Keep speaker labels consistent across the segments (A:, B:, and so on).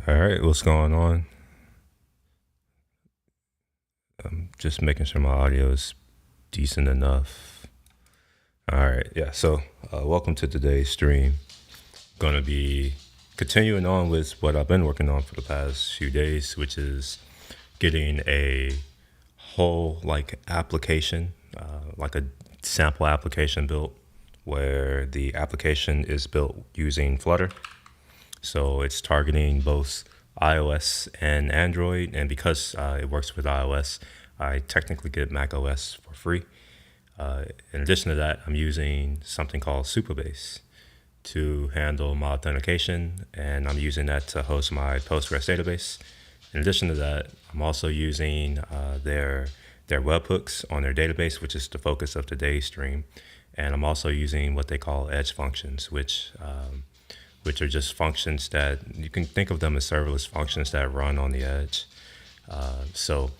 A: All right, what's going on? Just making sure my audio is decent enough. All right, yeah. So, welcome to today's stream. Going to be continuing on with what I've been working on for the past few days, which is getting a whole application, like a sample application built, where the application is built using Flutter. So it's targeting both iOS and Android. And because it works with iOS, I technically get Mac OS for free. In addition to that, I'm using something called Supabase to handle my authentication, and I'm using that to host my Postgres database. In addition to that, I'm also using their webhooks on their database, which is the focus of today's stream. And I'm also using what they call edge functions, which are just functions that you can think of them as serverless functions that run on the edge. So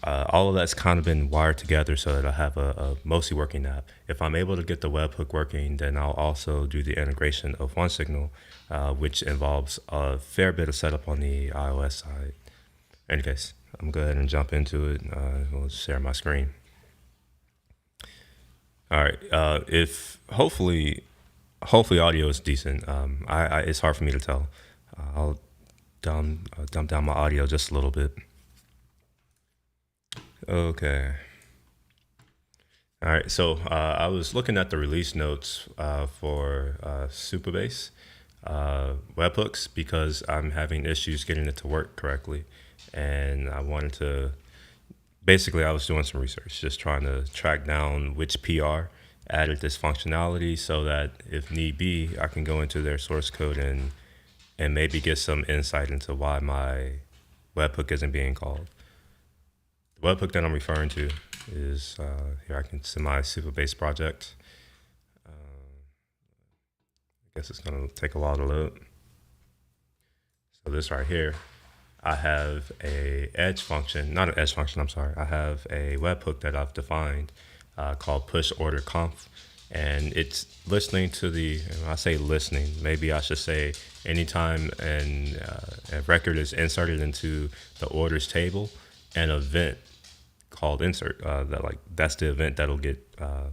A: all of that's kind of been wired together so that I have a mostly working app. If I'm able to get the webhook working, then I'll also do the integration of OneSignal, which involves a fair bit of setup on the iOS side. In any case, I'm going to go ahead and jump into it. We'll share my screen. All right. If hopefully audio is decent. It's hard for me to tell. I'll dump down my audio just a little bit. Okay. All right. So I was looking at the release notes for Supabase webhooks because I'm having issues getting it to work correctly, and I wanted to. Basically, I was doing some research, just trying to track down which PR added this functionality, so that if need be, I can go into their source code and maybe get some insight into why my webhook isn't being called. The webhook that I'm referring to is here. I can see my Supabase project. I guess it's gonna take a while to load. So this right here, I have a edge function, not an edge function. I'm sorry. I have a webhook that I've defined called push order conf, and it's listening to the. When I say listening, maybe I should say anytime a record is inserted into the orders table, an event called insert that's the event that'll get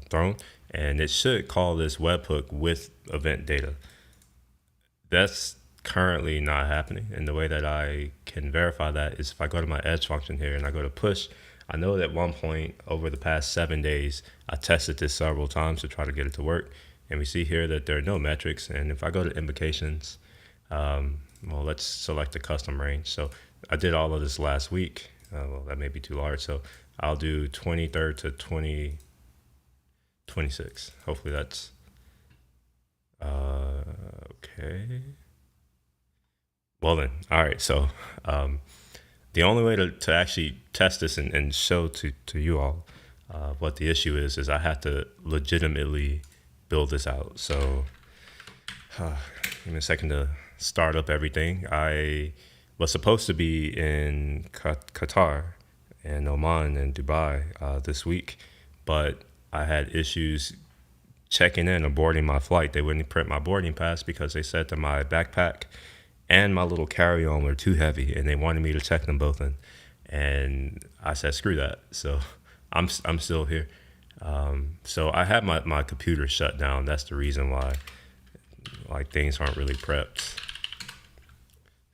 A: thrown, and it should call this webhook with event data. That's currently not happening, and the way that I can verify that is if I go to my edge function here and I go to push. I know that at one point over the past 7 days I tested this several times to try to get it to work, and we see here that there are no metrics. And if I go to invocations, well, let's select a custom range. So I did all of this last week. Well, that may be too large, so I'll do 23rd to 2026. Hopefully that's okay. Well then, all right. So the only way to actually test this and show to you all what the issue is I have to legitimately build this out. So give me a second to start up everything. I was supposed to be in Qatar and Oman and Dubai this week, but I had issues checking in or boarding my flight. They wouldn't print my boarding pass because they said that my backpack and my little carry-on were too heavy, and they wanted me to check them both in. And I said, screw that. So I'm still here. So I had my computer shut down. That's the reason why things aren't really prepped.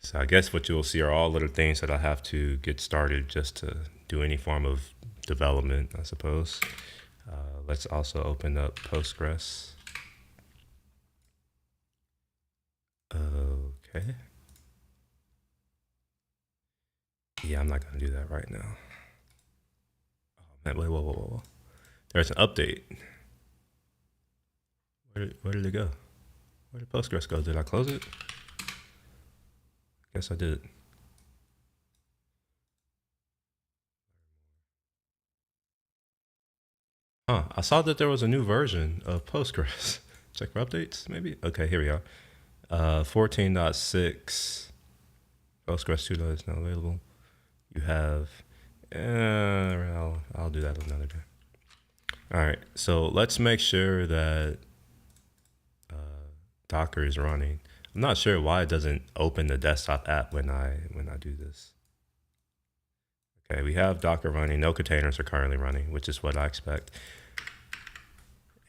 A: So I guess what you'll see are all little things that I have to get started just to do any form of development, I suppose. Let's also open up Postgres. Okay. Yeah, I'm not going to do that right now. Oh, man, wait, whoa. There's an update. Where did it go? Where did Postgres go? Did I close it? Guess I did. I saw that there was a new version of Postgres. Check for updates, maybe? Okay, here we are. 14.6. Postgres 2 is now available. You have, I'll do that another day. All right, so let's make sure that Docker is running. I'm not sure why it doesn't open the desktop app when I do this. Okay, we have Docker running. No containers are currently running, which is what I expect.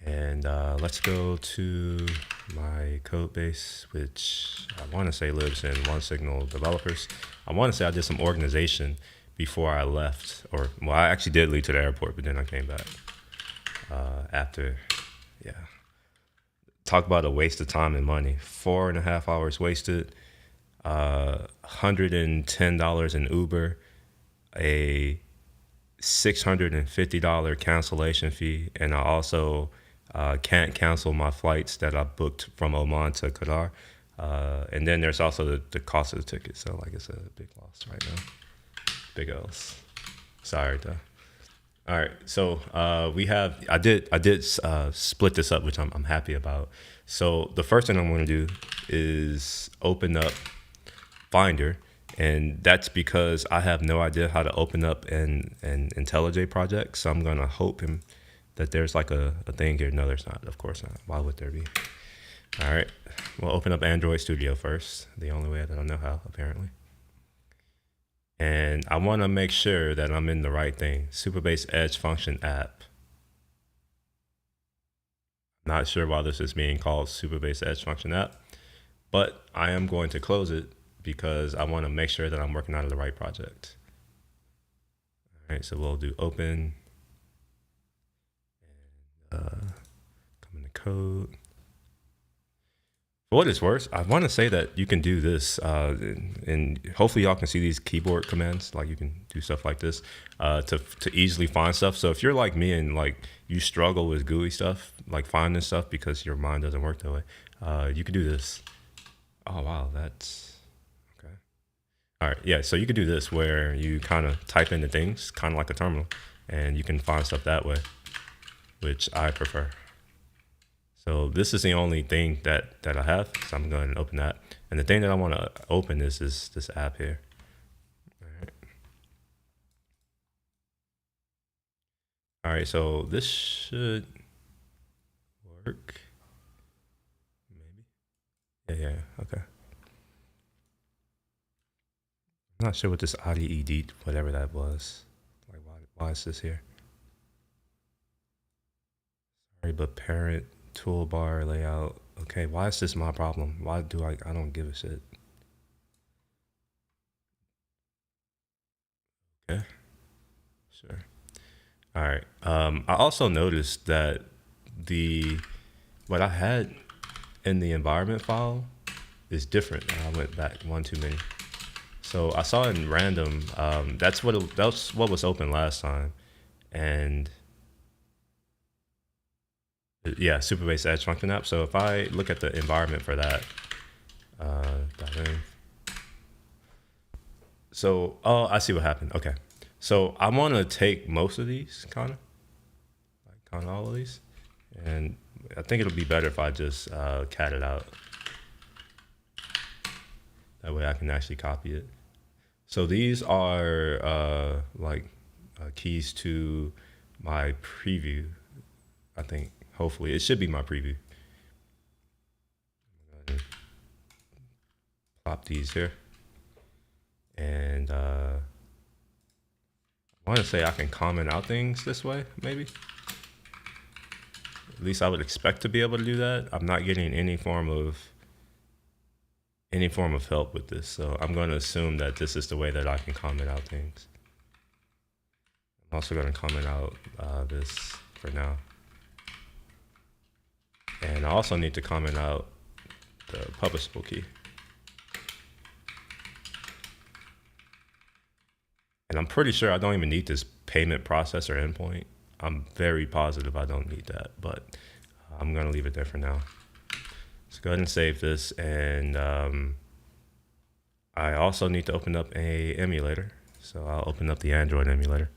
A: And let's go to my code base, which I want to say lives in One Signal developers. I want to say I did some organization before I left, or well, I actually did leave to the airport, but then I came back after. Yeah, talk about a waste of time and money. 4.5 hours wasted. $110 in Uber, a $650 cancellation fee, and I also can't cancel my flights that I booked from Oman to Qatar. And then there's also the cost of the ticket. So like it's a big loss right now. Big L's. Sorry though. All right, so I did split this up, which I'm happy about. So the first thing I'm going to do is open up Finder, and that's because I have no idea how to open up an IntelliJ project. So I'm going to hope that there's like a thing here. No, there's not. Of course not. Why would there be? All right, we'll open up Android Studio first. The only way that I know how, apparently. And I want to make sure that I'm in the right thing. Supabase Edge Function app. Not sure why this is being called Supabase Edge Function app, but I am going to close it because I want to make sure that I'm working out of the right project. All right, so we'll do open and come into code. For what it's worth, I want to say that you can do this, and hopefully y'all can see these keyboard commands. Like you can do stuff like this to easily find stuff. So if you're like me and like you struggle with GUI stuff, like finding stuff because your mind doesn't work that way, you can do this. Oh wow, that's okay. All right, yeah. So you could do this where you kind of type in the things, kind of like a terminal, and you can find stuff that way, which I prefer. So this is the only thing that I have. So I'm going to open that. And the thing that I want to open is this app here. All right, so this should work. Maybe. Yeah, okay. I'm not sure what this IDE, whatever that was. Like, why is this here? Sorry, but parent toolbar layout. Okay, why is this my problem? Why do I don't give a shit. Okay, sure. All right. I also noticed that what I had in the environment file is different. I went back one too many. So I saw in random. That's what was open last time, and yeah, Supabase Edge Function app. So if I look at the environment for that, so oh, I see what happened. Okay, so I want to take most of these, kind of all of these, and I think it'll be better if I just cat it out. That way I can actually copy it. So these are keys to my preview. I think hopefully it should be my preview. Plop these here, and I want to say I can comment out things this way, maybe. At least I would expect to be able to do that. I'm not getting any form of help with this, so I'm going to assume that this is the way that I can comment out things. I'm also going to comment out this for now, and I also need to comment out the publishable key. And I'm pretty sure I don't even need this payment processor endpoint. I'm very positive I don't need that, but I'm going to leave it there for now. Let's go ahead and save this. And I also need to open up a emulator. So I'll open up the Android emulator.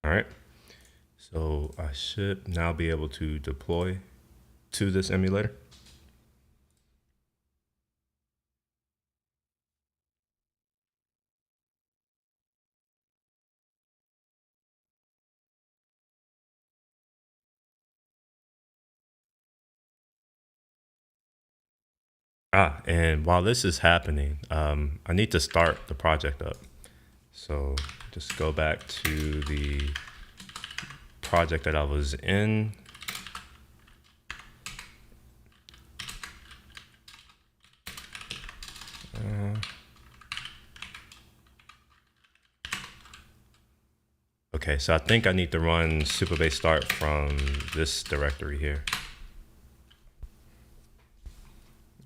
A: All right. So I should now be able to deploy to this emulator. And while this is happening, I need to start the project up. So just go back to the project that I was in. Okay, so I think I need to run Supabase start from this directory here.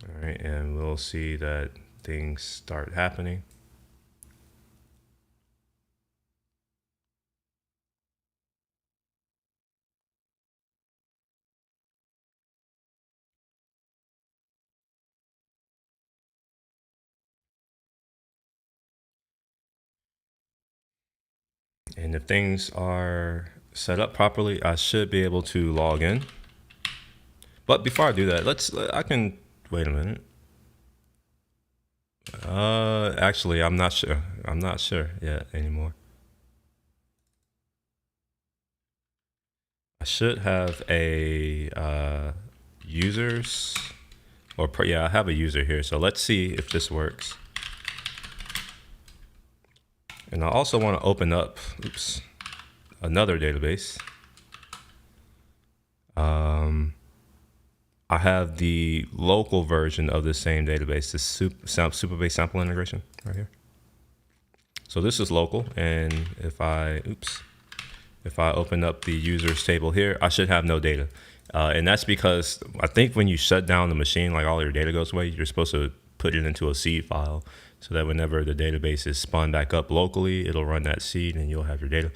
A: All right, and we'll see that things start happening. And if things are set up properly, I should be able to log in. But before I do that, I can, wait a minute. Actually, I'm not sure. I'm not sure yet anymore. I should have a users, yeah, I have a user here. So let's see if this works. And I also want to open up, another database. I have the local version of the same database, the Supabase sample integration right here. So this is local, and if I open up the users table here, I should have no data. And that's because I think when you shut down the machine, like all your data goes away, you're supposed to put it into a seed file so that whenever the database is spun back up locally, it'll run that seed and you'll have your data.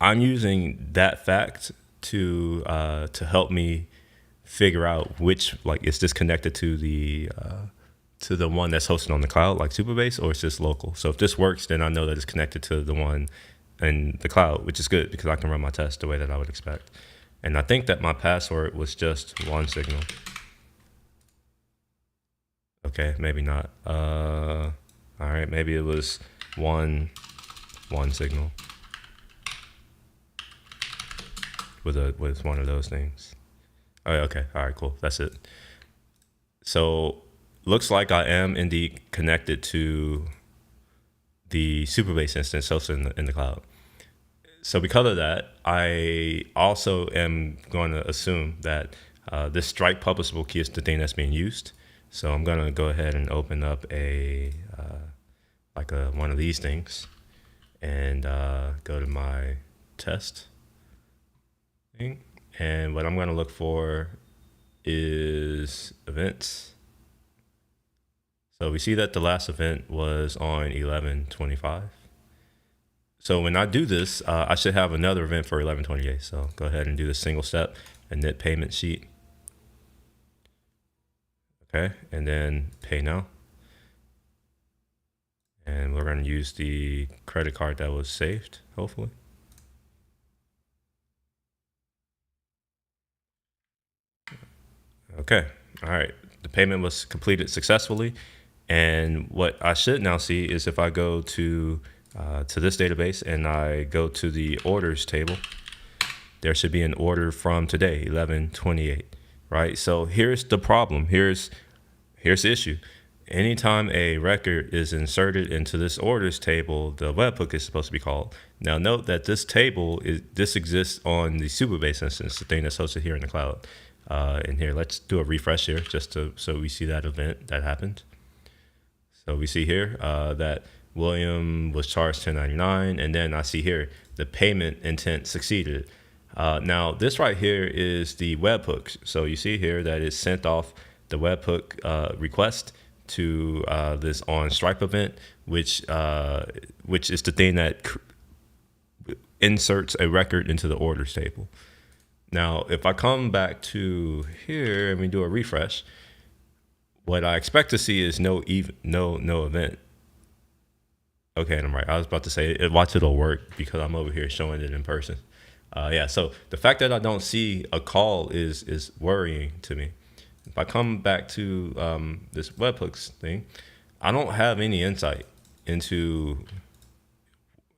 A: I'm using that fact to help me figure out which, like, is this connected to the one that's hosted on the cloud, like Supabase, or is this local? So if this works, then I know that it's connected to the one in the cloud, which is good because I can run my test the way that I would expect. And I think that my password was just one signal. Okay, maybe not. All right, maybe it was one signal with one of those things. Oh, okay. All right, cool. That's it. So looks like I am indeed connected to the Supabase instance hosted in the cloud. So because of that, I also am going to assume that this strike publishable key is the thing that's being used. So I'm going to go ahead and open up one of these things and go to my test thing. And what I'm going to look for is events. So we see that the last event was on 11/25. So when I do this, I should have another event for 11/28. So go ahead and do the single step and net payment sheet. Okay, and then pay now. And we're going to use the credit card that was saved, hopefully. Okay, all right. The payment was completed successfully. And what I should now see is if I go to this database and I go to the orders table, there should be an order from today, 11/28, right? So here's the problem. Here's the issue. Anytime a record is inserted into this orders table, the webhook is supposed to be called. Now note that this table exists on the Supabase instance, the thing that's hosted here in the cloud. In here, let's do a refresh here just so we see that event that happened. So we see here that William was charged $10.99, and then I see here the payment intent succeeded. Now this right here is the webhook. So you see here that it sent off the webhook request to this on Stripe event, which is the thing that inserts a record into the orders table. Now, if I come back to here and we do a refresh, what I expect to see is no event. Okay, and I'm right. I was about to say, watch it'll work because I'm over here showing it in person. Yeah, so the fact that I don't see a call is worrying to me. If I come back to this webhooks thing, I don't have any insight into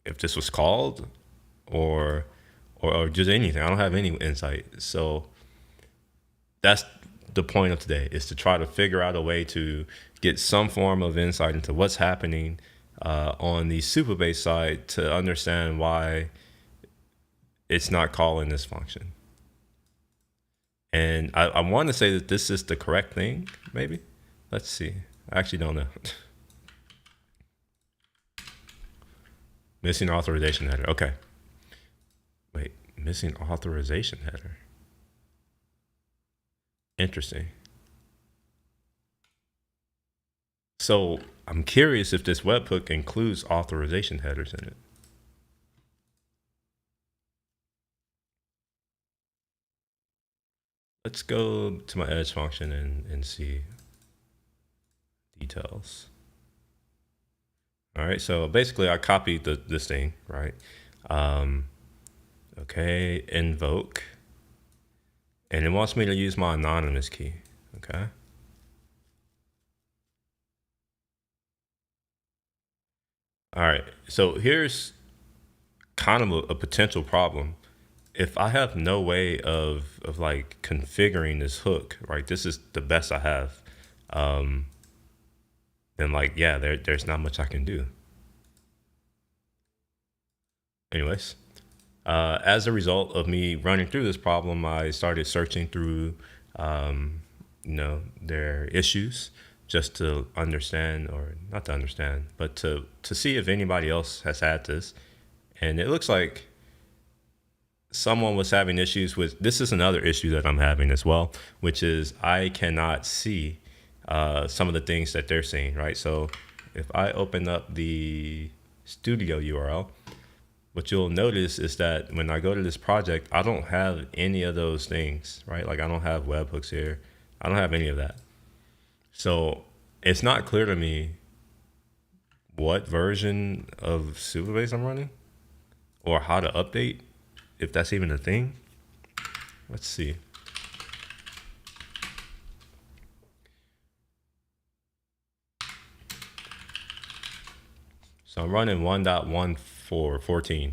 A: if this was called or just anything. I don't have any insight. So that's the point of today is to try to figure out a way to get some form of insight into what's happening on the Supabase side to understand why it's not calling this function. And I want to say that this is the correct thing, maybe. Let's see. I actually don't know. Missing authorization header. Okay. Wait, missing authorization header. Interesting. So I'm curious if this webhook includes authorization headers in it. Let's go to my edge function and see details. All right, so basically I copied this thing, right? Okay, invoke. And it wants me to use my anonymous key, okay? All right, so here's kind of a potential problem. If I have no way of like configuring this hook, right? This is the best I have. Then like, yeah, there's not much I can do. Anyways, as a result of me running through this problem, I started searching through, their issues just to understand, or not to understand, but to see if anybody else has had this. And it looks like someone was having issues with, this is another issue that I'm having as well, which is I cannot see some of the things that they're seeing, right? So if I open up the studio URL, what you'll notice is that when I go to this project, I don't have any of those things, right? Like I don't have webhooks here. I don't have any of that. So it's not clear to me what version of Supabase I'm running or how to update, if that's even a thing. Let's see. So I'm running 1.14.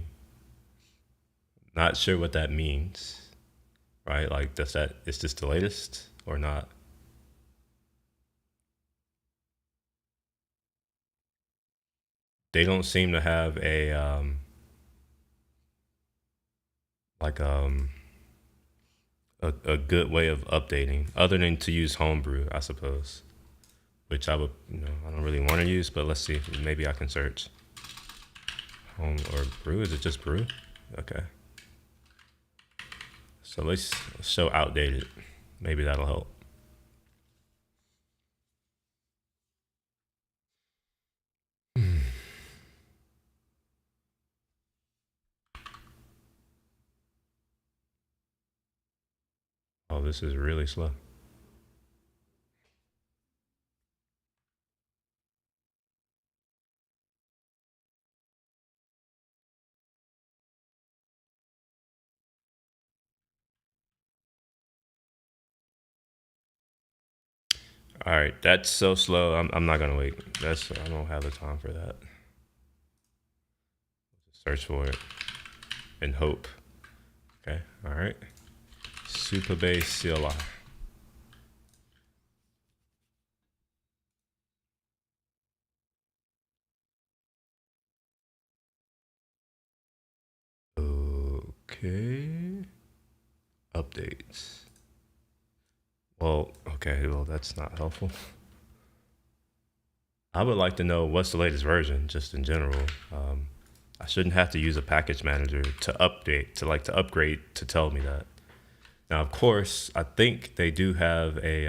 A: Not sure what that means, right? Like, is this the latest or not? They don't seem to have a a good way of updating other than to use homebrew, I suppose, which I would, I don't really want to use, but let's see, maybe I can search home or brew. Is it just brew? Okay. So let's show outdated. Maybe that'll help. Oh, this is really slow. All right, that's so slow. I'm not gonna wait. I don't have the time for that. Search for it and hope. Okay, all right. Supabase CLI. Okay. Updates. Well, okay, well, that's not helpful. I would like to know what's the latest version, just in general. I shouldn't have to use a package manager to update, to upgrade to tell me that. Now, of course, I think they do have a,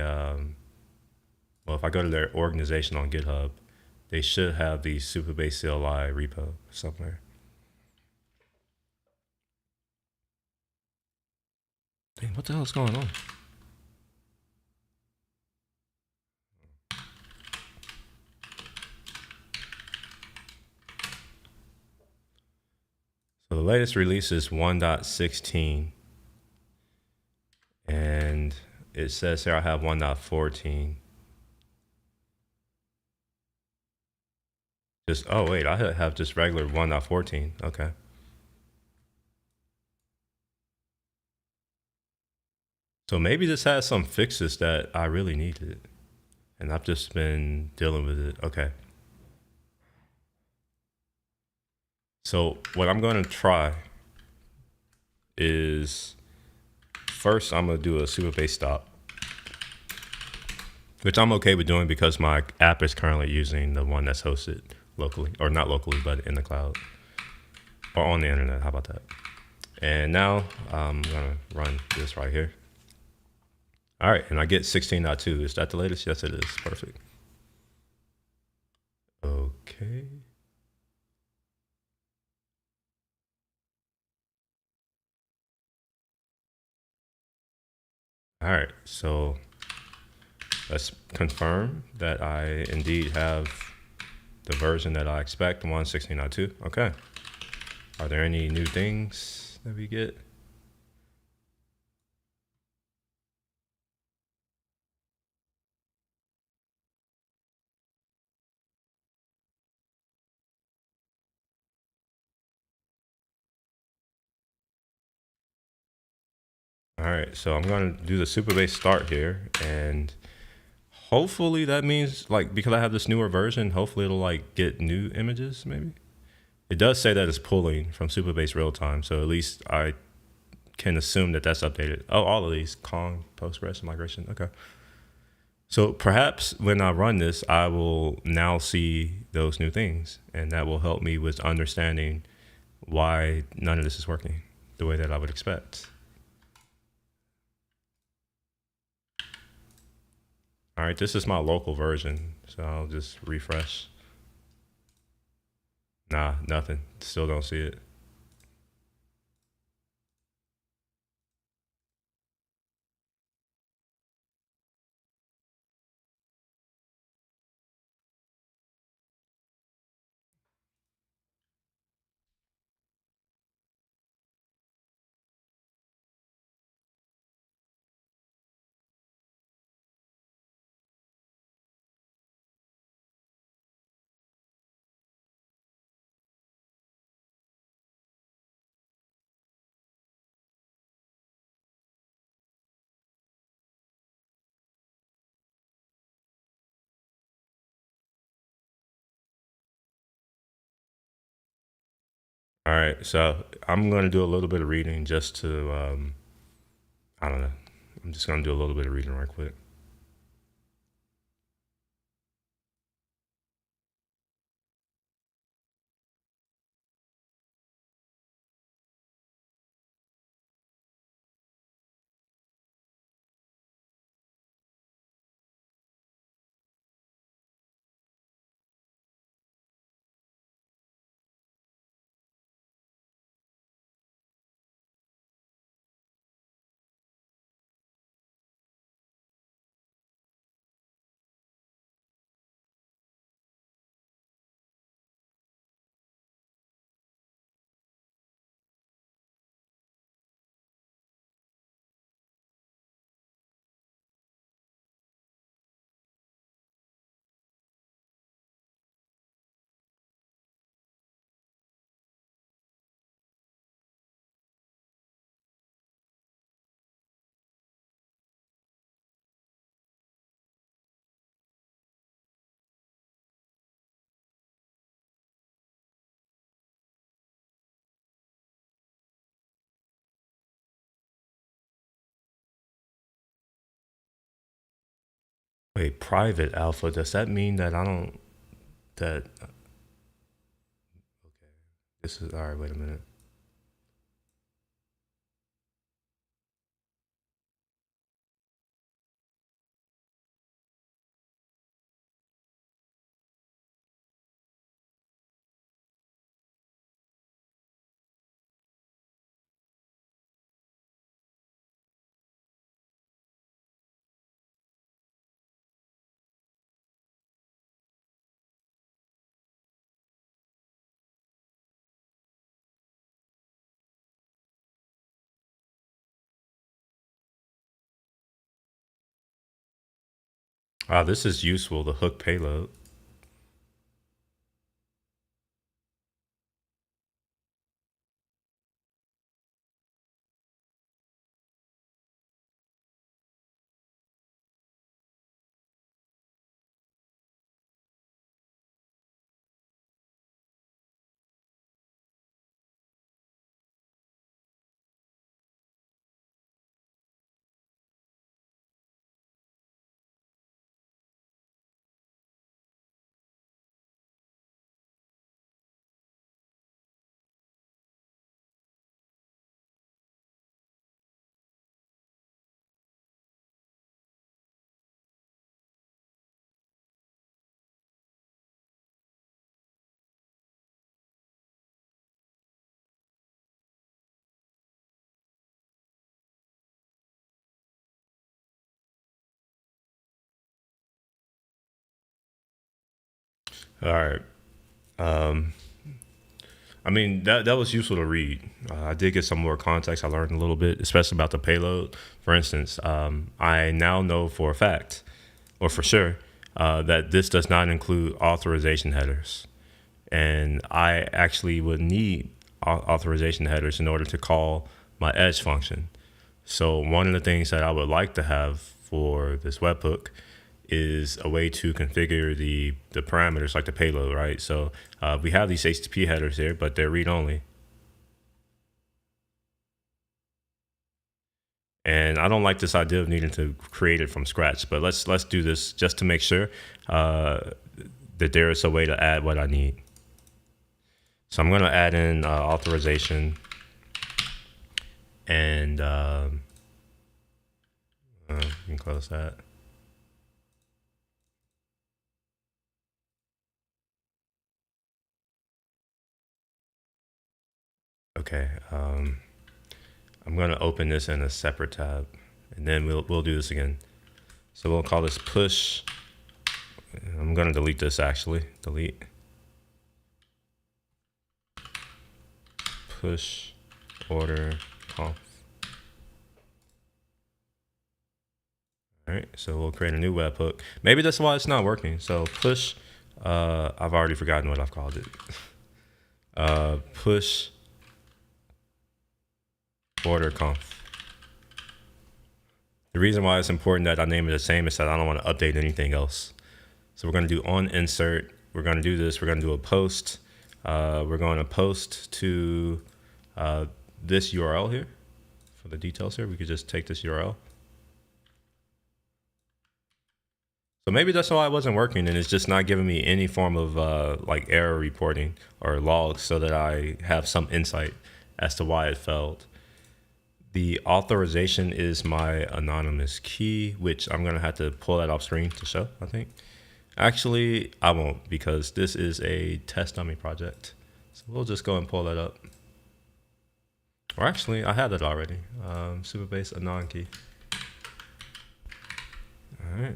A: well, if I go to their organization on GitHub, they should have the Supabase CLI repo somewhere. Dang, what the hell is going on? So the latest release is 1.16. And it says here I have 1.14. Oh wait, I have just regular 1.14. Okay. So maybe this has some fixes that I really needed, and I've just been dealing with it. Okay. So what I'm going to try is first I'm going to do a Supabase stop, which I'm okay with doing because my app is currently using the one that's hosted locally, or not locally, but in the cloud or on the internet. How about that? And now I'm going to run this right here. All right, and I get 16.2. Is that the latest? Yes, it is. Perfect. Okay. All right, so let's confirm that I indeed have the version that I expect, 1.16.2. Okay. Are there any new things that we get? All right, so I'm going to do the Supabase start here, and hopefully that means, like, because I have this newer version, hopefully it'll like get new images. Maybe it does say that it's pulling from Supabase real time, so at least I can assume that that's updated. Oh, all of these Kong, Postgres, migration. Okay. So perhaps when I run this, I will now see those new things, and that will help me with understanding why none of this is working the way that I would expect. All right, this is my local version, so I'll just refresh. Nah, nothing. Still don't see it. All right, so I'm going to do a little bit of reading just to, I don't know. I'm just going to do a little bit of reading right quick. Wait, private alpha, does that mean that I don't, that, okay, this is, all right, wait a minute. This is useful, the hook payload. All right. Um, I mean, that was useful to read. I did get some more context. I learned a little bit, especially about the payload. For instance, I now know for a fact, or for sure, that this does not include authorization headers. And I actually would need authorization headers in order to call my edge function. So one of the things that I would like to have for this webhook is a way to configure the parameters like the payload, right? So we have these HTTP headers here, but they're read only. And I don't like this idea of needing to create it from scratch, but let's do this just to make sure that there is a way to add what I need. So I'm going to add in authorization and you can close that. Okay, I'm going to open this in a separate tab, and then we'll do this again. So we'll call this push. I'm going to delete this actually. Delete. Push order conf. All right, so we'll create a new webhook. Maybe that's why it's not working. So push. I've already forgotten what I've called it. Push order conf. The reason why it's important that I name it the same is that I don't want to update anything else. So we're going to do on insert. We're going to do this. We're going to do a post. We're going to post to this URL here for the details here. We could just take this URL. So maybe that's why it wasn't working, and it's just not giving me any form of like error reporting or logs so that I have some insight as to why it failed. The authorization is my anonymous key, which I'm going to have to pull that off screen to show, I think. Actually, I won't, because this is a test dummy project. So we'll just go and pull that up. Or actually, I had that already. Supabase anon key. All right.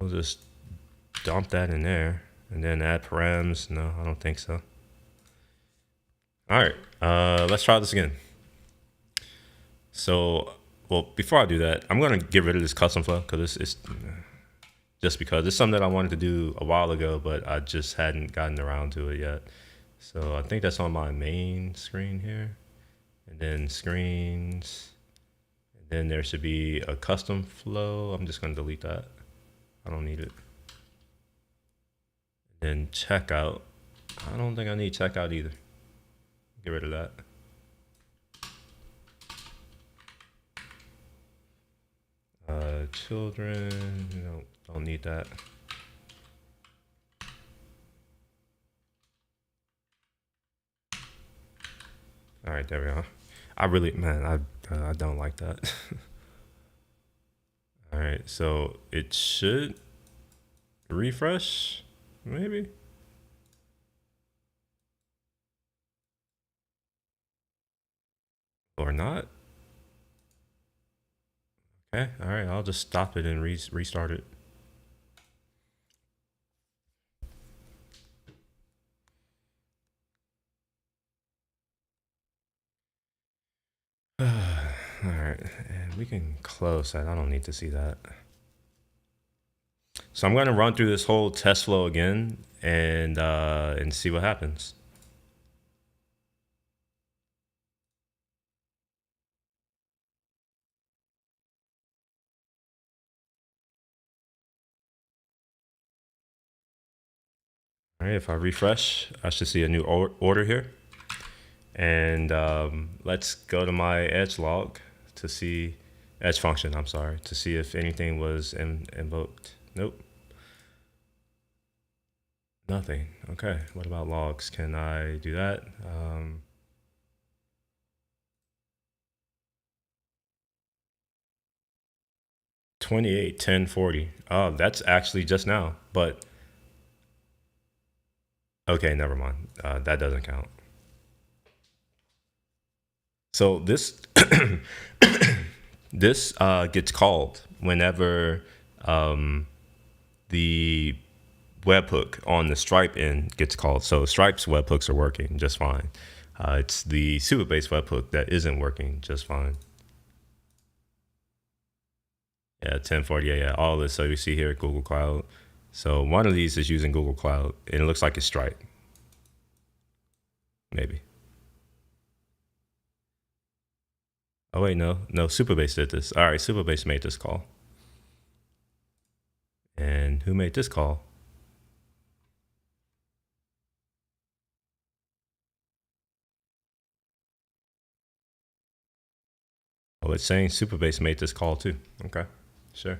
A: We'll just dump that in there and then add params. No, I don't think so. All right, let's try this again. So, well, before I do that, I'm gonna get rid of this custom flow because it's just because it's something that I wanted to do a while ago, but I just hadn't gotten around to it yet. So I think that's on my main screen here, and then screens, and then there should be a custom flow. I'm just gonna delete that. I don't need it. And then checkout. I don't think I need checkout either. Get rid of that. Children, don't need that. All right, there we are. I really, man, I don't like that. All right, so it should refresh, maybe. Or not. Okay, all right, I'll just stop it and restart it. All right, and we can close that. I don't need to see that. So I'm going to run through this whole test flow again and see what happens. All right, if I refresh, I should see a new order here. And let's go to my edge log to see, edge function, I'm sorry, to see if anything was invoked. Nope. Nothing. Okay, what about logs? Can I do that? 28:10:40. Oh, that's actually just now, but okay, never mind. That doesn't count. So this this gets called whenever the webhook on the Stripe end gets called. So Stripe's webhooks are working just fine. It's the Supabase webhook that isn't working just fine. Yeah, 1048. Yeah, all this. So you see here, Google Cloud. So one of these is using Google Cloud, and it looks like it's Stripe. Maybe. Oh wait, no. Supabase did this. All right, Supabase made this call. And who made this call? Oh, it's saying Supabase made this call too. Okay, sure.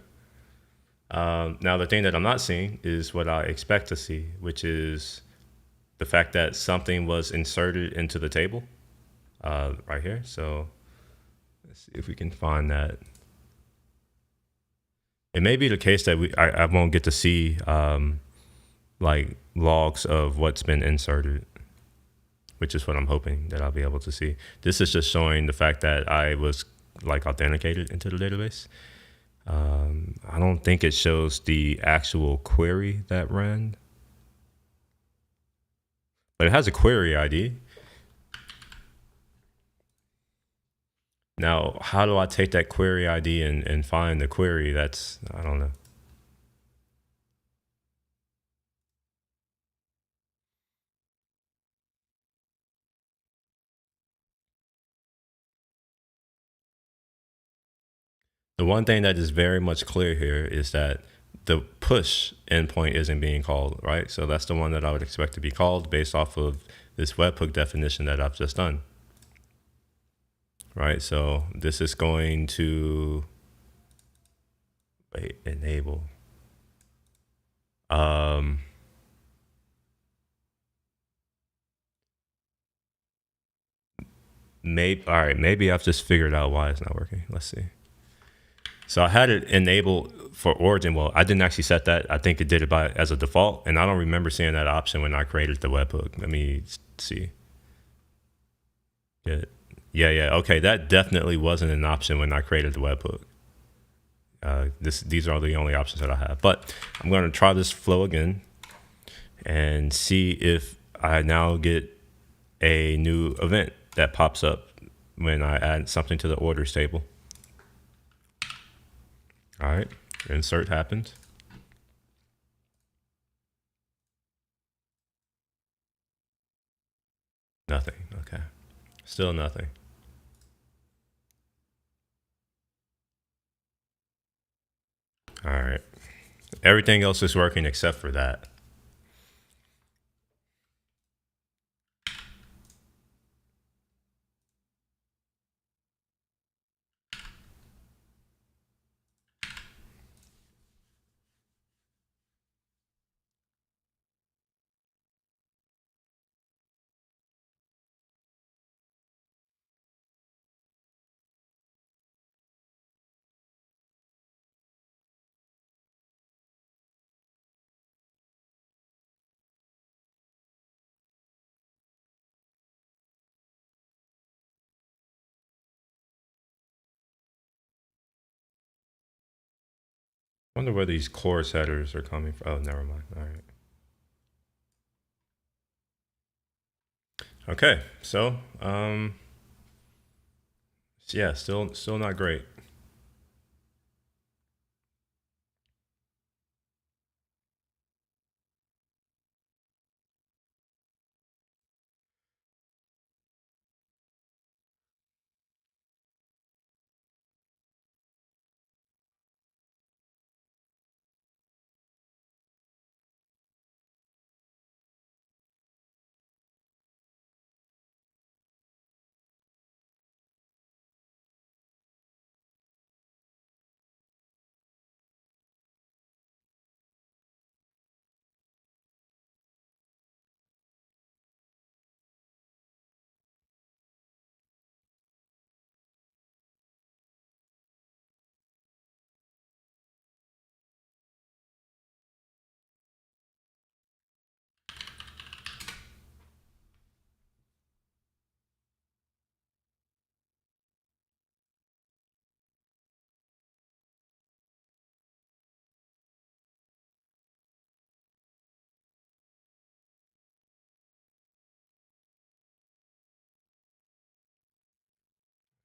A: Now the thing that I'm not seeing is what I expect to see, which is the fact that something was inserted into the table right here. So let's see if we can find that. It may be the case that I won't get to see like logs of what's been inserted, which is what I'm hoping that I'll be able to see. This is just showing the fact that I was like authenticated into the database. I don't think it shows the actual query that ran, but it has a query ID. Now, how do I take that query ID and find the query? I don't know. The one thing that is very much clear here is that the push endpoint isn't being called, right? So that's the one that I would expect to be called based off of this webhook definition that I've just done, right? So this is going to enable. Maybe I've just figured out why it's not working. Let's see. So I had it enabled for origin. Well, I didn't actually set that. I think it did it as a default, and I don't remember seeing that option when I created the webhook. Let me see. Good. Yeah. Okay, that definitely wasn't an option when I created the webhook. These are the only options that I have. But I'm going to try this flow again and see if I now get a new event that pops up when I add something to the orders table. All right, insert happened. Nothing. Okay, still nothing. All right, everything else is working except for that. I wonder where these course headers are coming from. Oh, never mind. All right. Okay, so yeah, still not great.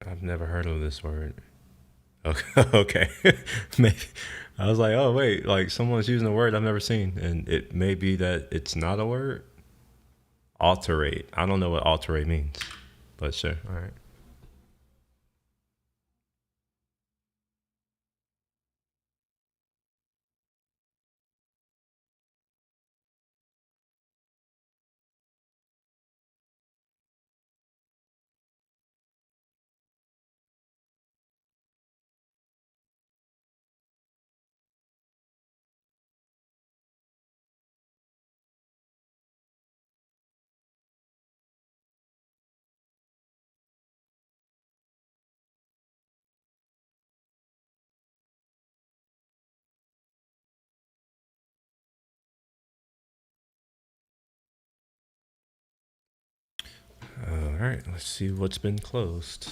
A: I've never heard of this word. Okay, okay. Maybe I was like, oh wait, like someone's using a word I've never seen, and it may be that it's not a word. Alterate. I don't know what alterate means, but sure. All right. All right. Let's see what's been closed.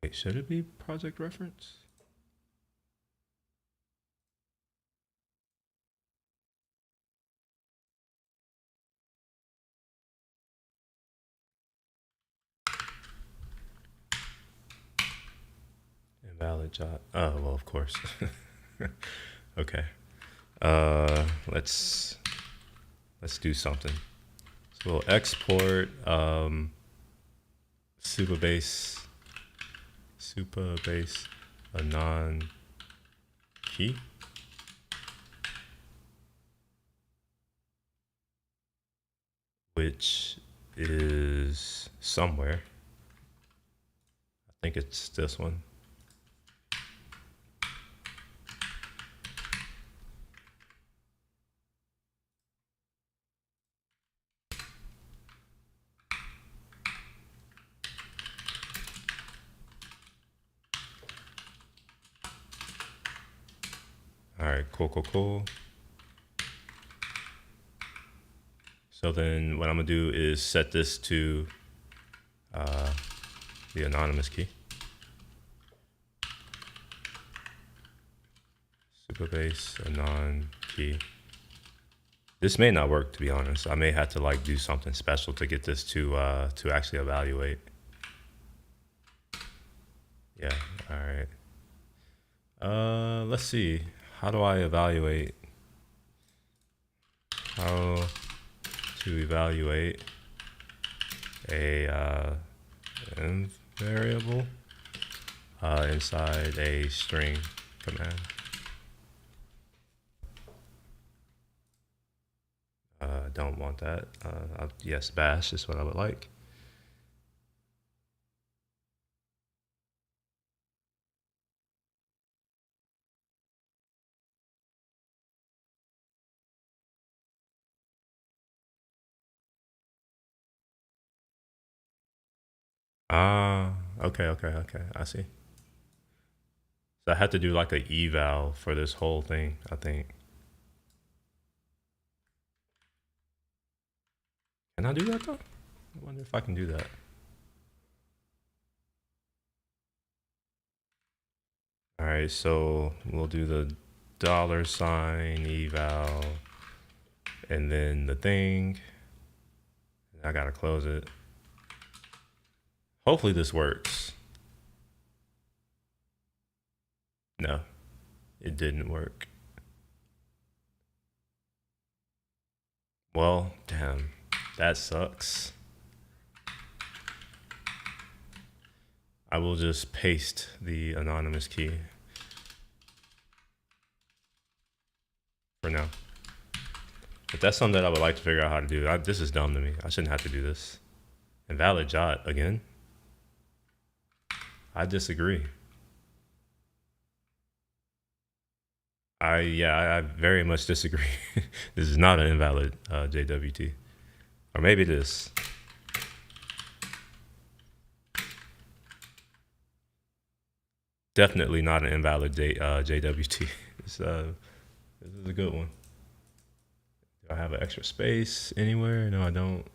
A: Wait, should it be project reference? Invalid job. Oh well, of course. Okay. Let's do something. So we'll export Supabase a non key, which is somewhere. I think it's this one. All right, cool. So then what I'm gonna do is set this to the anonymous key. Supabase anon key. This may not work, to be honest. I may have to like do something special to get this to actually evaluate. Yeah. All right. Let's see. How do I evaluate? How to evaluate a env variable inside a string command. Don't want that. Yes, bash is what I would like. Ah, okay. I see. So I had to do like a eval for this whole thing, I think. Can I do that though? I wonder if I can do that. All right, so we'll do the $ eval and then the thing. I gotta close it. Hopefully this works. No, it didn't work. Well, damn, that sucks. I will just paste the anonymous key for now. But that's something that I would like to figure out how to do. This is dumb to me. I shouldn't have to do this. Invalid jot again? I disagree. I very much disagree. This is not an invalid JWT. Or maybe it is. Definitely not an invalid JWT. This is a good one. Do I have an extra space anywhere? No, I don't.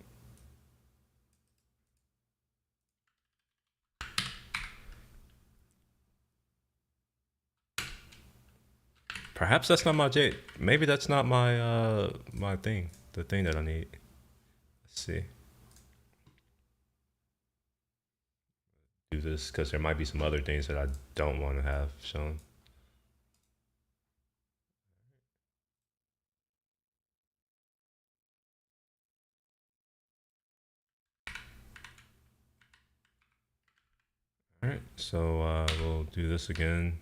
A: Perhaps that's not my J. Maybe that's not my my thing. The thing that I need. Let's see. Do this because there might be some other things that I don't want to have shown. All right, so we'll do this again.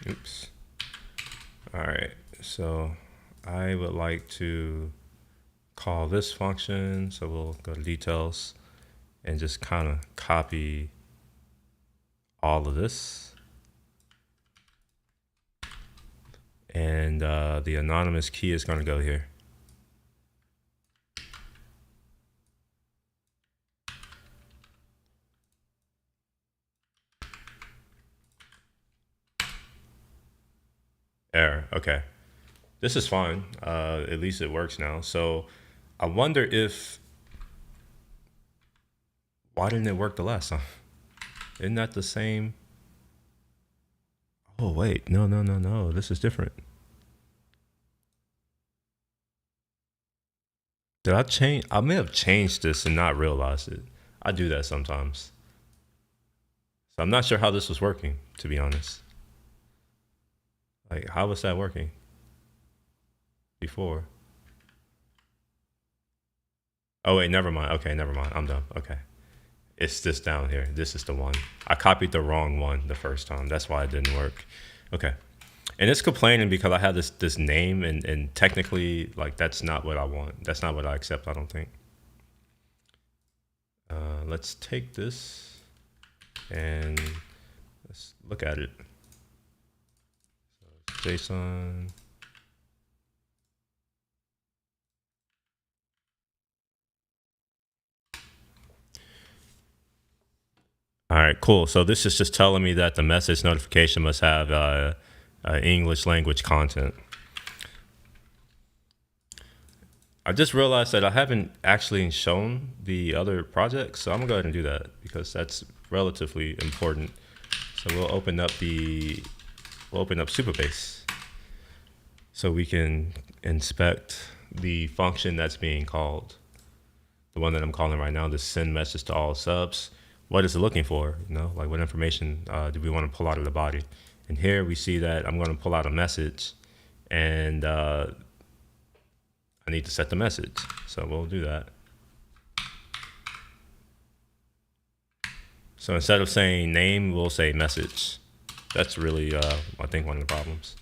A: Oops. All right, so I would like to call this function. So we'll go to details and just kind of copy all of this. And the anonymous key is going to go here. Error. Okay. This is fine. At least it works now. So I wonder if, why didn't it work the last time? Isn't that the same? Oh, wait. No, no, no, no. This is different. Did I change? I may have changed this and not realized it. I do that sometimes. So I'm not sure how this was working, to be honest. Like, how was that working before? Oh, wait, never mind. Okay, never mind. I'm done. Okay. It's this down here. This is the one. I copied the wrong one the first time. That's why it didn't work. Okay. And it's complaining because I have this name and technically like that's not what I want. That's not what I accept, I don't think. Let's take this and let's look at it. So JSON. All right, cool. So this is just telling me that the message notification must have English language content. I just realized that I haven't actually shown the other projects, so I'm gonna go ahead and do that because that's relatively important. So we'll open up Supabase so we can inspect the function that's being called. The one that I'm calling right now, the send message to all subs. What is it looking for? You know, like what information do we want to pull out of the body? And here we see that I'm going to pull out a message, and I need to set the message. So we'll do that. So instead of saying name, we'll say message. That's really, I think, one of the problems.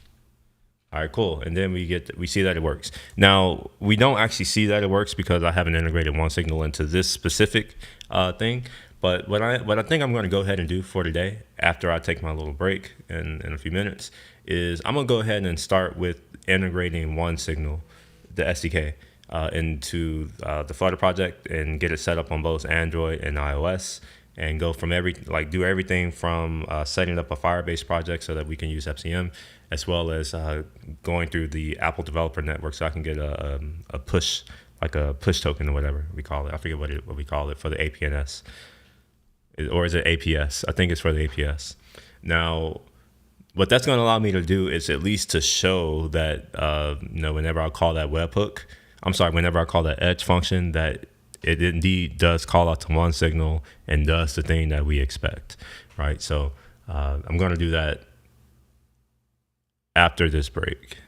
A: All right, cool. And then we see that it works. Now we don't actually see that it works because I haven't integrated one signal into this specific thing. But what I think I'm going to go ahead and do for today, after I take my little break in a few minutes, is I'm going to go ahead and start with integrating one signal, the SDK, into the Flutter project and get it set up on both Android and iOS. And go from do everything from setting up a Firebase project so that we can use FCM, as well as going through the Apple Developer Network so I can get a push, like a push token or whatever we call it. I forget what we call it for the APNS. Or is it APS? I think it's for the APS. Now, what that's going to allow me to do is at least to show that, whenever I call that webhook, whenever I call that edge function, that it indeed does call out to one signal and does the thing that we expect, right? So I'm going to do that after this break.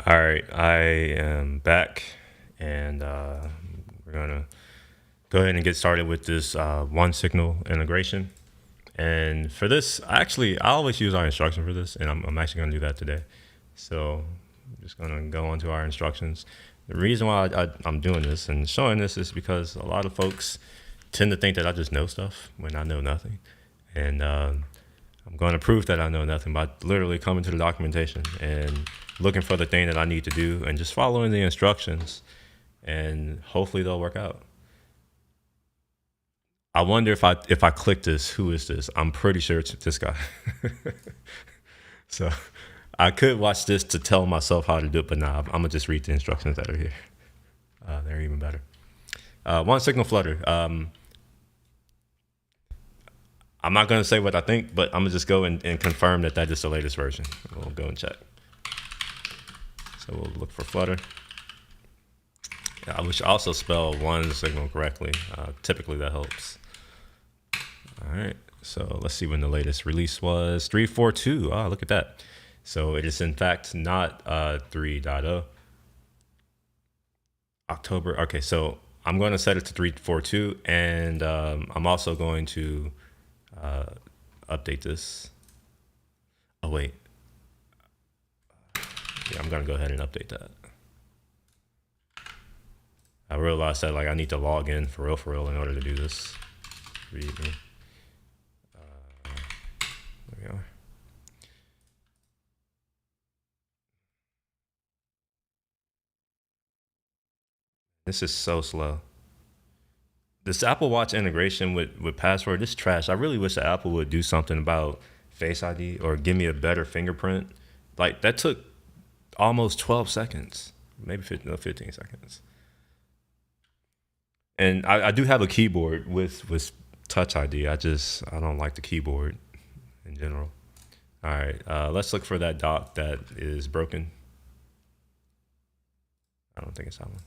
A: All right, I am back, and we're gonna go ahead and get started with this one signal integration. And for this, I always use our instruction for this, and I'm actually gonna do that today. So I'm just gonna go on to our instructions. The reason why I'm doing this and showing this is because a lot of folks tend to think that I just know stuff when I know nothing, and I'm going to prove that I know nothing by literally coming to the documentation and looking for the thing that I need to do and just following the instructions, and hopefully they'll work out. I wonder if I click this, who is this? I'm pretty sure it's this guy. So I could watch this to tell myself how to do it, but nah, I'm gonna just read the instructions that are here. They're even better. One signal flutter. I'm not gonna say what I think, but I'm gonna just go and confirm that that is the latest version. We'll go and check. So we'll look for flutter. I should also spell one signal correctly. Typically that helps. All right, so let's see when the latest release was. 3.4.2. Oh, look at that. So it is in fact not 3.0. October. Okay, so I'm going to set it to 3.4.2, and I'm also going to update this. Oh wait. Yeah, I'm going to go ahead and update that. I realized that like I need to log in for real in order to do this. There we are. This is so slow. This Apple Watch integration with password is trash. I really wish that Apple would do something about Face ID or give me a better fingerprint. Like that took almost 12 seconds, maybe 15 seconds. And I do have a keyboard with Touch ID. I don't like the keyboard in general. All right, let's look for that dock that is broken. I don't think it's that one.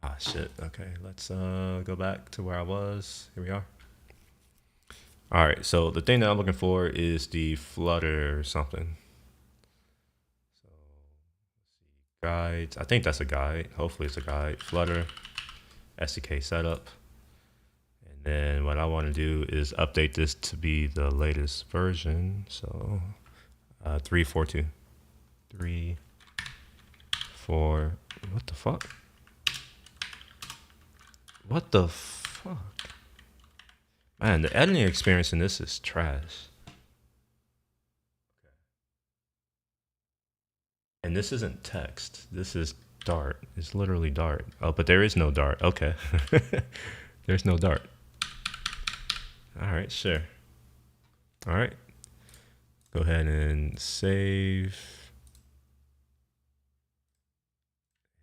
A: Ah, shit. Okay, let's go back to where I was. Here we are. All right, so the thing that I'm looking for is the Flutter something. So guides. I think that's a guide. Hopefully it's a guide. Flutter SDK setup. And then what I want to do is update this to be the latest version. So 3.4.2. 3, 4. What the fuck? What the fuck? Man, the editing experience in this is trash. And this isn't text. This is Dart. It's literally Dart. Oh, but there is no Dart. Okay. There's no Dart. All right, sure. All right. Go ahead and save.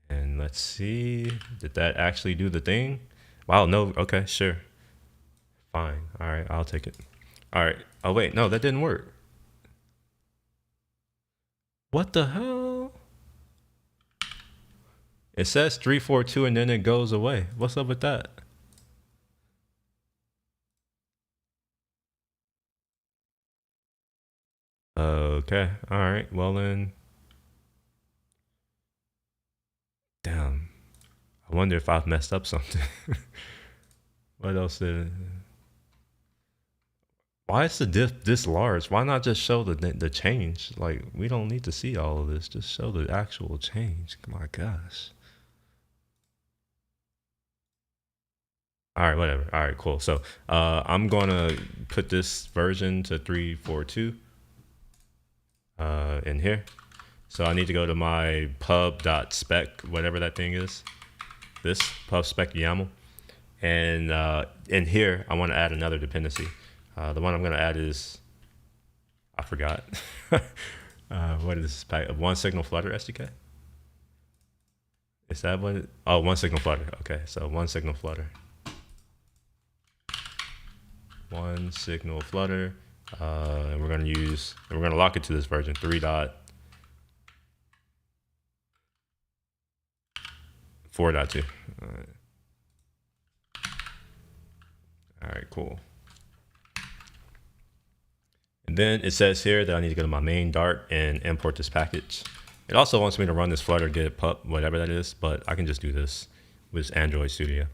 A: And let's see. Did that actually do the thing? Wow, no. Okay, sure. Fine. All right, I'll take it. All right. Oh, wait. No, that didn't work. What the hell? It says 3.4.2 and then it goes away. What's up with that? Okay. All right. Well then. Damn. I wonder if I've messed up something. What else did? Why is the diff this large? Why not just show the change? Like we don't need to see all of this. Just show the actual change. My gosh. All right, whatever. All right, cool. So I'm gonna put this version to 3.4.2 in here. So I need to go to my pub.spec, whatever that thing is. This pub spec YAML. And in here, I want to add another dependency. The one I'm going to add is, I forgot. What is this? One signal Flutter SDK? Is that what? Oh, one signal Flutter. Okay, so one signal Flutter. One signal Flutter. And we're going to lock it to this version 3.4.2. All right. All right, cool. And then it says here that I need to go to my main Dart and import this package. It also wants me to run this Flutter get pup, whatever that is, but I can just do this with Android Studio.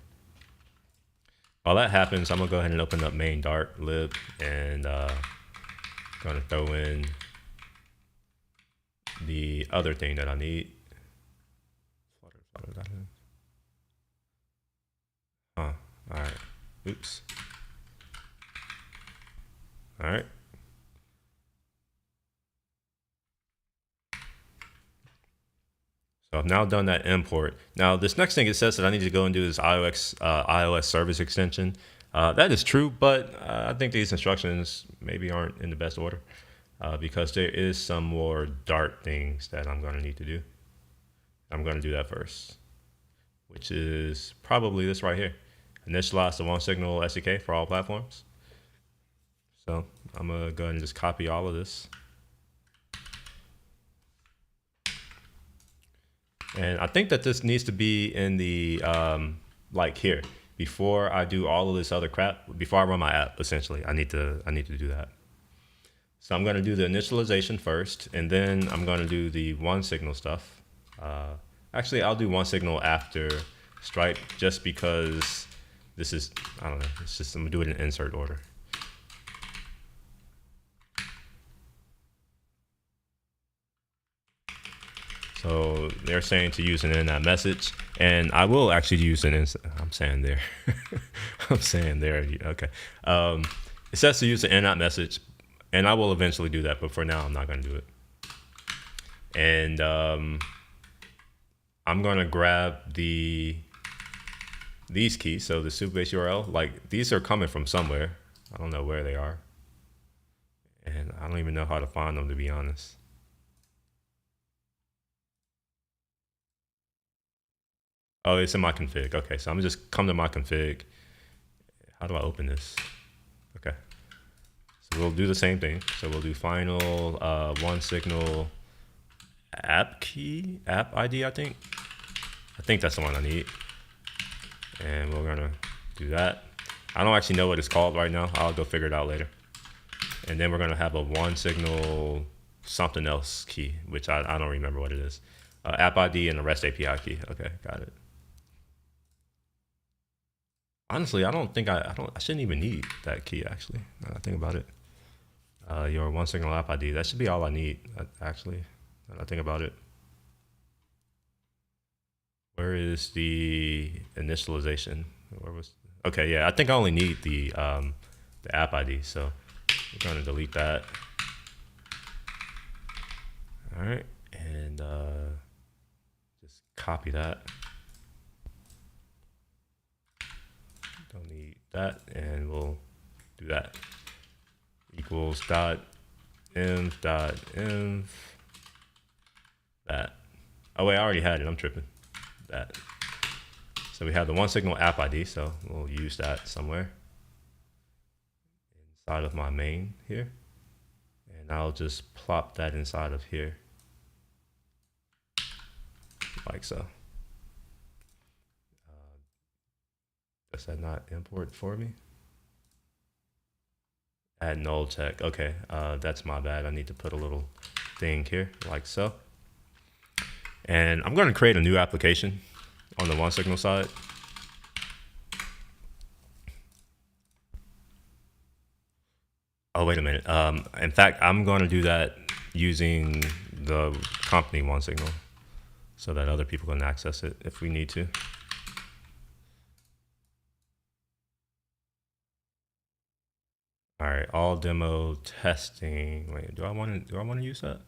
A: While that happens, I'm gonna go ahead and open up main Dart lib and gonna throw in the other thing that I need. Flutter. All right. Oops. All right. So I've now done that import. Now this next thing it says that I need to go and do this iOS service extension. That is true, but I think these instructions maybe aren't in the best order because there is some more Dart things that I'm going to need to do. I'm going to do that first, which is probably this right here. Initialize the OneSignal SDK for all platforms. So I'm going to go ahead and just copy all of this. And I think that this needs to be in the, like here, before I do all of this other crap, before I run my app, essentially, I need to do that. So I'm going to do the initialization first, and then I'm going to do the OneSignal stuff. Actually, I'll do OneSignal after Stripe, just because this is, I don't know, it's just, I'm going to do it in insert order. So they're saying to use an in-app message, and I will actually use an I'm saying there. I'm saying there. Okay. It says to use an in-app message, and I will eventually do that, but for now, I'm not going to do it. And I'm going to grab these keys. So the Supabase URL, like these are coming from somewhere. I don't know where they are, and I don't even know how to find them, to be honest. Oh, it's in my config. Okay, so I'm just come to my config. How do I open this? Okay, so we'll do the same thing. So we'll do final OneSignal app key, app ID, I think. I think that's the one I need. And we're gonna do that. I don't actually know what it's called right now. I'll go figure it out later. And then we're gonna have a OneSignal something else key, which I don't remember what it is. App ID and a REST API key. Okay, got it. Honestly, I don't think I shouldn't even need that key, actually, now that I think about it. Your OneSignal app ID, that should be all I need, actually, now that I think about it. Where is the initialization? Where was, okay, yeah, I think I only need the app ID, so we're gonna delete that. All right, and just copy that. Don't need that, and we'll do that. Equals dot env that. Oh wait, I already had it. I'm tripping. That. So we have the OneSignal app ID, so we'll use that somewhere inside of my main here, and I'll just plop that inside of here, like so. Does that not import for me? Add null check. Okay, that's my bad. I need to put a little thing here, like so. And I'm going to create a new application on the OneSignal side. Oh, wait a minute. In fact, I'm going to do that using the company OneSignal so that other people can access it if we need to. All right, all demo testing. Wait, do I want to use that?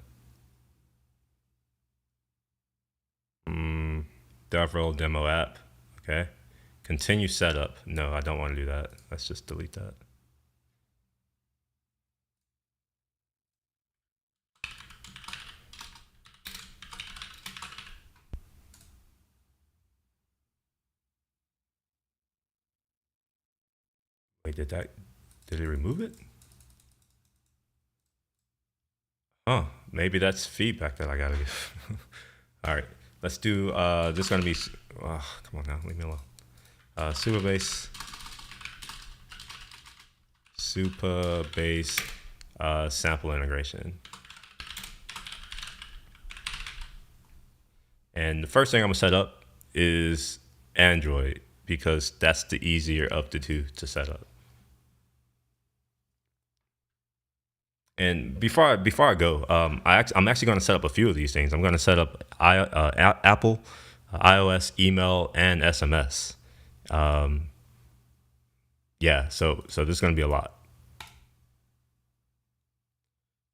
A: Devlog demo app. Okay. Continue setup. No, I don't want to do that. Let's just delete that. Wait, did it remove it? Oh, maybe that's feedback that I gotta give. All right, let's do, this is gonna be, oh, come on now, leave me alone. Supabase sample integration. And the first thing I'm gonna set up is Android because that's the easier of the two to set up. And before I go, I'm actually going to set up a few of these things. I'm going to set up Apple, iOS, email, and SMS. Um, yeah, so this is going to be a lot.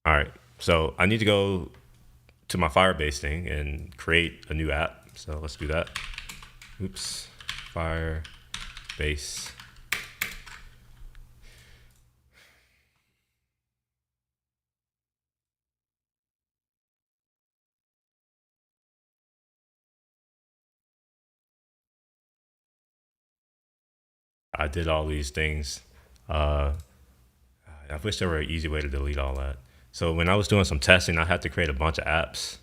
A: All right, so I need to go to my Firebase thing and create a new app. So let's do that. Oops, Firebase. I did all these things. Uh, I wish there were an easy way to delete all that. So when I was doing some testing, I had to create a bunch of apps,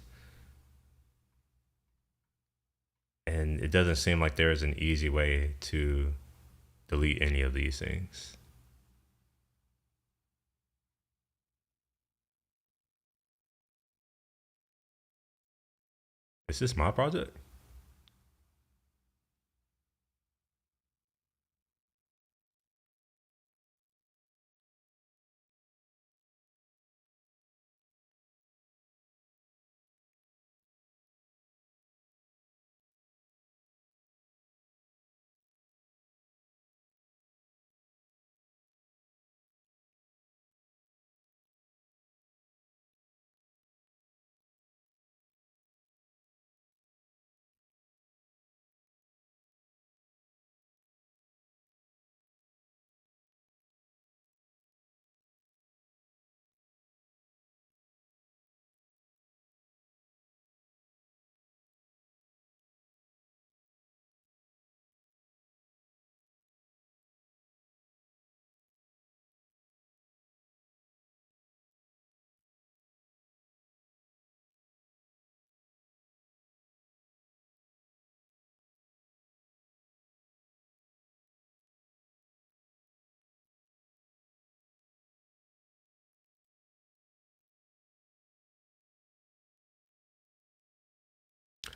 A: and it doesn't seem like there is an easy way to delete any of these things. Is this my project?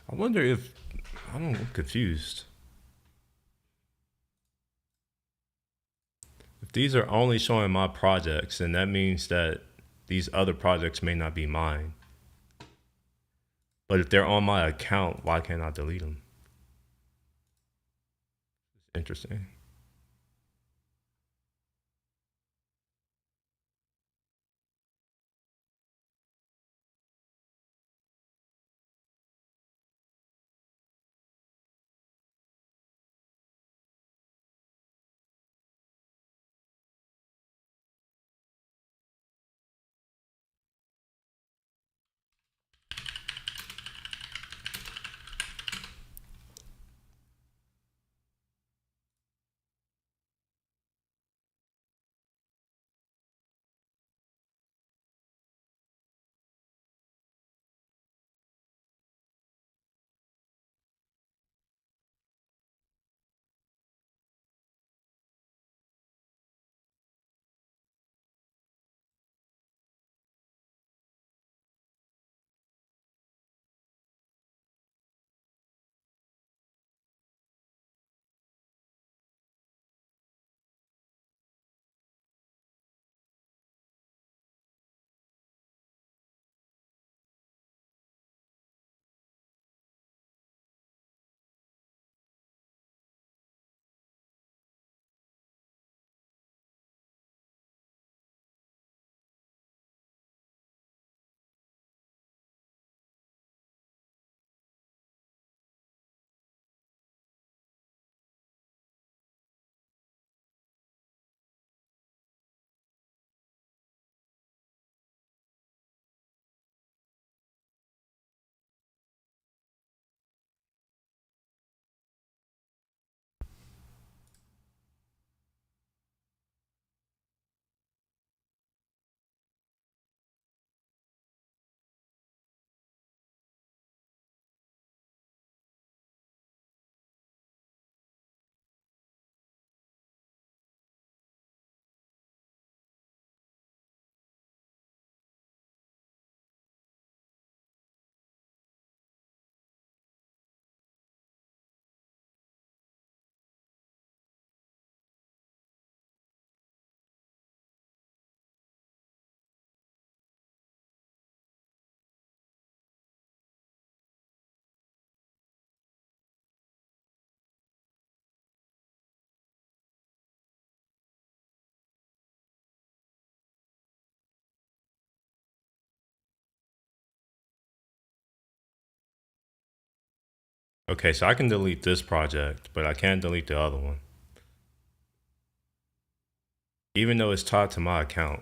A: I wonder if I'm confused. If these are only showing my projects, then that means that these other projects may not be mine. But if they're on my account, why can't I delete them? Interesting. Okay, so I can delete this project, but I can't delete the other one, even though it's tied to my account.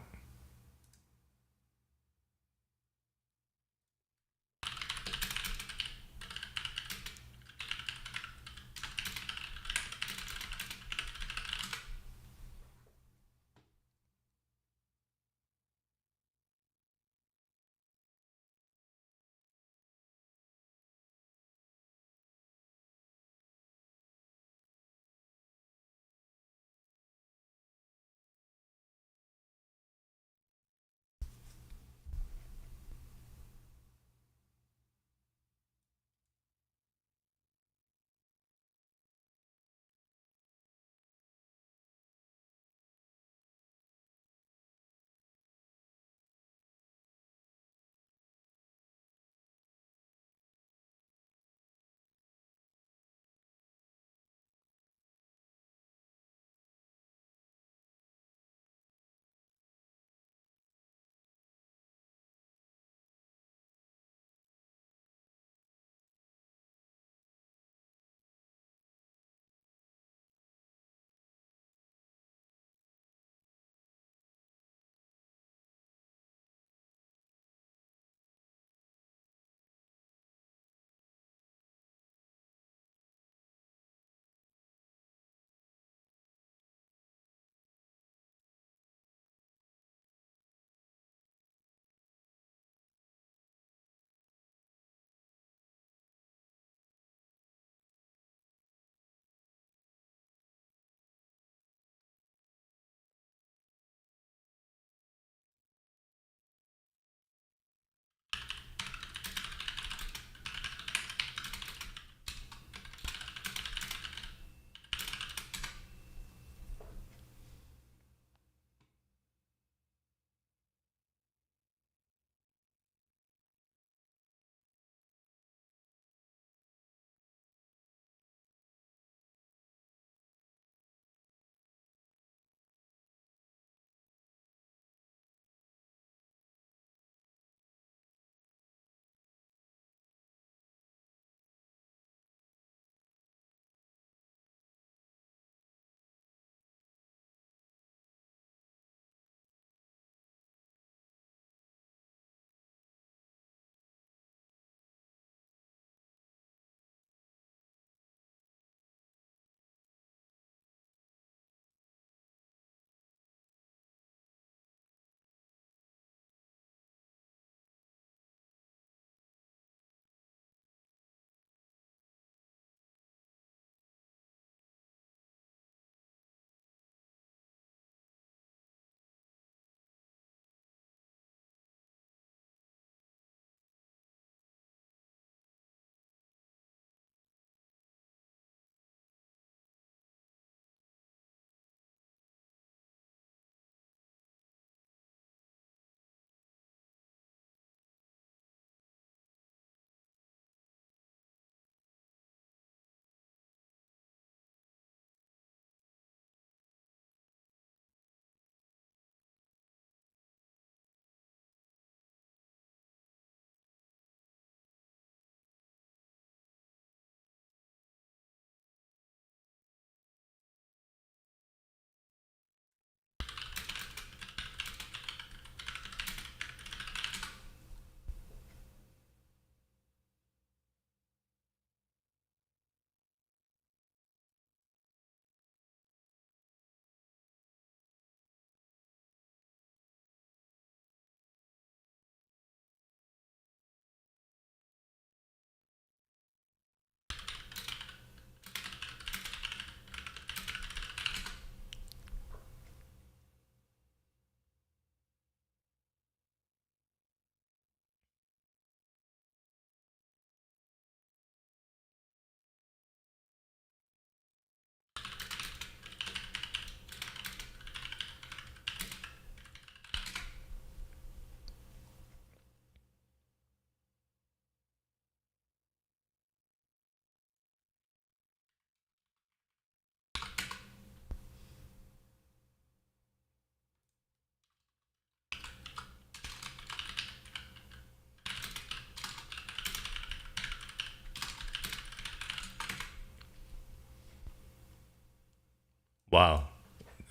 A: Wow.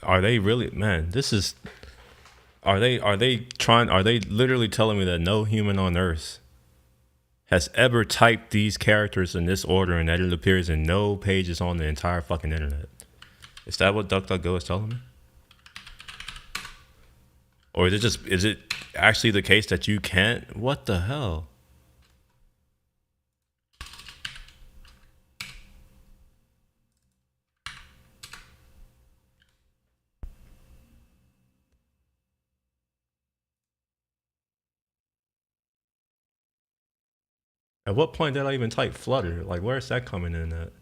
A: Are they really, man, this is, are they literally telling me that no human on earth has ever typed these characters in this order and that it appears in no pages on the entire fucking internet? Is that what DuckDuckGo is telling me? Or is it actually the case that you can't? What the hell? At what point did I even type Flutter? Like, where's that coming in at?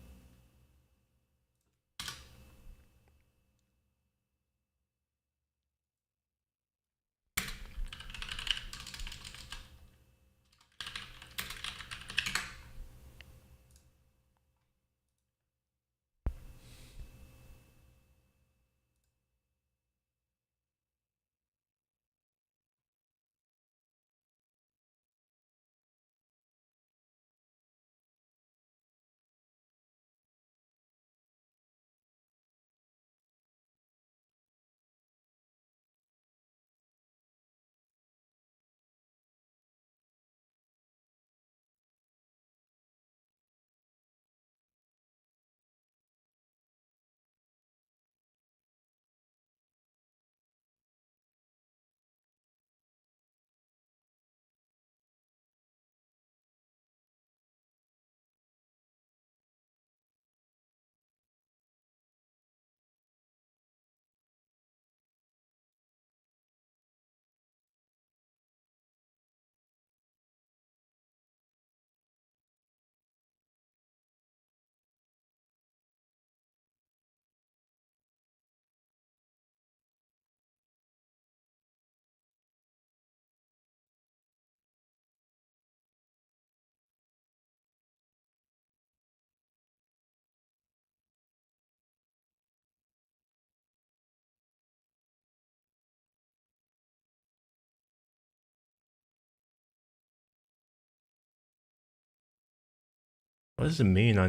A: What does it mean? I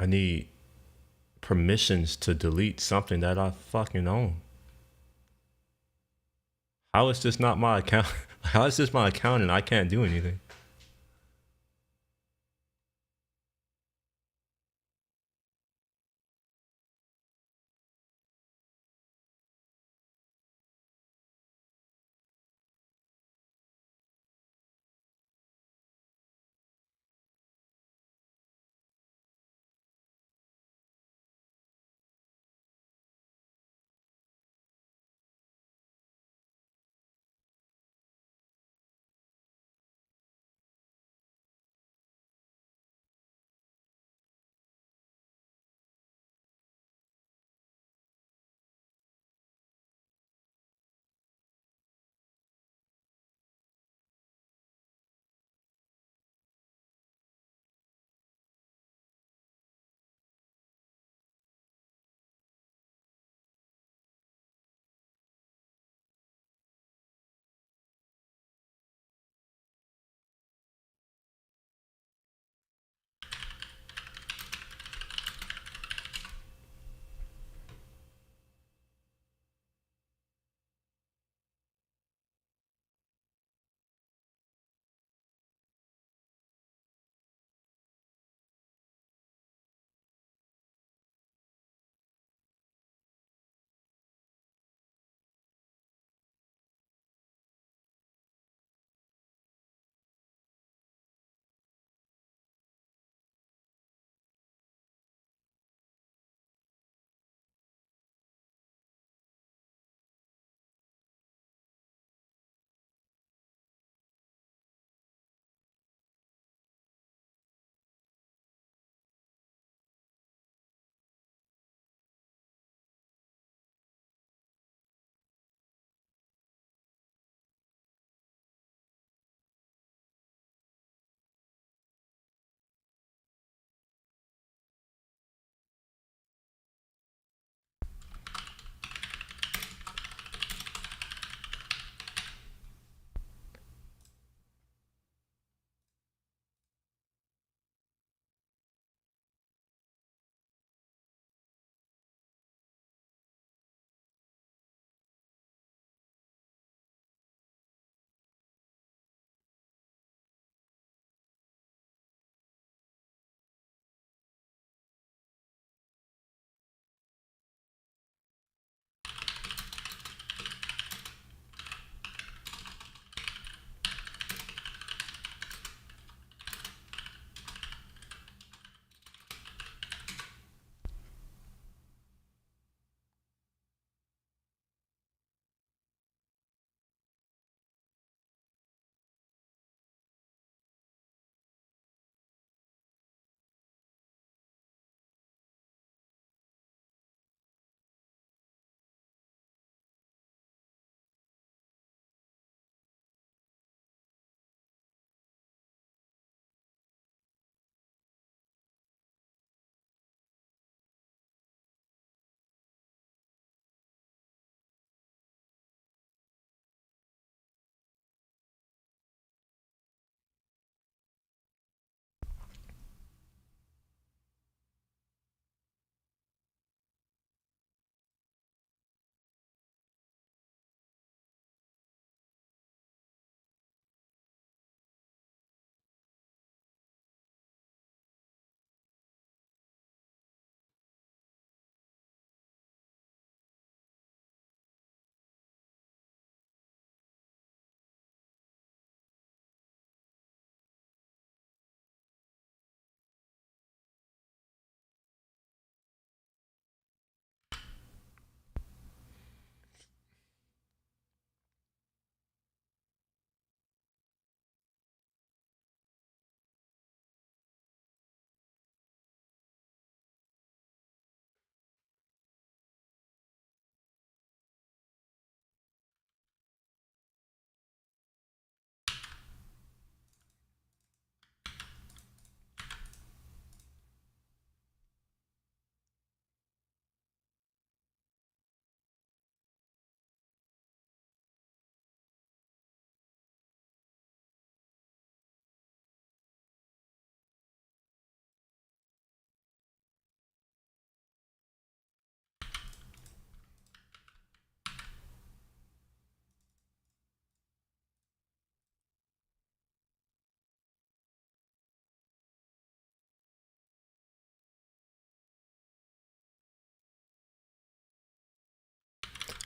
A: need permissions to delete something that I fucking own. How is this not my account? How is this my account and I can't do anything?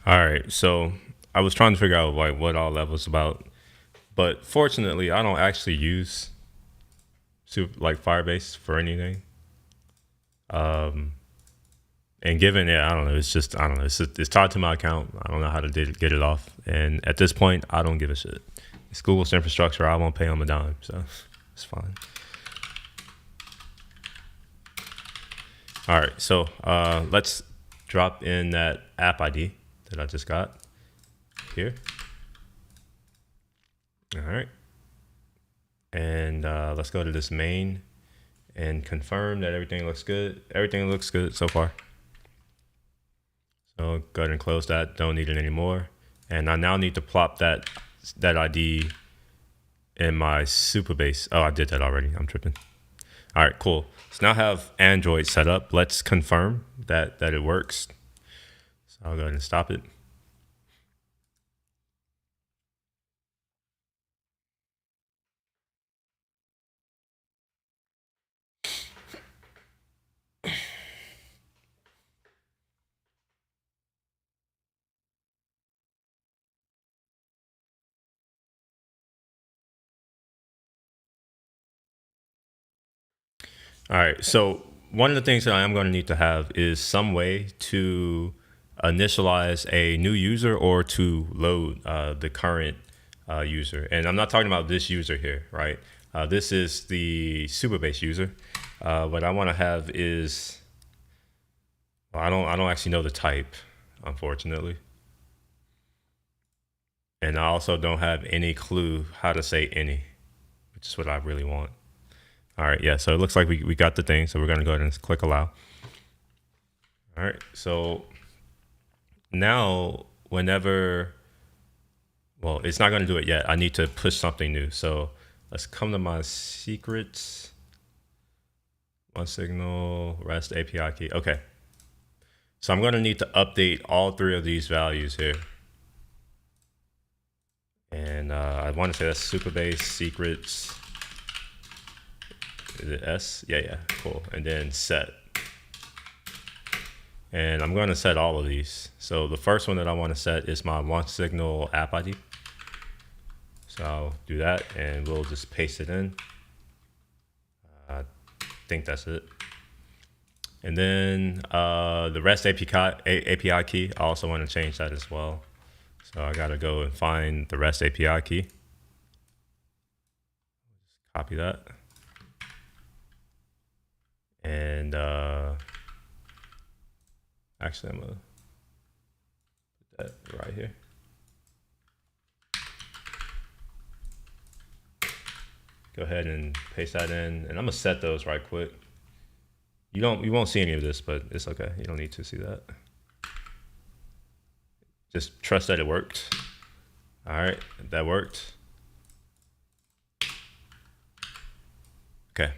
A: All right, so I was trying to figure out like what all that was about, but fortunately, I don't actually use like Firebase for anything. And given it, I don't know, it's just I don't know, it's tied to my account. I don't know how to get it off, and at this point, I don't give a shit. It's Google's infrastructure. I won't pay them a dime, so it's fine. All right, so let's drop in that app ID that I just got here. All right, and let's go to this main and confirm that everything looks good. Everything looks good so far. So go ahead and close that. Don't need it anymore. And I now need to plop that ID in my Supabase. Oh, I did that already. I'm tripping. All right, cool. So now I have Android set up. Let's confirm that it works. So I'll go ahead and stop it. All right. So one of the things that I am going to need to have is some way to initialize a new user or to load the current user. And I'm not talking about this user here, right? This is the Supabase user. What I want to have is, well, I don't actually know the type, unfortunately. And I also don't have any clue how to say any, which is what I really want. All right, yeah, so it looks like we got the thing, so we're gonna go ahead and click allow. All right, so now whenever, well, it's not gonna do it yet. I need to push something new. So let's come to my secrets. One signal, REST API key. Okay, so I'm gonna need to update all three of these values here. And I wanna say that's Supabase secrets. Is it S? Yeah, cool. And then set. And I'm going to set all of these. So the first one that I want to set is my launch signal app ID. So I'll do that and we'll just paste it in. I think that's it. And then the REST API key, I also want to change that as well. So I got to go and find the REST API key. Copy that. And actually, I'm going to put that right here. Go ahead and paste that in. And I'm going to set those right quick. You won't see any of this, but it's okay. You don't need to see that. Just trust that it worked. All right, that worked. Okay.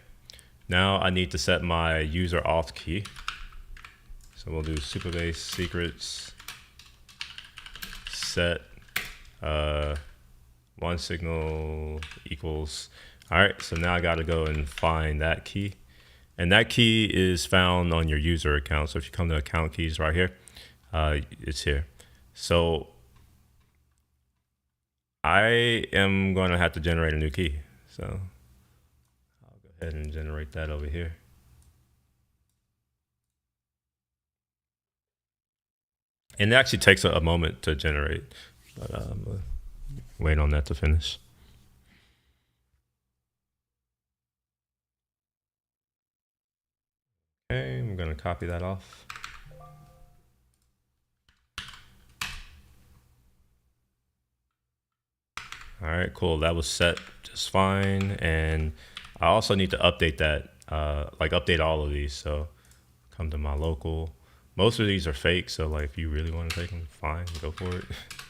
A: Now I need to set my user auth key. So we'll do Supabase secrets set one signal equals. All right, so now I got to go and find that key. And that key is found on your user account. So if you come to account keys right here, it's here. So I am going to have to generate a new key. So I'll go ahead and generate that over here. And it actually takes a moment to generate, but wait on that to finish. Okay, I'm gonna copy that off. All right, cool. That was set just fine. And I also need to update that, like update all of these. So come to my local. Most of these are fake. So like if you really want to take them, fine, go for it.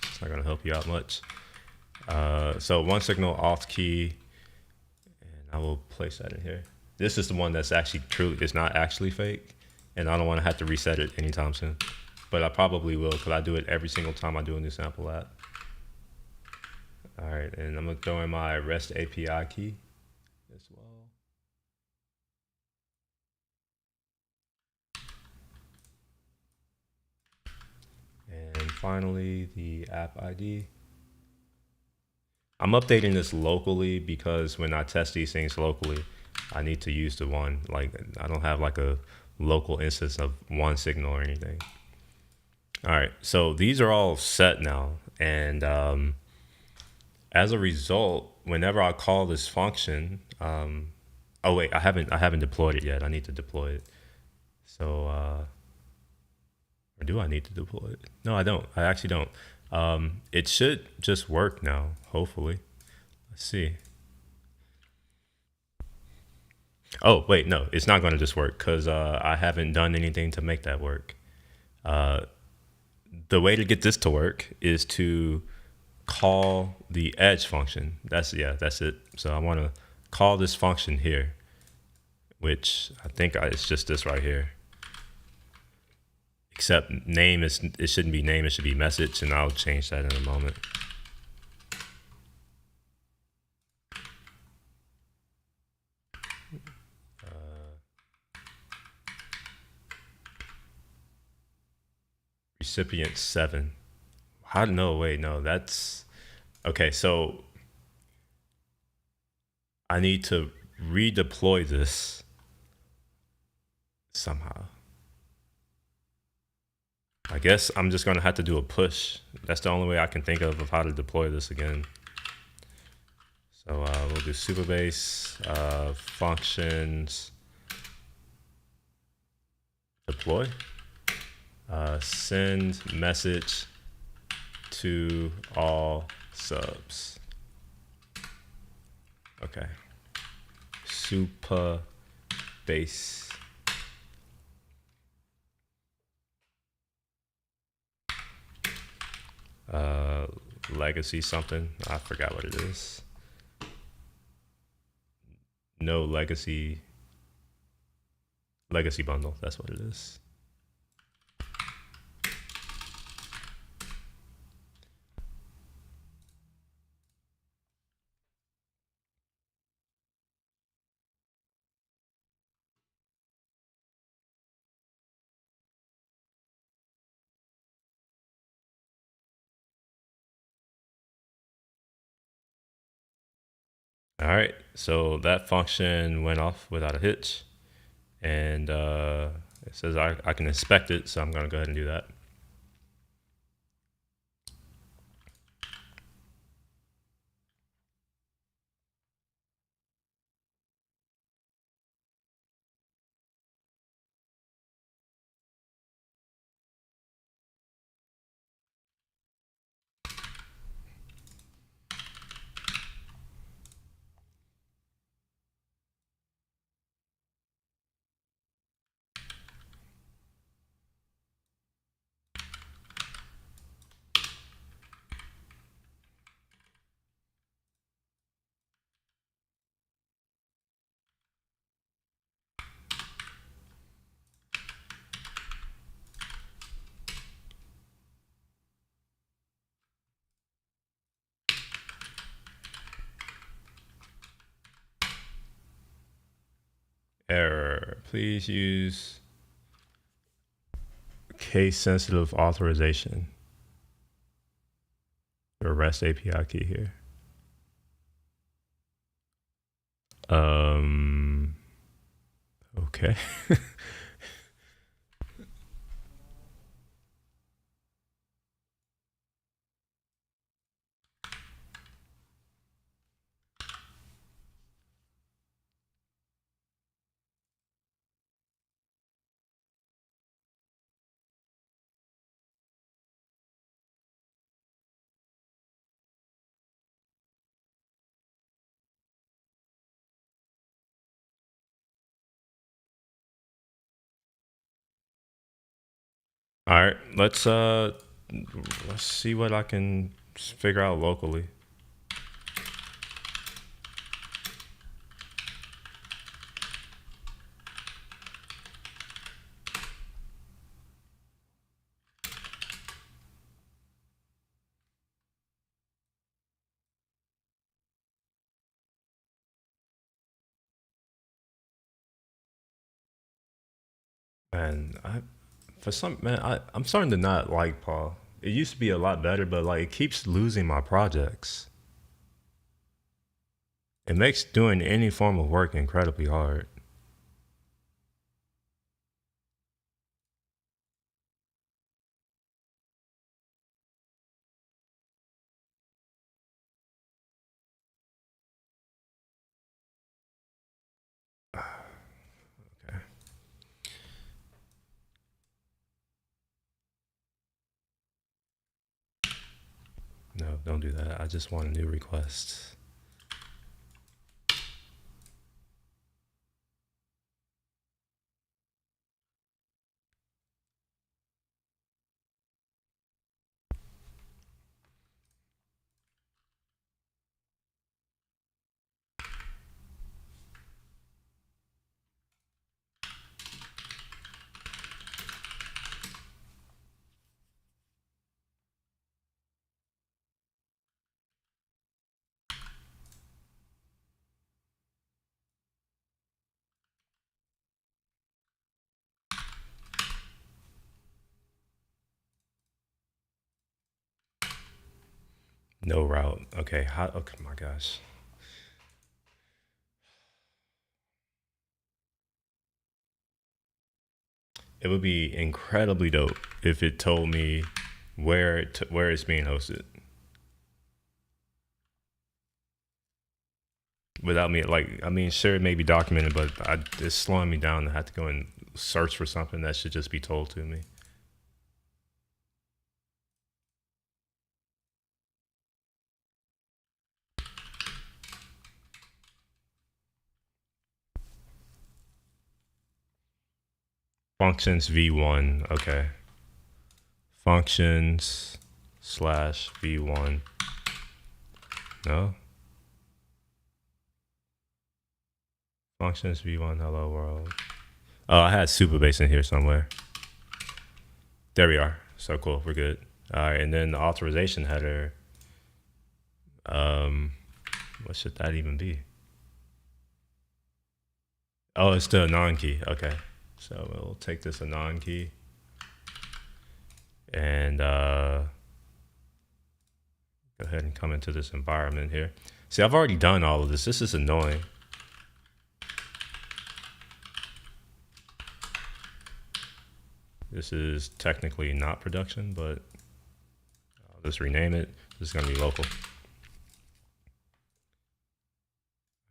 A: It's not gonna help you out much. So one signal auth key, and I will place that in here. This is the one that's actually true. It's not actually fake. And I don't want to have to reset it anytime soon. But I probably will because I do it every single time I do a new sample app. All right, and I'm gonna throw in my REST API key as well. And finally the app ID. I'm updating this locally because when I test these things locally, I need to use the one. Like, I don't have like a local instance of one signal or anything. All right, so these are all set now. And as a result, whenever I call this function, oh wait, I haven't deployed it yet. I need to deploy it. So, or do I need to deploy it? No, I don't. I actually don't. It should just work now, hopefully. Let's see. Oh, wait, no, it's not going to just work because I haven't done anything to make that work. The way to get this to work is to call the edge function. That's it. So I want to call this function here, which I think it's just this right here. Except name it shouldn't be name, it should be message, and I'll change that in a moment. Recipient 7. How? No, wait, no, that's okay. So I need to redeploy this somehow. I guess I'm just gonna have to do a push. That's the only way I can think of how to deploy this again. So we'll do Supabase functions deploy. Send message to all subs. Okay. Supabase. Legacy something. I forgot what it is. No legacy bundle. That's what it is. All right, so that function went off without a hitch, and it says I can inspect it, so I'm gonna go ahead and do that. Error. Please use case-sensitive authorization. The REST API key here. Okay. All right, let's see what I can figure out locally. And I'm starting to not like Paul It used to be a lot better, but like it keeps losing my projects. It makes doing any form of work incredibly hard. Okay. No, don't do that. I just want a new request. No route. Okay. How? Okay. My gosh. It would be incredibly dope if it told me where it's being hosted without me. Like, I mean, sure, it may be documented, but it's slowing me down to have to go and search for something that should just be told to me. Functions v1. Okay. Functions slash v1. No. Functions v1. Hello world. Oh, I had Supabase in here somewhere. There we are. So cool. We're good. All right, and then the authorization header. What should that even be? Oh, it's the anon key. Okay, so we'll take this anon key and go ahead and come into this environment here. See, I've already done all of this. This is annoying. This is technically not production, but I'll just rename it. This is going to be local.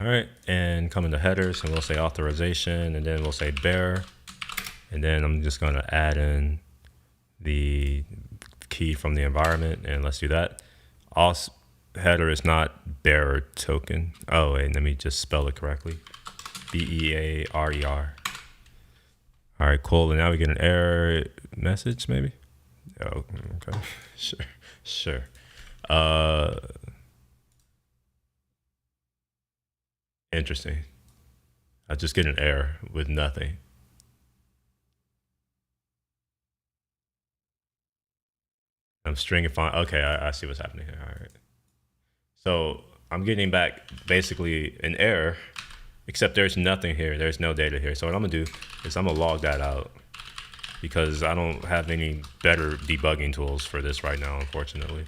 A: All right, and come into headers, and we'll say authorization, and then we'll say bearer, and then I'm just going to add in the key from the environment, and let's do that. Auth header is not bearer token. Oh, wait, let me just spell it correctly. B-E-A-R-E-R. All right, cool. And now we get an error message, maybe. Oh, okay. Sure. Interesting. I just get an error with nothing. I'm stringifying. Okay, I see what's happening here. All right. So I'm getting back basically an error, except there's nothing here. There's no data here. So what I'm gonna do is I'm gonna log that out because I don't have any better debugging tools for this right now, unfortunately.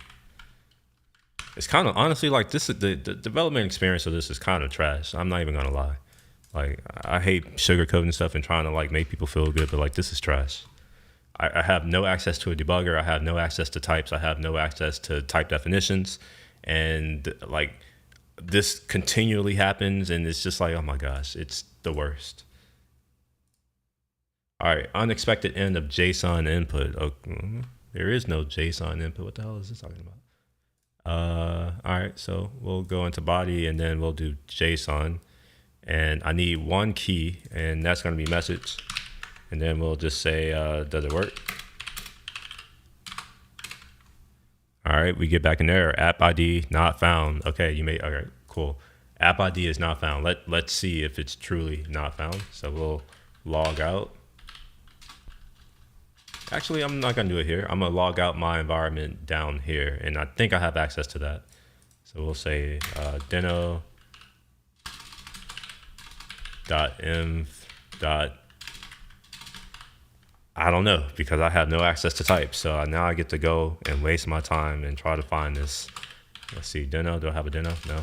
A: It's kind of honestly like this is the development experience of this is kind of trash. I'm not even gonna lie. Like I hate sugarcoating stuff and trying to like make people feel good, but like this is trash. I have no access to a debugger. I have no access to types. I have no access to type definitions, and like this continually happens, and it's just like, oh my gosh, it's the worst. All right, unexpected end of JSON input. Oh, there is no JSON input. What the hell is this talking about? All right, so we'll go into body and then we'll do JSON, and I need one key, and that's going to be message, and then we'll just say, does it work? All right, we get back an error. App ID not found. Okay, you made. All right, cool. App ID is not found. Let's see if it's truly not found. So we'll log out. Actually, I'm not gonna do it here. I'm gonna log out my environment down here, and I think I have access to that. So we'll say deno .env I don't know because I have no access to type. So now I get to go and waste my time and try to find this. Let's see, Deno. Do I have a Deno? No.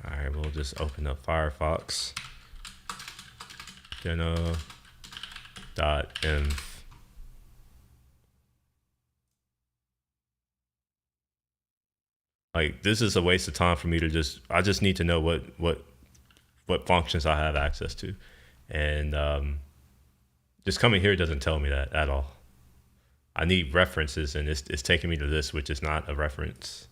A: All right, we'll just open up Firefox. Deno.env. Like this is a waste of time for me to I just need to know what functions I have access to, and just coming here doesn't tell me that at all. I need references, and it's taking me to this, which is not a reference.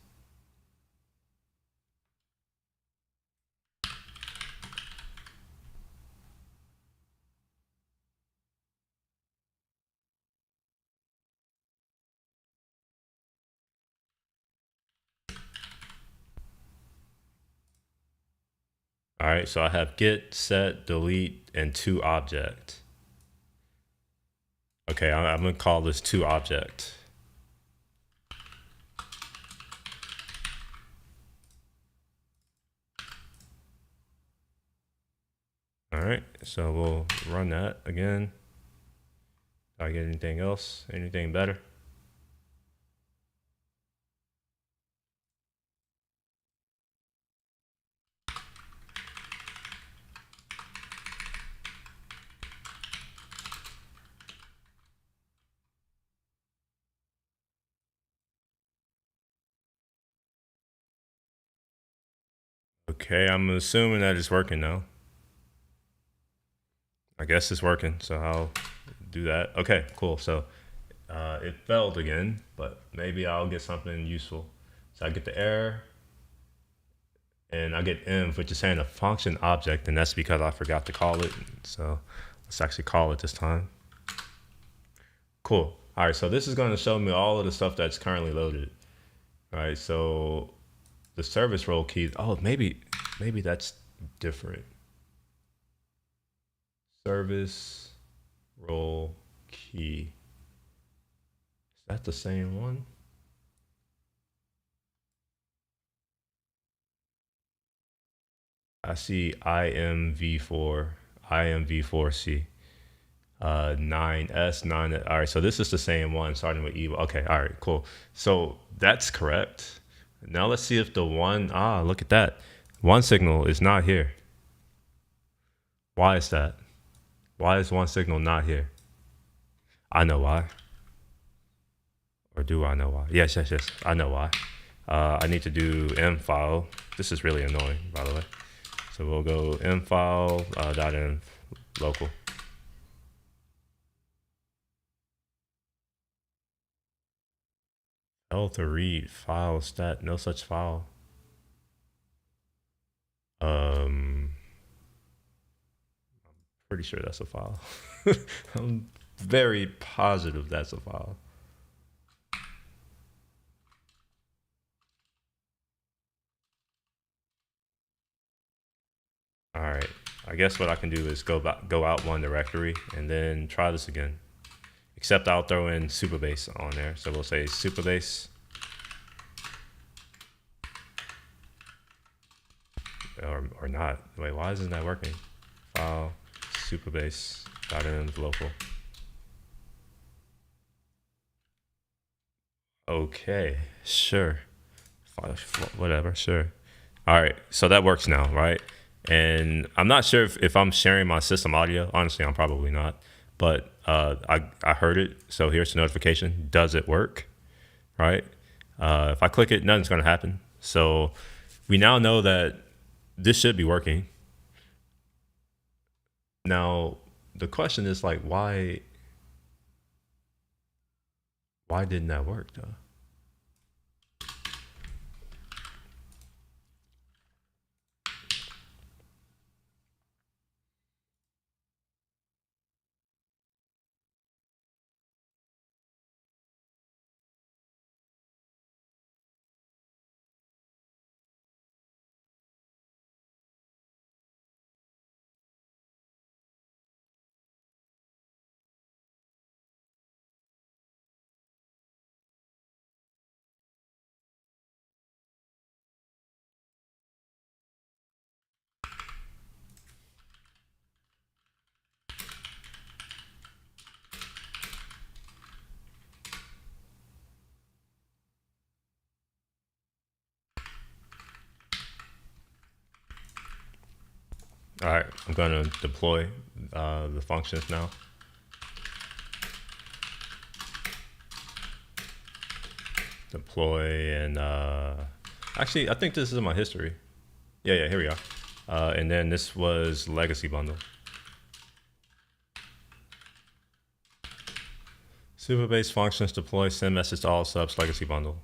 A: All right, so I have get, set, delete, and to object. Okay, I'm gonna call this to object. All right, so we'll run that again. Do I get anything else? Anything better? Okay, I'm assuming that it's working now. I guess it's working, so I'll do that. Okay, cool. So it failed again, but maybe I'll get something useful. So I get the error, and I get env, which is saying a function object, and that's because I forgot to call it. So let's actually call it this time. Cool. All right, so this is going to show me all of the stuff that's currently loaded. All right, so the service role keys. Oh, maybe that's different. Service role key. Is that the same one? I see IMV4, IMV4C, 9S, 9. All right, so this is the same one starting with Evo. Okay, all right, cool. So that's correct. Now let's see if the one, look at that. One signal is not here. Why is that? Why is one signal not here? I know why. Or do I know why? Yes, I know why. I need to do m file. This is really annoying, by the way. So we'll go m file .env local. L to read file stat, no such file. I'm pretty sure that's a file. I'm very positive that's a file. All right. I guess what I can do is go out one directory and then try this again. Except I'll throw in Supabase on there. So we'll say Supabase. Or not. Wait, why isn't that working? File, Supabase.env local. Okay, sure. Whatever, sure. All right, so that works now, right? And I'm not sure if I'm sharing my system audio. Honestly, I'm probably not. But I heard it, so here's the notification. Does it work? Right? If I click it, nothing's going to happen. So we now know that this should be working. Now, the question is like, why didn't that work though? All right, I'm gonna deploy the functions now. Deploy and actually, I think this is my history. Yeah, here we are. And then this was legacy bundle. Supabase functions deploy send message to all subs legacy bundle.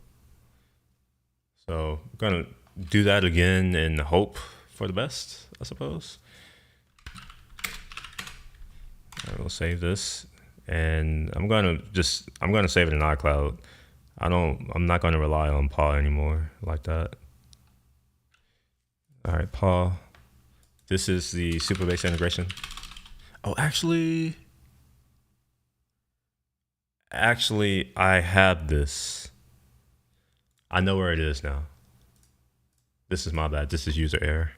A: So I'm gonna do that again and hope for the best, I suppose. I will save this, and I'm gonna save it in iCloud. I'm not gonna rely on Paw anymore like that. All right, Paw. This is the Supabase integration. Oh, actually, I have this. I know where it is now. This is my bad. This is user error.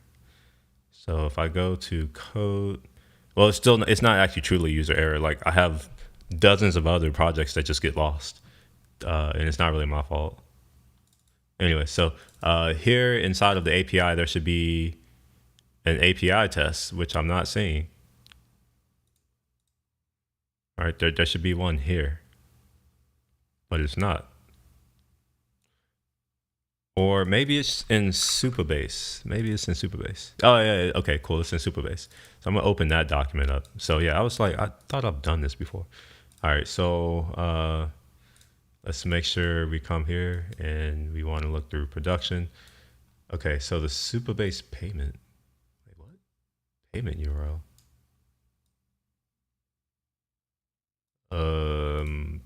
A: So if I go to code, well, it's not actually truly user error. Like I have dozens of other projects that just get lost, and it's not really my fault. Anyway, so here inside of the API, there should be an API test, which I'm not seeing. All right, there should be one here, but it's not. Or maybe it's in Supabase. Maybe it's in Supabase. Oh, yeah. Okay, cool. It's in Supabase. So I'm going to open that document up. So, yeah, I was like, I thought I've done this before. All right, so let's make sure we come here and we want to look through production. Okay, so the Supabase payment. Wait, what? Payment URL.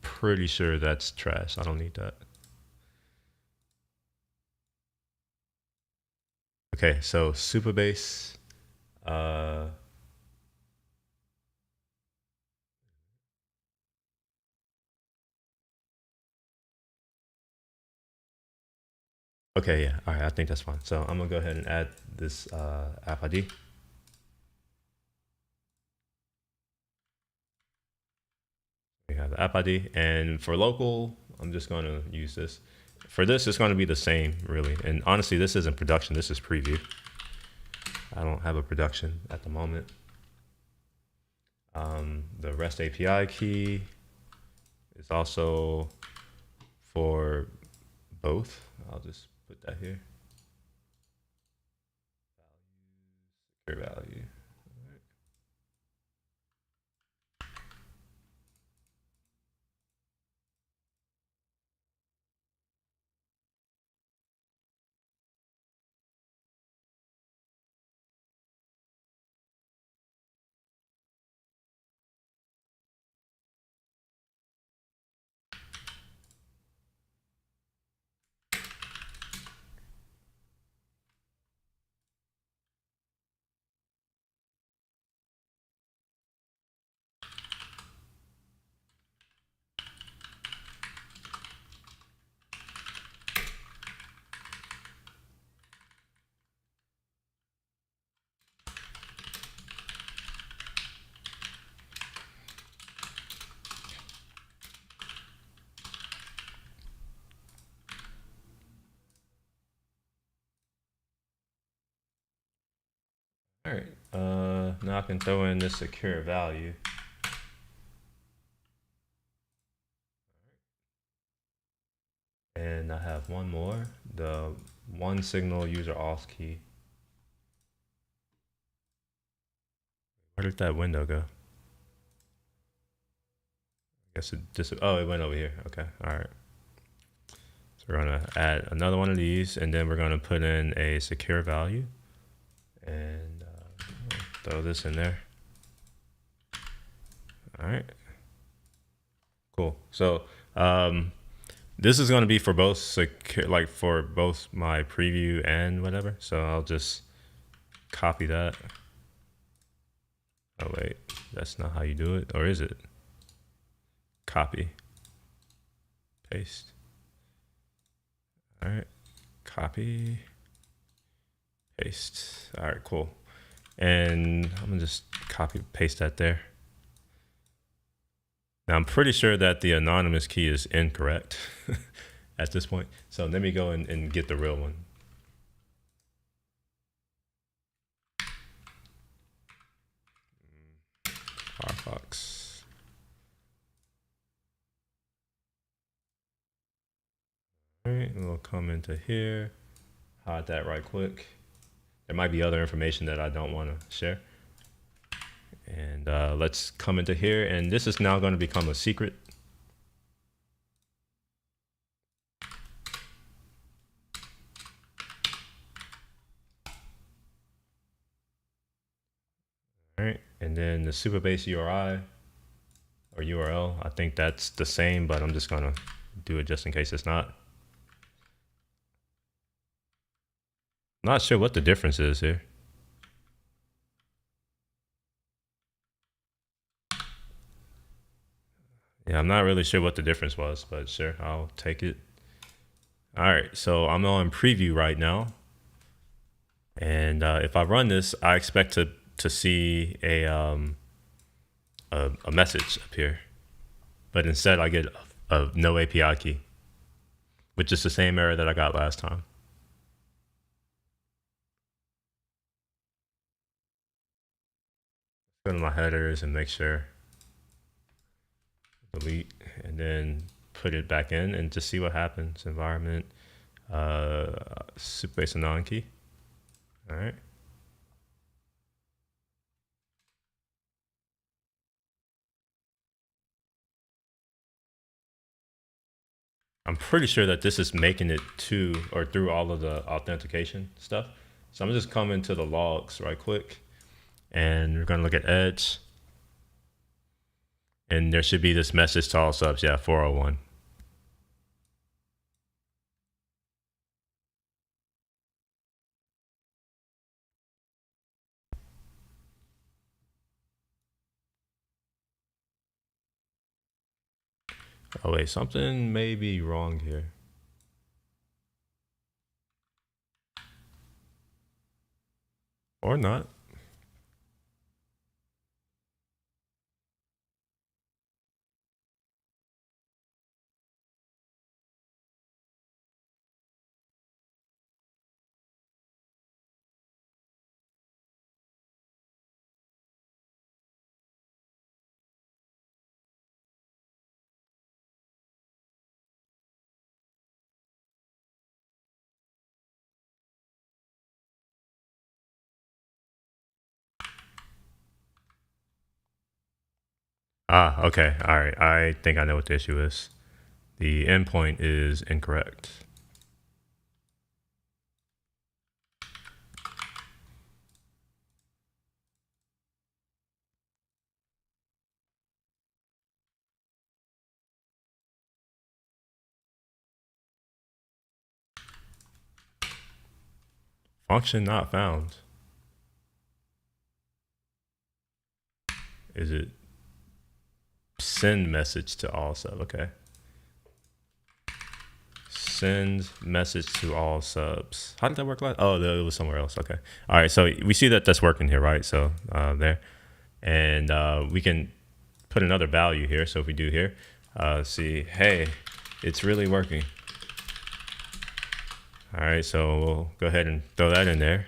A: Pretty sure that's trash. I don't need that. Okay, so Supabase. Okay, yeah. All right, I think that's fine. So I'm gonna go ahead and add this app ID. We have the app ID, and for local, I'm just gonna use this. For this, it's gonna be the same, really. And honestly, this isn't production. This is preview. I don't have a production at the moment. The REST API key is also for both. I'll just put that here. Secure value. All right. Now I can throw in this secure value. And I have one more, the one signal user auth key. Where did that window go? I guess it just, oh, it went over here. Okay, all right. So we're gonna add another one of these, and then we're gonna put in a secure value, and throw this in there. All right, cool. So this is gonna be for both secure, like for both my preview and whatever. So I'll just copy that. Oh wait, that's not how you do it, or is it? Copy, paste. All right, copy, paste. All right, cool. And I'm gonna just copy, paste that there. Now I'm pretty sure that the anonymous key is incorrect at this point. So let me go and get the real one. Firefox. All right, we'll come into here, hide that right quick. There might be other information that I don't want to share. And let's come into here, and this is now going to become a secret. All right, and then the Supabase URI or URL, I think that's the same, but I'm just gonna do it just in case it's not. Not sure what the difference is here. Yeah, I'm not really sure what the difference was, but sure, I'll take it. All right, so I'm on preview right now. And if I run this, I expect to see a message appear. But instead, I get a no API key, which is the same error that I got last time. Go to my headers and make sure. Delete, and then put it back in and just see what happens. Environment, Supabase anon key. All right. I'm pretty sure that this is making it to or through all of the authentication stuff. So I'm just coming to the logs right quick, and we're gonna look at Edge. And there should be this message to all subs, yeah, 401. Oh wait, something may be wrong here. Or not. Ah, okay, all right. I think I know what the issue is. The endpoint is incorrect. Function not found. Is it send message to all sub? Okay. Send message to all subs. How did that work last? Oh, it was somewhere else. Okay. All right. So we see that that's working here, right? So there. And we can put another value here. So if we do here, see, hey, it's really working. All right. So we'll go ahead and throw that in there.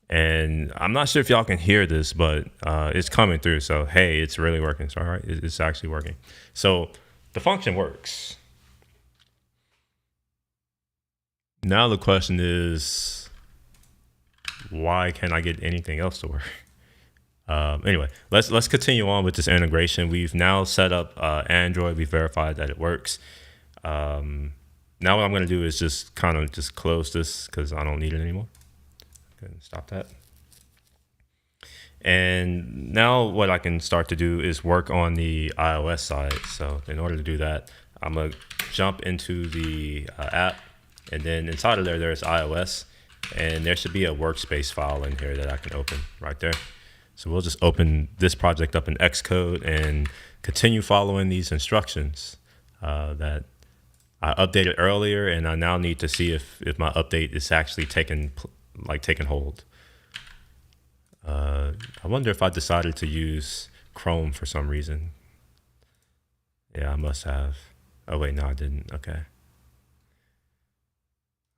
A: And I'm not sure if y'all can hear this, but it's coming through. So, hey, it's really working. So, all right, it's actually working. So the function works. Now the question is, why can't I get anything else to work? Anyway, let's continue on with this integration. We've now set up Android. We've verified that it works. Now what I'm going to do is just kind of just close this because I don't need it anymore. Go ahead and stop that. And now what I can start to do is work on the iOS side. So in order to do that, I'm going to jump into the app. And then inside of there's iOS. And there should be a workspace file in here that I can open right there. So we'll just open this project up in Xcode and continue following these instructions that I updated earlier. And I now need to see if my update is actually taking hold. I wonder if I decided to use Chrome for some reason. Yeah, I must have. Oh wait, no, I didn't. Okay.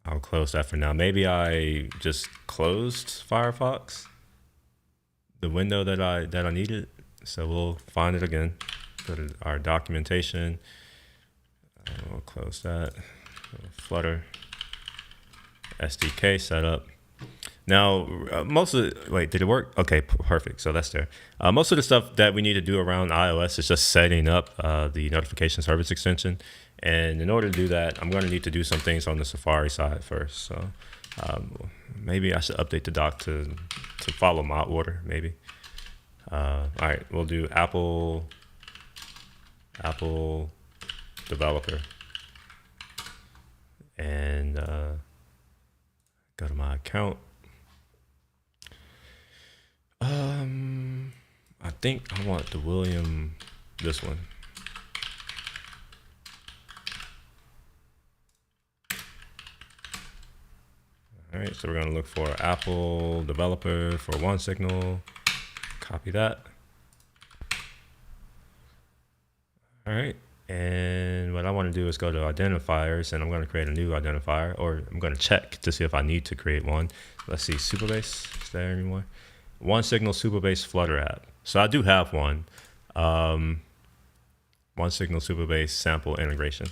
A: I'll close that for now. Maybe I just closed Firefox, the window that I needed. so we'll find it again. Go to our documentation. We'll close that. Flutter SDK setup. Now, most of the, wait, did it work? Okay, perfect. So that's there. Most of the stuff that we need to do around iOS is just setting up the notification service extension. And in order to do that, I'm going to need to do some things on the Safari side first. So maybe I should update the doc to follow my order, maybe. All right, we'll do Apple developer. And go to my account. I think I want the William, this one. All right, so we're gonna look for Apple developer for one signal, copy that. All right, and what I wanna do is go to identifiers, and I'm gonna create a new identifier, or I'm gonna check to see if I need to create one. Let's see, Supabase, is there anymore? One signal Supabase Flutter app. So I do have one. One signal Supabase sample integration.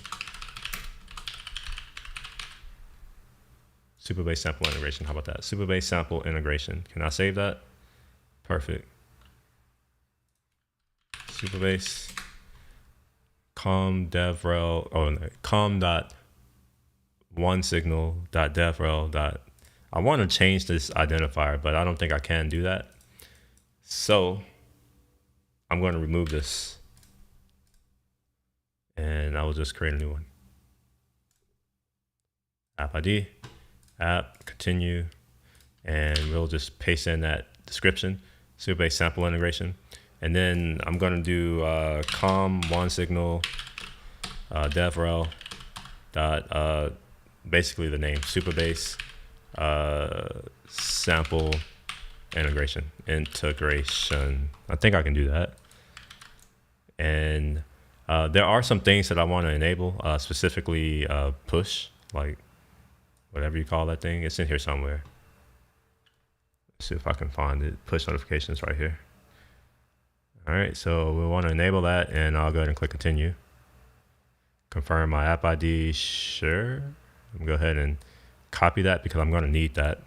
A: Supabase sample integration, how about that? Supabase sample integration. Can I save that? Perfect. Supabase com devrel, oh no, com.onesignal.devrel. I want to change this identifier, but I don't think I can do that. So I'm going to remove this, and I will just create a new one. App ID, app, continue, and we'll just paste in that description, Supabase sample integration. And then I'm going to do com one signal devrel dot basically the name Supabase sample integration. I think I can do that. And there are some things that I want to enable, specifically push, like whatever you call that thing. It's in here somewhere. Let's see if I can find it. Push notifications right here. All right, so we want to enable that, and I'll go ahead and click continue. Confirm my app ID, sure. I'm gonna go ahead and copy that because I'm gonna need that.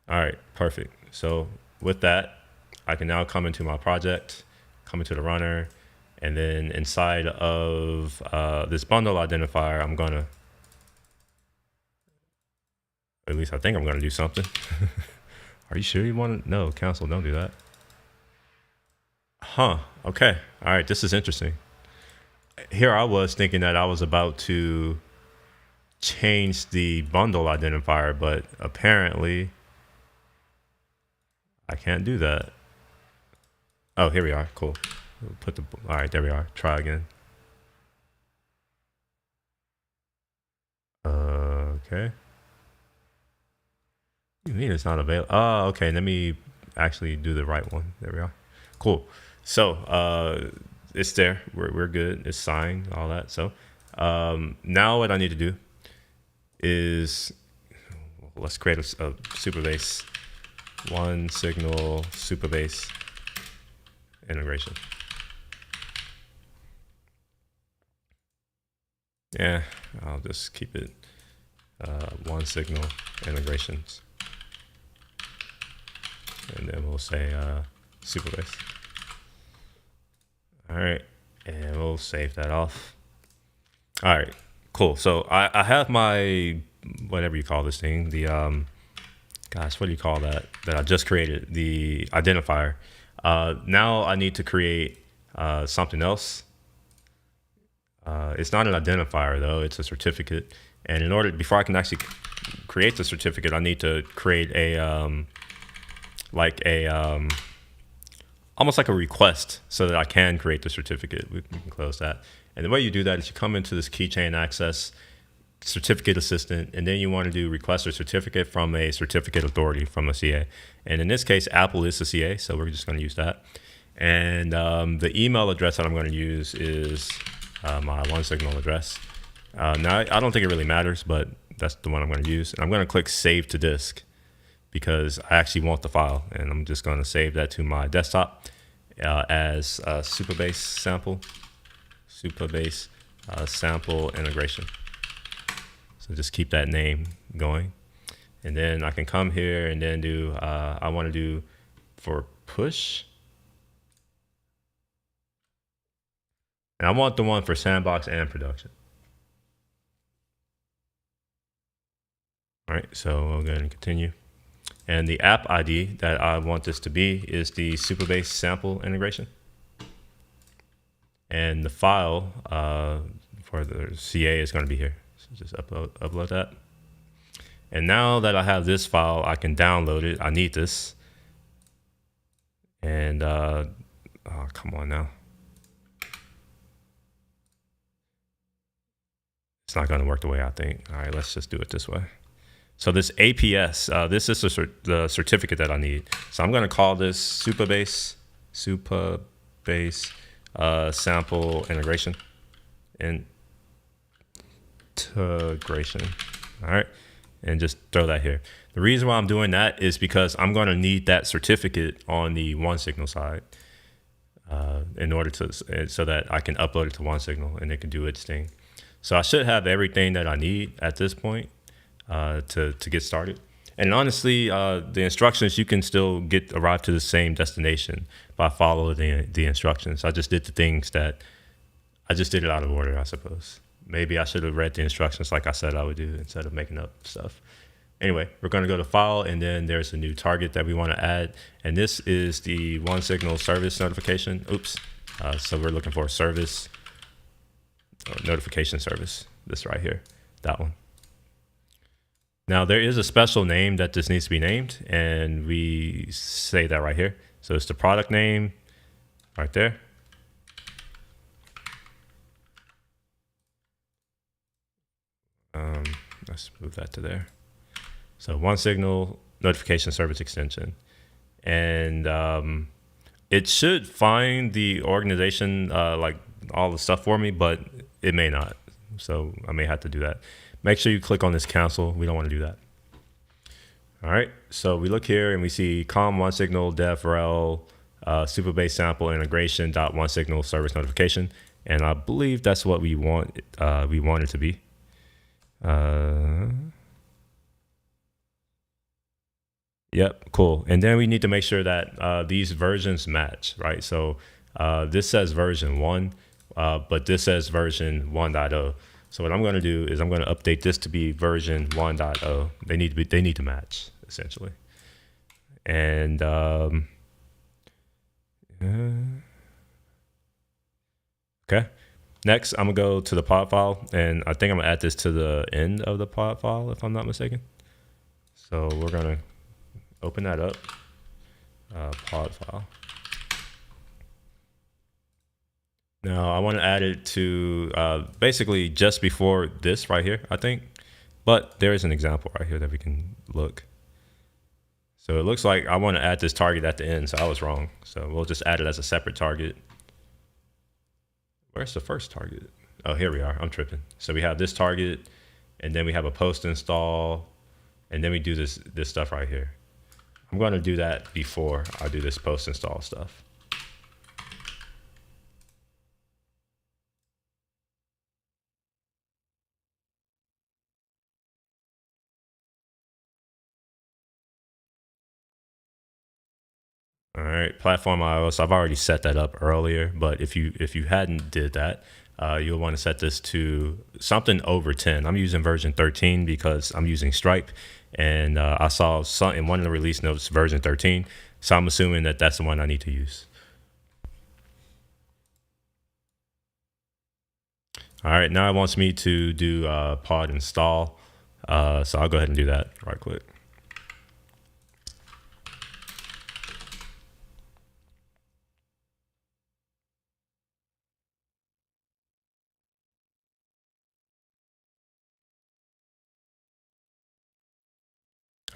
A: All right, perfect. So with that, I can now come into my project, come into the runner, and then inside of this bundle identifier, I'm gonna, at least I think I'm gonna do something. Are you sure you want to? No, cancel, don't do that. Huh, okay, all right, this is interesting. Here I was thinking that I was about to change the bundle identifier, but apparently I can't do that. Oh, here we are, cool. We'll put the, all right, there we are, try again. Okay. You mean it's not available? Oh, okay, let me actually do the right one. There we are, cool. So it's there, we're good, it's signed, all that. So now what I need to do is, let's create a Supabase one signal Supabase integration. Yeah, I'll just keep it one signal integrations, and then we'll say Supabase. All right, and we'll save that off. All right, cool. So I have my, whatever you call this thing, the gosh, what do you call that I just created, the identifier. Now I need to create something else. It's not an identifier though, it's a certificate. And in order, before I can actually create the certificate, I need to create a almost like a request so that I can create the certificate. We can close that. And the way you do that is you come into this keychain access certificate assistant, and then you want to do request a certificate from a certificate authority from a CA. And in this case, Apple is the CA, so we're just going to use that. And the email address that I'm going to use is my one signal address. Now, I don't think it really matters, but that's the one I'm going to use. And I'm going to click save to disk, because I actually want the file, and I'm just going to save that to my desktop. as Supabase sample integration. So just keep that name going. And then I can come here and then do, I want to do for push. And I want the one for sandbox and production. All right, so we'll go ahead and continue. And the app ID that I want this to be is the Supabase sample integration. And the file for the CA is going to be here. So just upload that. And now that I have this file, I can download it. I need this. And oh, come on now. It's not going to work the way I think. All right, let's just do it this way. So this APS, this is the certificate that I need. So I'm going to call this Supabase sample integration. All right, and just throw that here. The reason why I'm doing that is because I'm going to need that certificate on the OneSignal side in order to, so that I can upload it to OneSignal and it can do its thing. So I should have everything that I need at this point to get started. And honestly, the instructions, you can still arrive to the same destination by following the instructions. I just did the things that, I just did it out of order, I suppose. Maybe I should have read the instructions like I said I would do instead of making up stuff. Anyway, we're going to go to file, and then there's a new target that we want to add. And this is the OneSignal service notification. Oops. So we're looking for service notification service. This right here, that one. Now there is a special name that this needs to be named, and we say that right here. So it's the product name right there. Let's move that to there. So OneSignal notification service extension. And it should find the organization, like all the stuff for me, but it may not. So I may have to do that. Make sure you click on this cancel. We don't want to do that. All right, so we look here and we see com OneSignal devrel Supabase sample integration .OneSignal service notification, and I believe that's what we want. We want it to be. Yep, cool. And then we need to make sure that these versions match, right? So this says version 1, but this says version 1.0. So what I'm going to do is I'm going to update this to be version 1.0. They need to match, essentially. And okay. Next, I'm gonna go to the pod file, and I think I'm gonna add this to the end of the pod file, if I'm not mistaken. So we're gonna open that up, pod file. Now I want to add it to basically just before this right here, I think. But there is an example right here that we can look. So it looks like I want to add this target at the end, so I was wrong. So we'll just add it as a separate target. Where's the first target? Oh, here we are. I'm tripping. So we have this target, and then we have a post install, and then we do this stuff right here. I'm going to do that before I do this post install stuff. All right, platform iOS. I've already set that up earlier, but if you hadn't did that, you'll want to set this to something over 10. I'm using version 13 because I'm using Stripe, and I saw in one of the release notes version 13, so I'm assuming that that's the one I need to use. All right, now it wants me to do pod install, so I'll go ahead and do that right quick.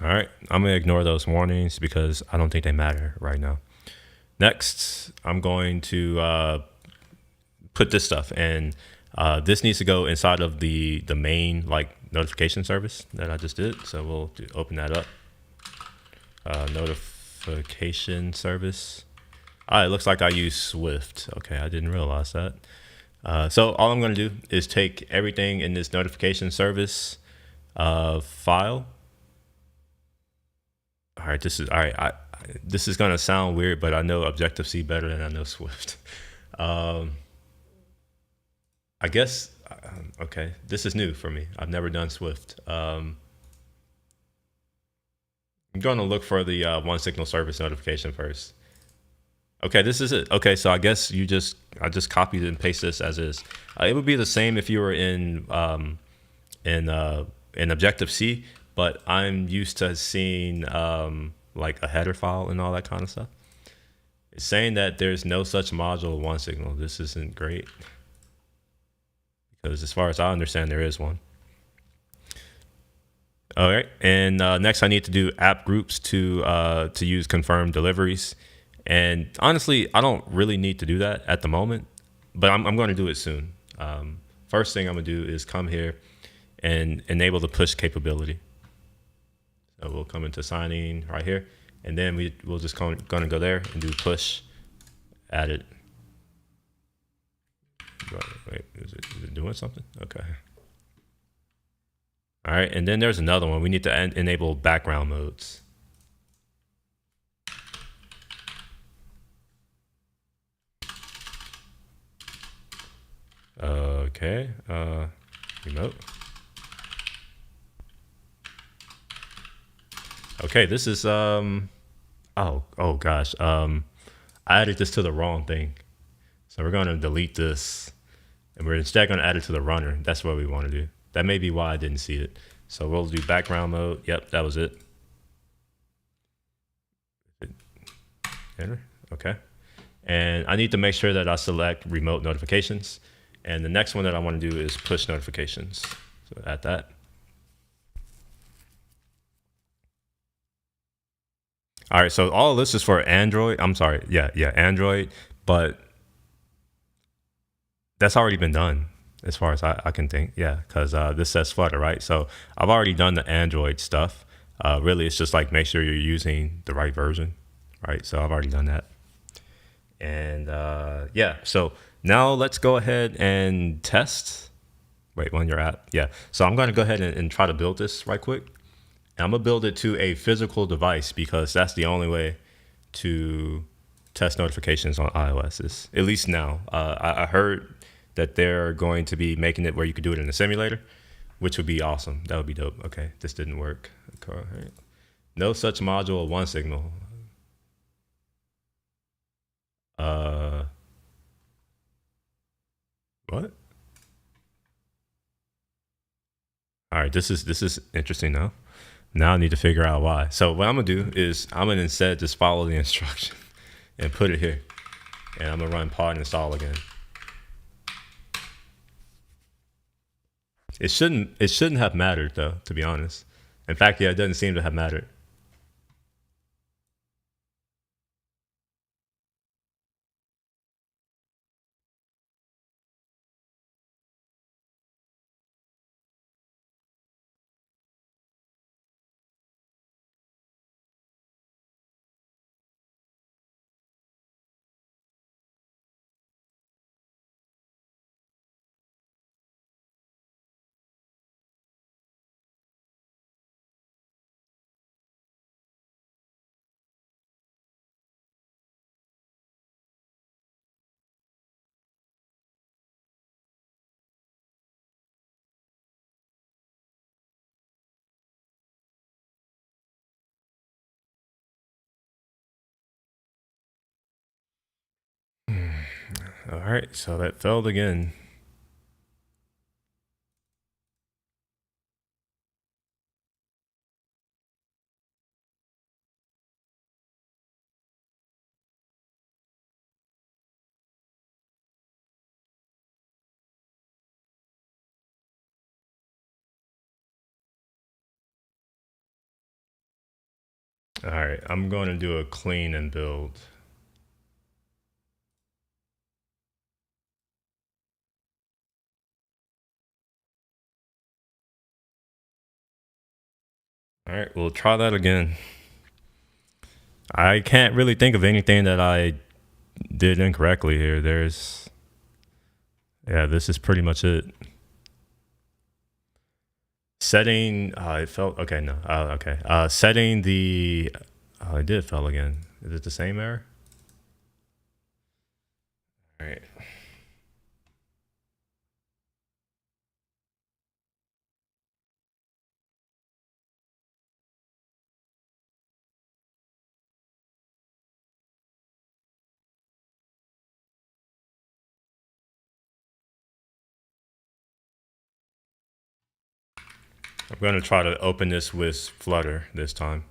A: All right, I'm gonna ignore those warnings because I don't think they matter right now. Next, I'm going to put this stuff, and this needs to go inside of the main notification service that I just did. So we'll open that up. Notification service. It looks like I use Swift. Okay, I didn't realize that. So all I'm going to do is take everything in this notification service file. All right, this is all right. This is going to sound weird, but I know Objective C better than I know Swift. um, I guess okay. This is new for me. I've never done Swift. I'm going to look for the one signal service notification first. Okay, this is it. Okay, so I guess I just copied and pasted this as is. It would be the same if you were in Objective C, but I'm used to seeing like a header file and all that kind of stuff. It's saying that there's no such module one signal. This isn't great because as far as I understand, there is one. All right, and next I need to do app groups to use confirmed deliveries. And honestly, I don't really need to do that at the moment, but I'm going to do it soon. First thing I'm going to do is come here and enable the push capability. So we'll come into signing right here, and then we'll just going to go there and do push, add it. Wait, is it doing something? Okay. All right, and then there's another one. We need to enable background modes. Okay, remote. Okay, this is oh gosh, I added this to the wrong thing, so we're gonna delete this, and we're instead gonna add it to the runner. That's what we want to do. That may be why I didn't see it. So we'll do background mode. Yep, that was it. Enter. Okay, and I need to make sure that I select remote notifications. And the next one that I want to do is push notifications. So add that. All right, so all of this is for Android. I'm sorry, yeah, Android, but that's already been done as far as I can think. Yeah, because this says Flutter, right? So I've already done the Android stuff. Really, it's just like make sure you're using the right version, right? So I've already done that. And yeah, so now let's go ahead and test. Wait, on your app. Yeah. So I'm going to go ahead and try to build this right quick. And I'm going to build it to a physical device because that's the only way to test notifications on iOS, is, at least now. I heard that they're going to be making it where you could do it in a simulator, which would be awesome. That would be dope. Okay, this didn't work. Okay. Right. No such module, one signal. What? All right, this is interesting now. Now I need to figure out why. So what I'm gonna do is I'm gonna instead just follow the instruction and put it here. And I'm gonna run pod install again. It shouldn't have mattered though, to be honest. In fact, yeah, it doesn't seem to have mattered. All right, so that failed again. All right, I'm going to do a clean and build. All right, we'll try that again. I can't really think of anything that I did incorrectly here. Yeah, this is pretty much it. Setting, it felt, okay, no, okay. Setting the, it did fail again. Is it the same error? All right. I'm going to try to open this with Flutter this time.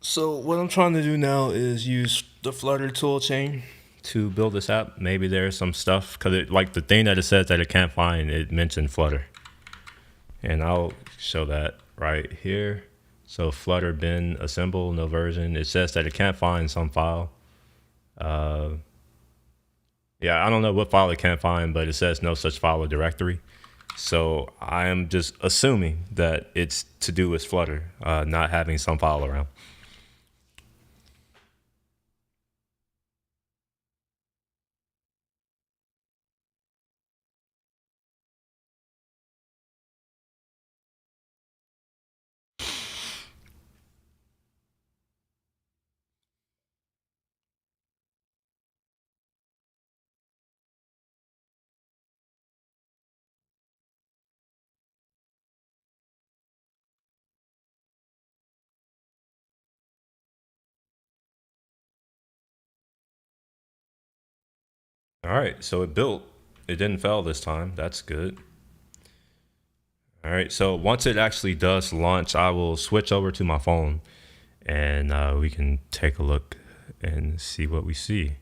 A: So what I'm trying to do now is use the Flutter toolchain to build this app. Maybe there's some stuff because it, like the thing that it says that it can't find, it mentioned Flutter, and I'll show that right here. So Flutter bin assemble no version. It says that it can't find some file. Yeah, I don't know what file it can't find, but it says no such file or directory. So I am just assuming that it's to do with Flutter, not having some file around. All right, so it built. It didn't fail this time. That's good. All right, so once it actually does launch, I will switch over to my phone and we can take a look and see what we see.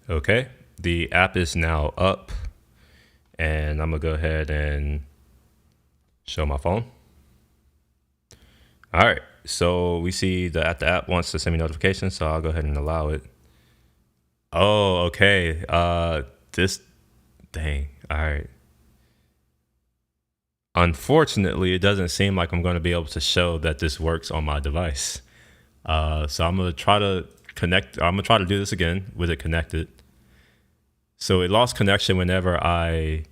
A: Okay, the app is now up, and I'm gonna go ahead and show my phone. All right, so we see that the app wants to send me notifications, so I'll go ahead and allow it. Oh, okay. This, dang. All right. Unfortunately, it doesn't seem like I'm going to be able to show that this works on my device. So I'm gonna try to connect. I'm gonna try to do this again with it connected. So it lost connection whenever I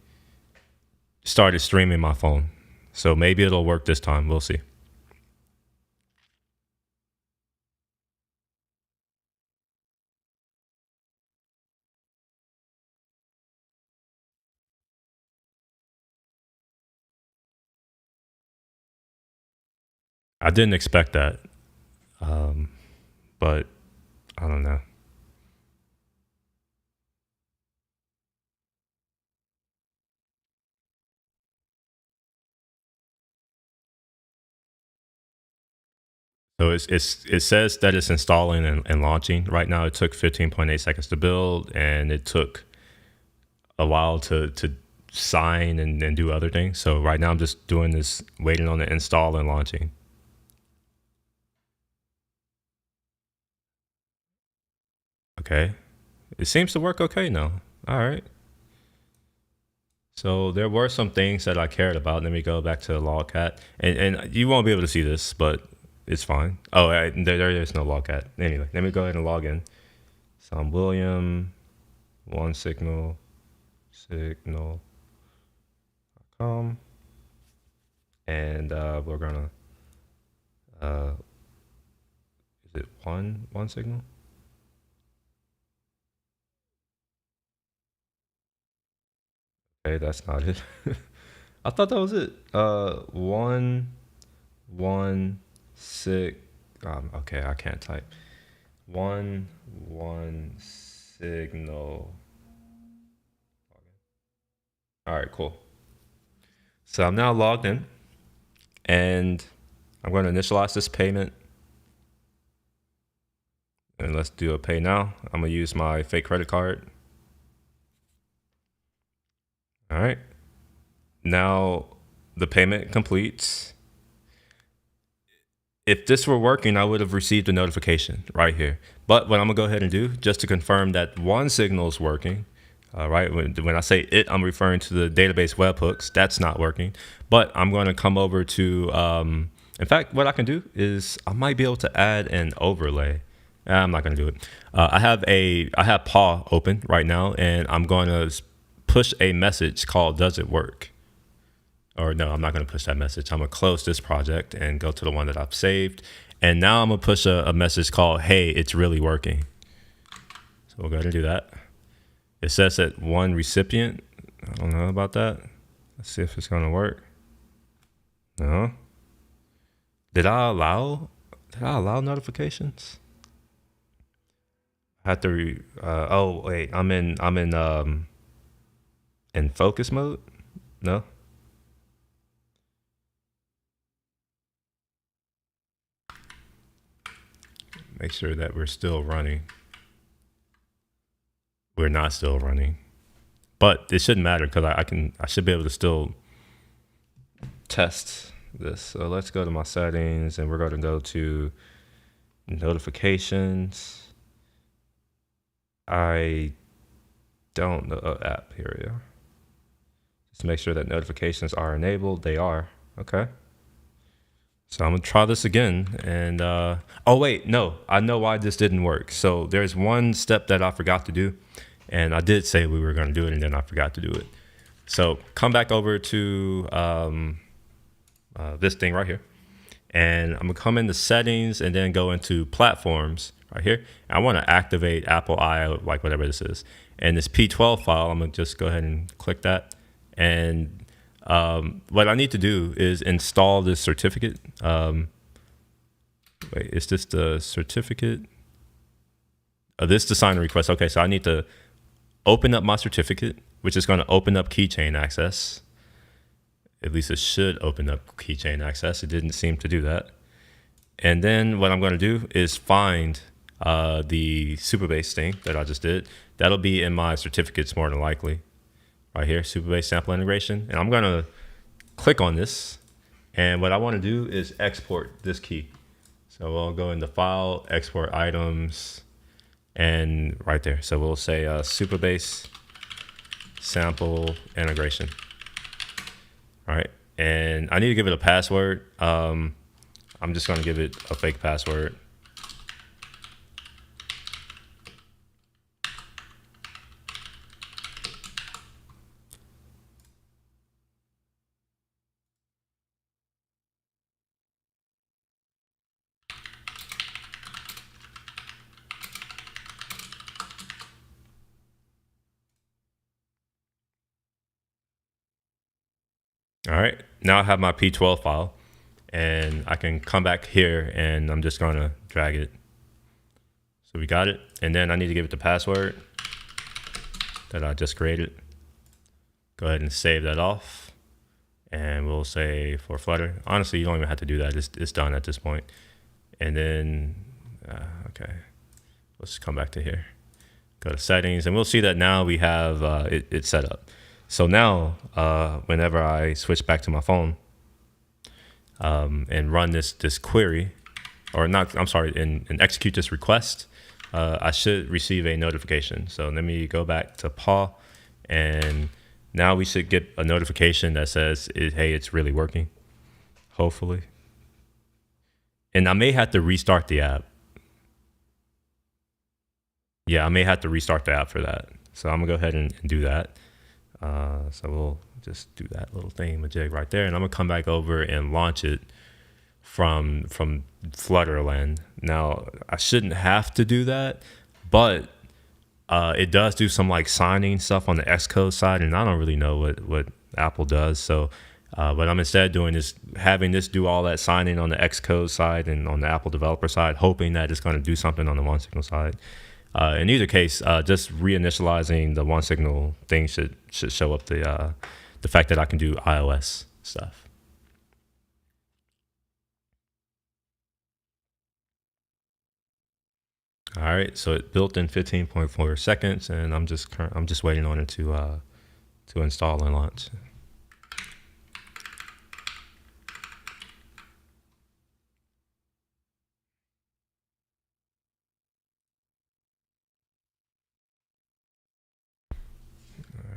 A: started streaming my phone. So maybe it'll work this time. We'll see. I didn't expect that, but I don't know. So it says that it's installing and launching. Right now, it took 15.8 seconds to build, and it took a while to sign and do other things. So right now, I'm just doing this, waiting on the install and launching. Okay, it seems to work okay now. All right. So there were some things that I cared about. Let me go back to the logcat, and you won't be able to see this, but it's fine. Oh, there is no logcat. Anyway, let me go ahead and log in. So I'm William, one signal.com, and we're gonna is it one signal? Okay, that's not it. I thought that was it. One Okay, I can't type. One signal. All right, cool. So I'm now logged in, and I'm going to initialize this payment. And let's do a pay now. I'm going to use my fake credit card. All right. Now the payment completes. If this were working, I would have received a notification right here. But what I'm gonna go ahead and do, just to confirm that one signal is working, right? When I say it, I'm referring to the database webhooks. That's not working. But I'm gonna come over to, in fact, what I can do is I might be able to add an overlay. I'm not gonna do it. I have paw open right now, and I'm gonna push a message called "Does it work?" Or no, I'm not going to push that message. I'm going to close this project and go to the one that I've saved. And now I'm going to push a message called, "Hey, it's really working." So we'll go ahead and do that. It says that one recipient. I don't know about that. Let's see if it's going to work. No. Did I allow notifications? I have to, oh wait, I'm in focus mode. No. Make sure that we're still running. We're not still running, but it shouldn't matter because I should be able to still test this. So let's go to my settings, and we're going to go to notifications. I don't know app. Here we go. Just make sure that notifications are enabled. They are. Okay. So I'm gonna try this again, and oh wait, no, I know why this didn't work. So there's one step that I forgot to do, and I did say we were gonna do it, and then I forgot to do it. So come back over to this thing right here, and I'm gonna come into settings and then go into platforms right here. I want to activate Apple I, like whatever this is, and this P12 file. I'm gonna just go ahead and click that, and what I need to do is install this certificate. Wait, is this the certificate? This is the sign request. Okay, so I need to open up my certificate, which is going to open up keychain access. At least it should open up keychain access. It didn't seem to do that. And then what I'm going to do is find the Supabase thing that I just did. That'll be in my certificates more than likely. Right here, Supabase sample integration. And I'm going to click on this. And what I want to do is export this key. So we'll go into File, Export Items, and right there. So we'll say Supabase sample integration. All right. And I need to give it a password. I'm just going to give it a fake password. All right, now I have my P12 file, and I can come back here, and I'm just going to drag it. So we got it, and then I need to give it the password that I just created. Go ahead and save that off, and we'll say for Flutter. Honestly, you don't even have to do that. It's done at this point. And then, okay, let's come back to here. Go to settings, and we'll see that now we have it set up. So now, whenever I switch back to my phone and run this query, or not, I'm sorry, and execute this request, I should receive a notification. So let me go back to paw, and now we should get a notification that says, hey, it's really working, hopefully. And I may have to restart the app. Yeah, I may have to restart the app for that. So I'm gonna go ahead and do that. So we'll just do that little thingamajig right there, and I'm gonna come back over and launch it from Flutterland. Now I shouldn't have to do that, but it does do some like signing stuff on the Xcode side, and I don't really know what Apple does. So What I'm instead doing is having this do all that signing on the Xcode side and on the Apple developer side, hoping that it's going to do something on the OneSignal side. In either case, just reinitializing the OneSignal thing should show up the fact that I can do iOS stuff. All right, so it built in 15.4 seconds, and I'm just waiting on it to install and launch.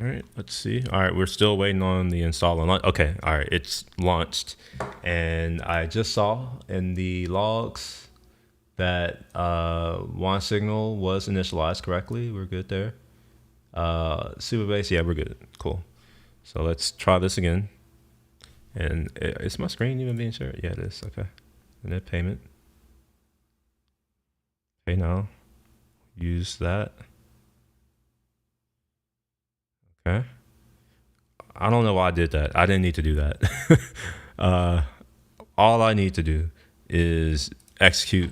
A: All right, let's see. All right, we're still waiting on the install and launch. Okay, all right, it's launched, and I just saw in the logs that OneSignal was initialized correctly. We're good there. Supabase, yeah, we're good. Cool. So let's try this again. And is my screen even being shared? Yeah, it is. Okay. And then payment. Pay now. Use that. Okay. I don't know why I did that. I didn't need to do that. All I need to do is execute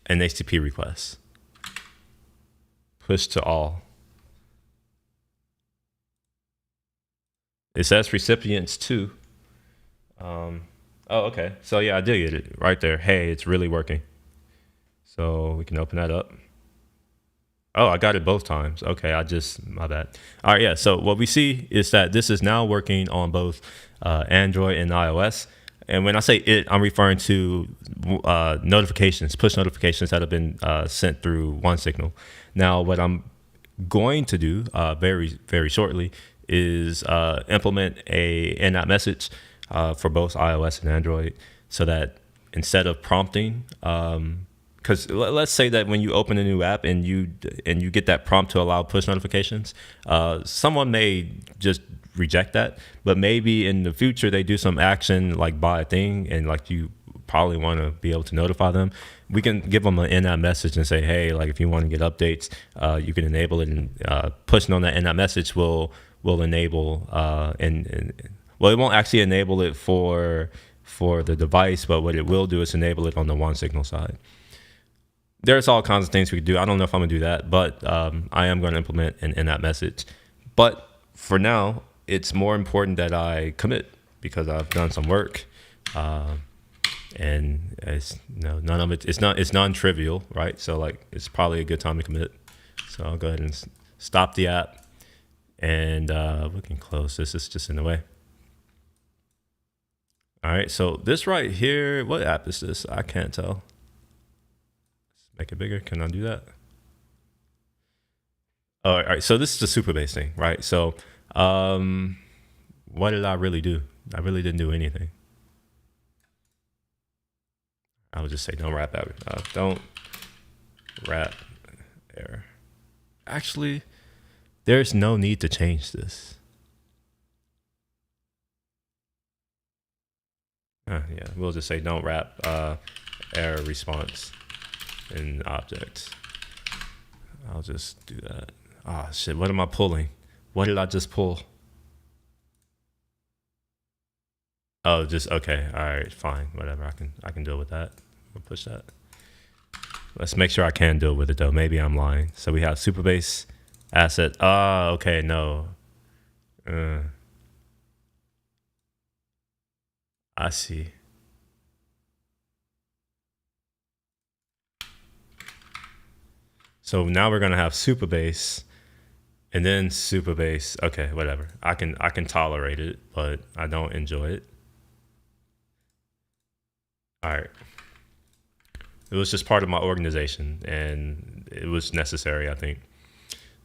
A: an HTTP request. Push to all. It says recipients too. Oh, okay. So yeah, I did get it right there. Hey, it's really working. So we can open that up. Oh, I got it both times. Okay, my bad. All right, yeah. So what we see is that this is now working on both Android and iOS. And when I say it, I'm referring to notifications, push notifications that have been sent through OneSignal. Now, what I'm going to do very, very shortly is implement a in-app message for both iOS and Android, so that instead of prompting, because let's say that when you open a new app and you get that prompt to allow push notifications, someone may just reject that, but maybe in the future they do some action like buy a thing, and like you probably want to be able to notify them. We can give them an in-app message and say, hey, like if you want to get updates, you can enable it, and pushing on that in-app message will enable and well, it won't actually enable it for the device, but what it will do is enable it on the OneSignal side. There's all kinds of things we could do. I don't know if I'm gonna do that, but I am going to implement an in-app message. But for now, it's more important that I commit, because I've done some work, and it's none of it. It's non-trivial, right? So like it's probably a good time to commit. So I'll go ahead and stop the app, and we can close this. It's just in the way. All right. So this right here, what app is this? I can't tell. Let's make it bigger. Can I do that? All right. So this is the Supabase thing, right? So what did I really do? I really didn't do anything. I would just say don't wrap error. Don't wrap error. Actually, there's no need to change this. Yeah, we'll just say don't wrap error response in object. I'll just do that. Ah, shit, what am I pulling? What did I just pull? Oh, just okay. All right, fine, whatever. I can deal with that. We'll push that. Let's make sure I can deal with it though. Maybe I'm lying. So we have Supabase asset. Ah, okay, no. I see. So now we're gonna have Supabase, and then Supabase. Okay, whatever. I can tolerate it, but I don't enjoy it. All right. It was just part of my organization, and it was necessary, I think.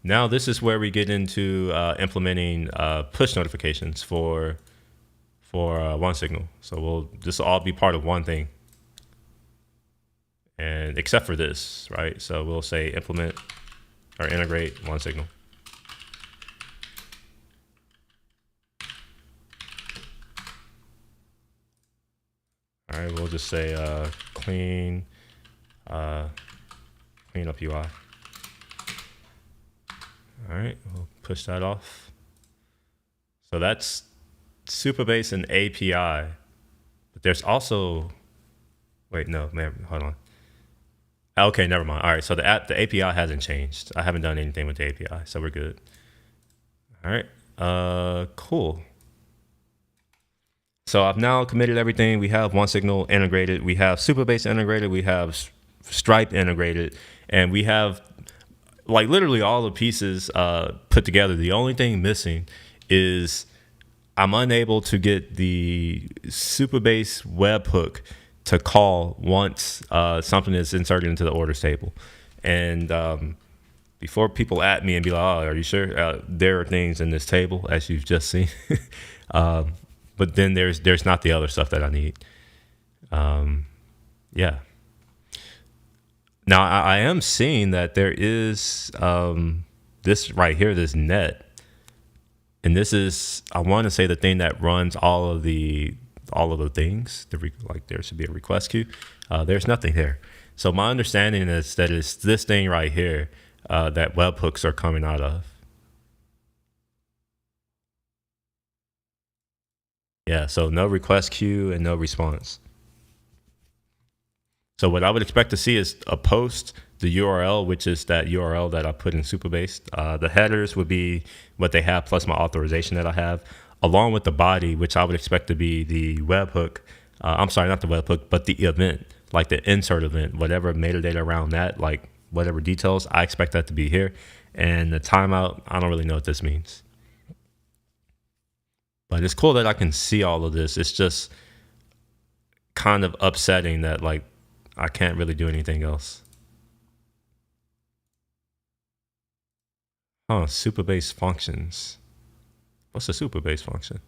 A: Now this is where we get into implementing push notifications for OneSignal. So this will all be part of one thing, and except for this, right? So we'll say implement or integrate OneSignal. All right, we'll just say clean up UI. All right, we'll push that off. So that's Supabase and API, but there's also wait, no, man, hold on. Okay, never mind. All right, so the API hasn't changed. I haven't done anything with the API, so we're good. All right, cool. So I've now committed everything. We have OneSignal integrated. We have Supabase integrated. We have Stripe integrated, and we have like literally all the pieces put together. The only thing missing is I'm unable to get the Supabase webhook to call once something is inserted into the orders table. And before people at me and be like, "Oh, are you sure?" There are things in this table as you've just seen, but then there's not the other stuff that I need. Yeah. Now I am seeing that there is this right here, this net, and this is I want to say the thing that runs all of the things. Like there should be a request queue. There's nothing here. So my understanding is that it's this thing right here that webhooks are coming out of. Yeah. So no request queue and no response. So what I would expect to see is a post, the URL, which is that URL that I put in Supabase. The headers would be what they have plus my authorization that I have, along with the body, which I would expect to be the webhook. I'm sorry, not the webhook, but the event, like the insert event, whatever metadata around that, like whatever details, I expect that to be here. And the timeout, I don't really know what this means. But it's cool that I can see all of this. It's just kind of upsetting that like I can't really do anything else. Oh, Supabase functions. What's a Supabase function?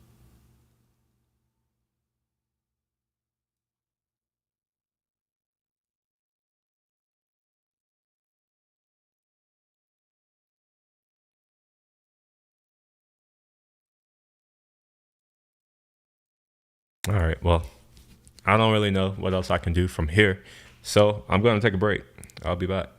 A: All right. Well, I don't really know what else I can do from here. So I'm going to take a break. I'll be back.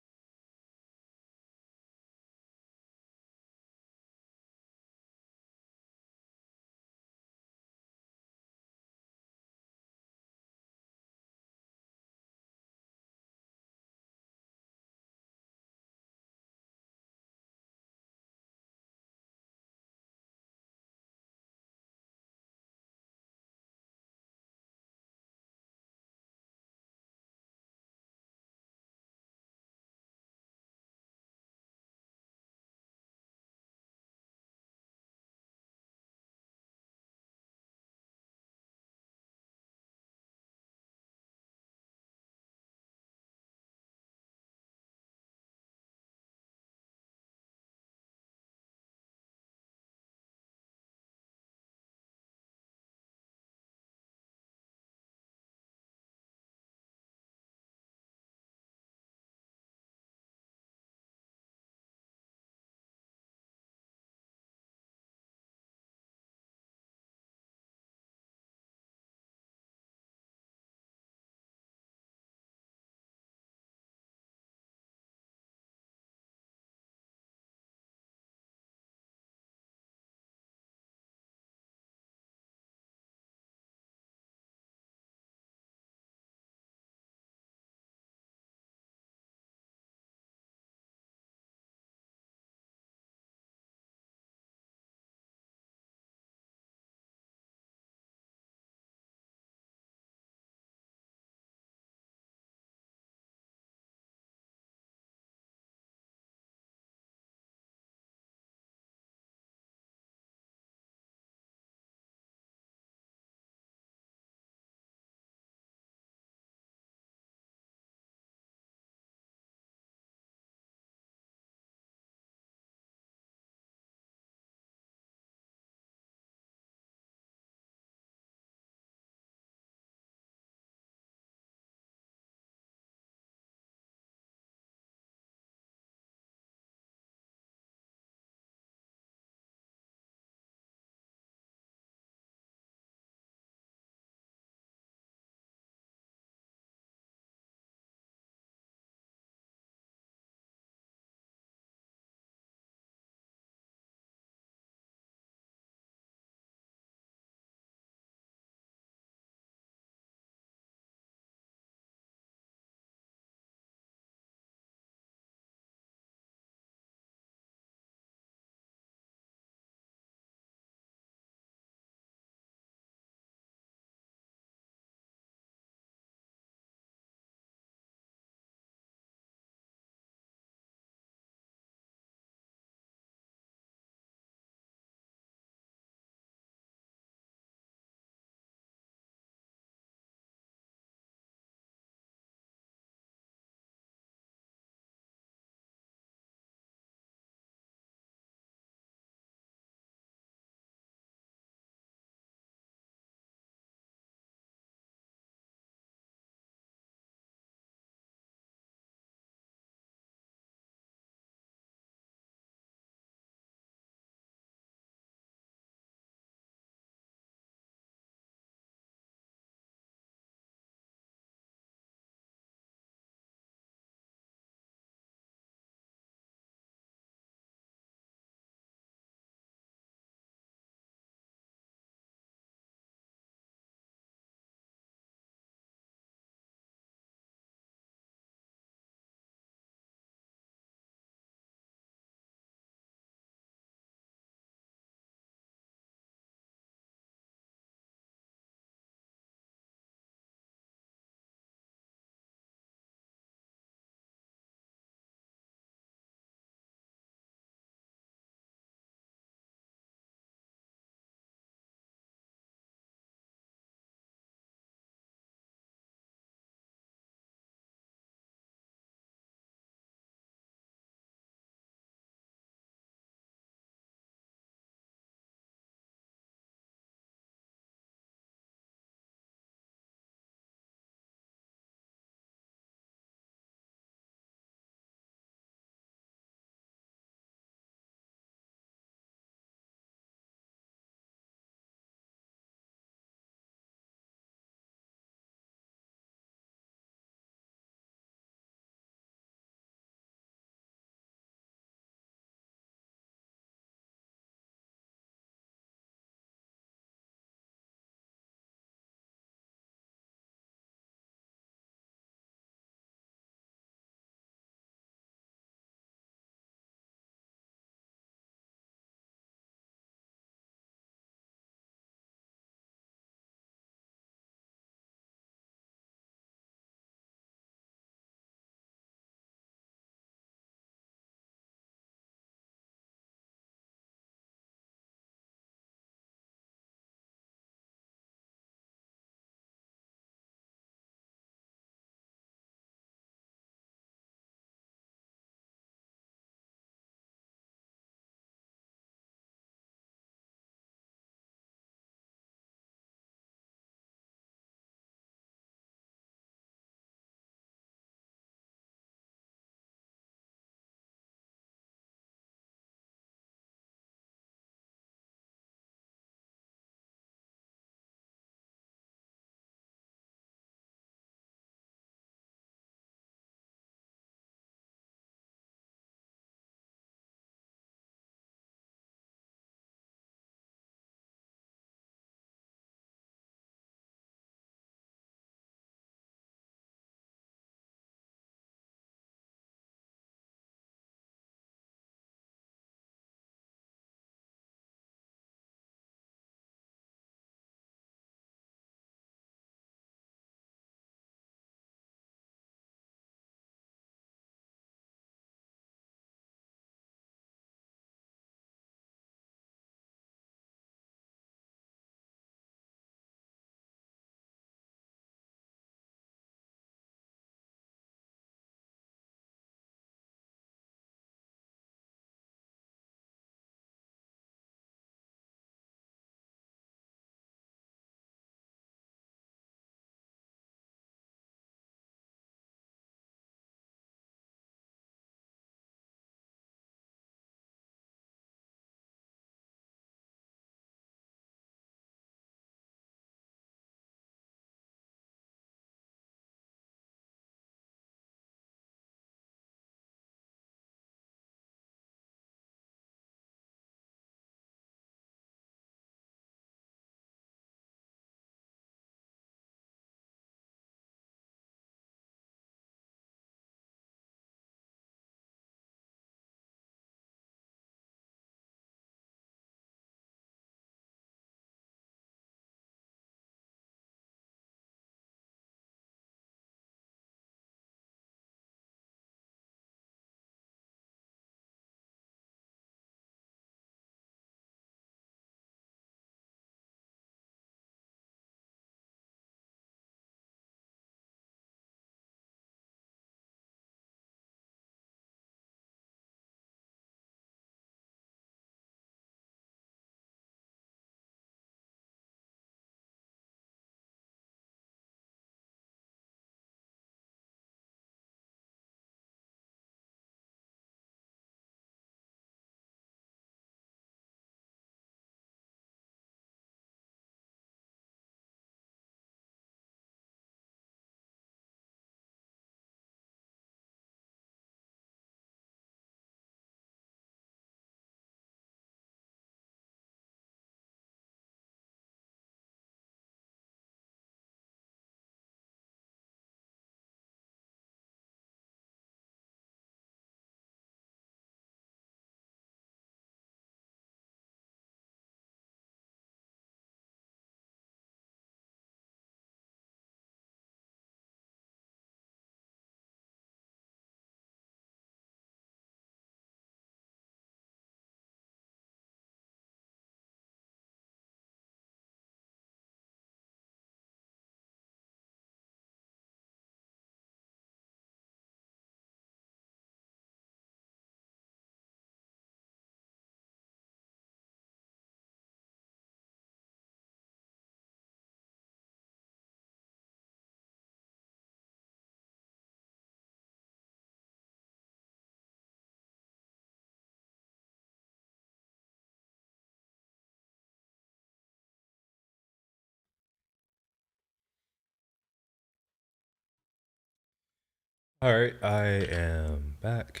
A: All right, I am back.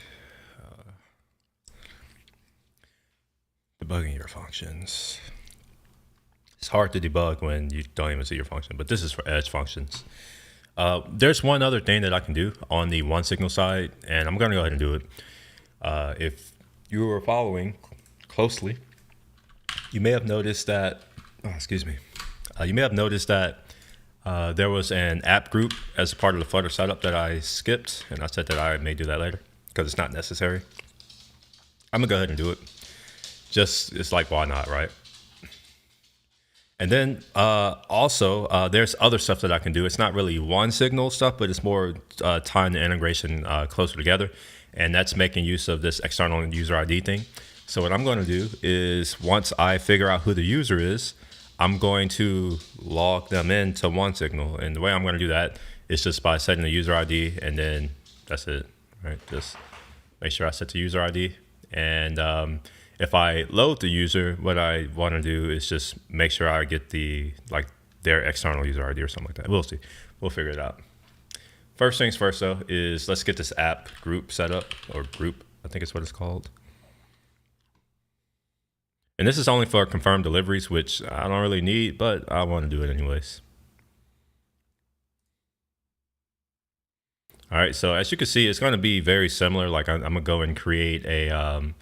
A: Debugging your functions. It's hard to debug when you don't even see your function, but this is for edge functions. There's one other thing that I can do on the one signal side, and I'm going to go ahead and do it. If you were following closely, you may have noticed that, you may have noticed that there was an app group as a part of the Flutter setup that I skipped, and I said that I may do that later because it's not necessary. I'm gonna go ahead and do it. Just, it's like, why not, right? And then also, there's other stuff that I can do. It's not really one signal stuff, but it's more tying the integration closer together. And that's making use of this external user ID thing. So what I'm going to do is once I figure out who the user is, I'm going to log them into one signal. And the way I'm going to do that is just by setting the user ID, and then that's it, right? Just make sure I set the user ID. And if I load the user, what I want to do is just make sure I get their external user ID or something like that. We'll see. We'll figure it out. First things first, though, is let's get this app group set up, or group, I think it's what it's called. And this is only for confirmed deliveries, which I don't really need, but I want to do it anyways. All right, so as you can see, it's going to be very similar. Like I'm going to go and create an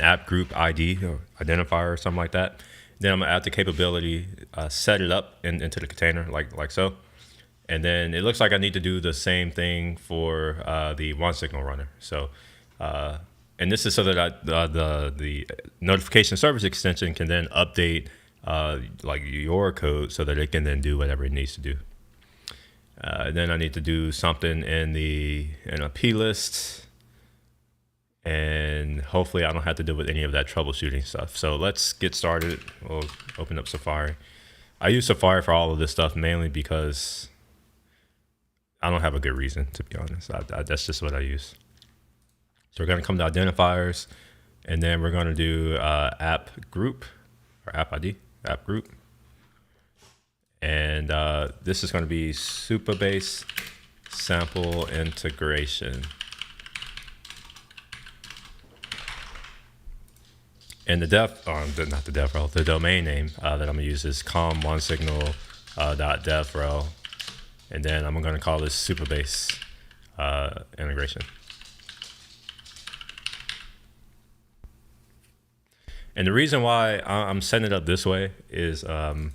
A: app group ID or identifier or something like that. Then I'm going to add the capability, set it up into the container like so. And then it looks like I need to do the same thing for the one signal runner. So, and this is so that the notification service extension can then update like your code so that it can then do whatever it needs to do. Then I need to do something in a plist, and hopefully I don't have to deal with any of that troubleshooting stuff. So let's get started. We'll open up Safari. I use Safari for all of this stuff mainly because I don't have a good reason, to be honest. That's just what I use. So we're going to come to identifiers, and then we're going to do app group, or app ID, app group. And this is going to be Supabase sample integration. And the domain name that I'm going to use is com1signal.devrel. And then I'm going to call this Supabase integration. And the reason why I'm setting it up this way is that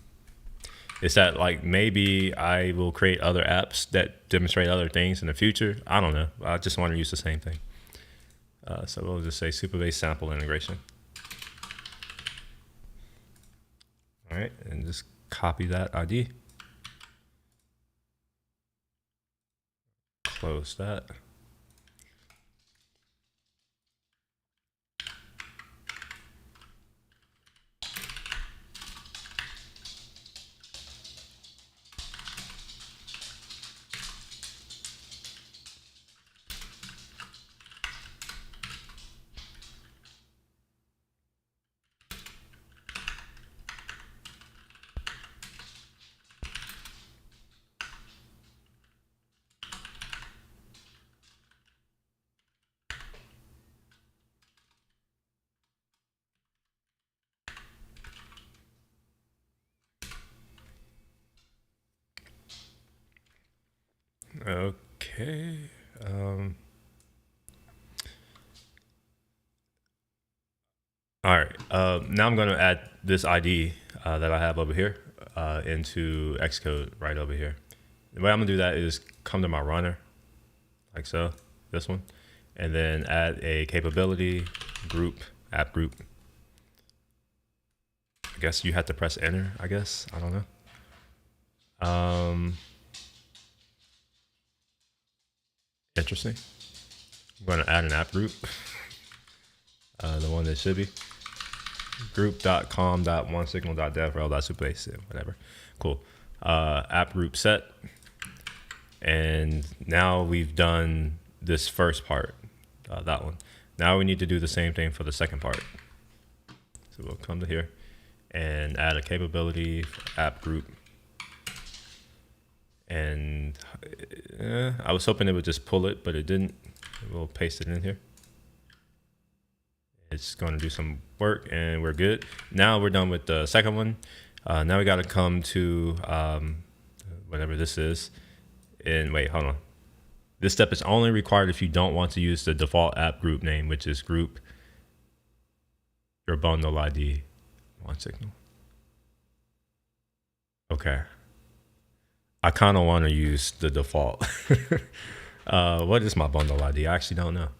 A: like maybe I will create other apps that demonstrate other things in the future. I don't know. I just want to use the same thing. So we'll just say Supabase sample integration. All right, and just copy that ID. Close that. Okay. All right. Now I'm going to add this ID that I have over here into Xcode right over here. The way I'm going to do that is come to my runner, like so, this one, and then add a capability group, app group. I guess you have to press enter, I guess. I don't know. Interesting. I'm going to add an app group. The one that should be group.com.onesignal.devrel.supabase, whatever. Cool. App group set. And now we've done this first part, that one. Now we need to do the same thing for the second part. So we'll come to here and add a capability for app group. And I was hoping it would just pull it, but it didn't. We'll paste it in here. It's going to do some work, and we're good. Now we're done with the second one. Now we got to come to whatever this is. And wait, hold on. This step is only required if you don't want to use the default app group name, which is group your bundle ID one signal. Okay. I kind of want to use the default. What is my bundle ID? I actually don't know.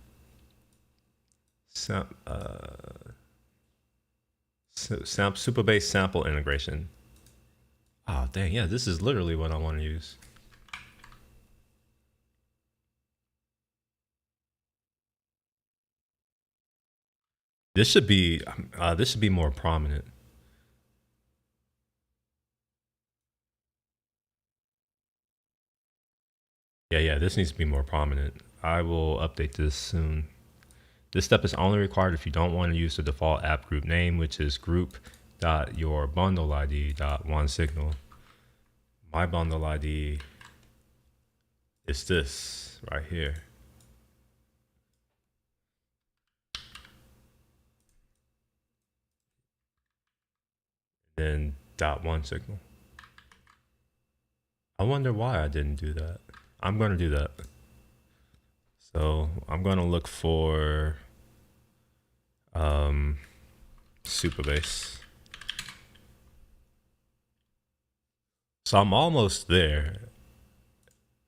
A: Supabase sample integration. Oh, dang. Yeah, this is literally what I want to use. This should be more prominent. Yeah, this needs to be more prominent. I will update this soon. This step is only required if you don't want to use the default app group name, which is group.yourbundleid.oneSignal. My bundle ID is this right here. Then .oneSignal. I wonder why I didn't do that. I'm going to do that. So I'm going to look for Supabase. So I'm almost there,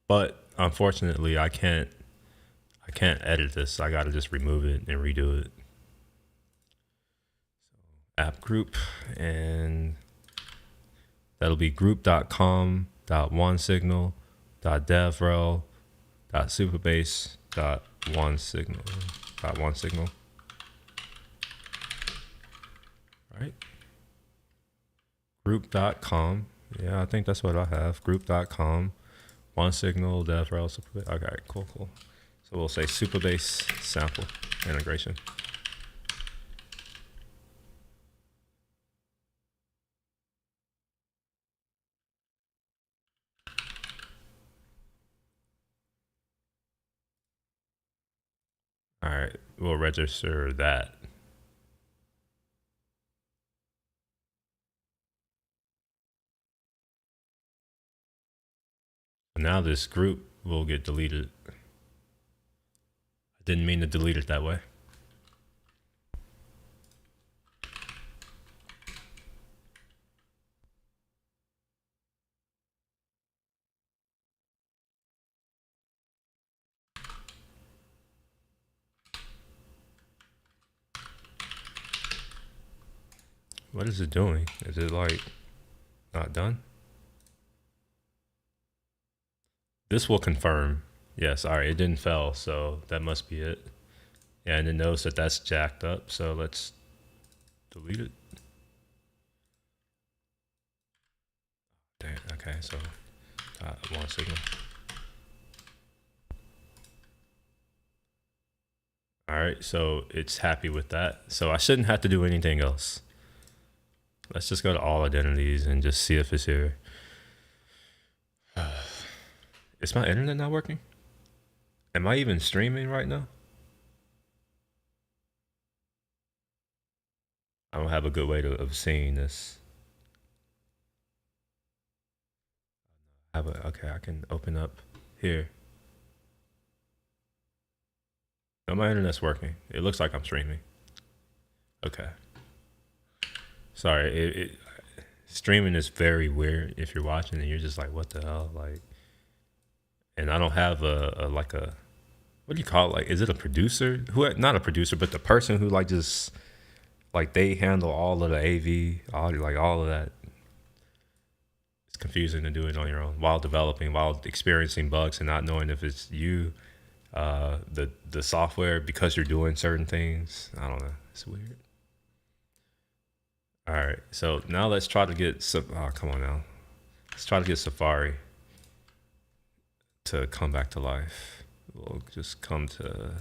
A: but unfortunately I can't edit this. I got to just remove it and redo it. So app group, and that'll be group.com.onesignal.devrel.supabase.onesignal. Right? Group.com. Yeah, I think that's what I have. Group.com. OneSignal, DevRel, Supabase. Okay, cool. So we'll say Supabase sample integration. All right, we'll register that. Now this group will get deleted. I didn't mean to delete it that way. What is it doing? Is it like not done? This will confirm. Yes, all right, it didn't fail, so that must be it. Yeah, and it knows that that's jacked up, so let's delete it. Dang, okay, so OneSignal. All right, so it's happy with that. So I shouldn't have to do anything else. Let's just go to all identities and just see if it's here. Is my internet not working? Am I even streaming right now? I don't have a good way of seeing this. Okay, I can open up here. No, my internet's working. It looks like I'm streaming. Okay. Sorry, streaming is very weird if you're watching and you're just like, what the hell? Like, and I don't have a like a, what do you call it? Like, is it a producer? Not a producer, but the person who like just, like they handle all of the AV, all of that. It's confusing to do it on your own while developing, while experiencing bugs and not knowing if it's you, the software, because you're doing certain things. I don't know. It's weird. All right, so now let's try to get come on now. Let's try to get Safari to come back to life. We'll just come to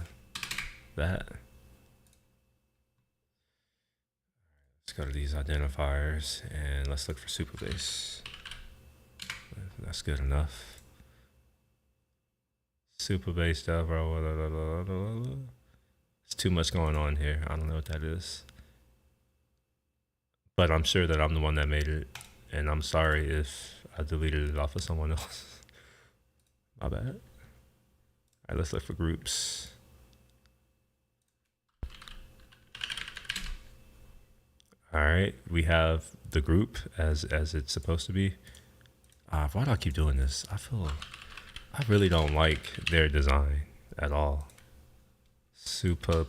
A: that. Let's go to these identifiers and let's look for Supabase. That's good enough. Supabase Devlog. It's too much going on here. I don't know what that is. But I'm sure that I'm the one that made it. And I'm sorry if I deleted it off of someone else. My bad. All right, let's look for groups. All right, we have the group as it's supposed to be. Why do I keep doing this? I really don't like their design at all. Super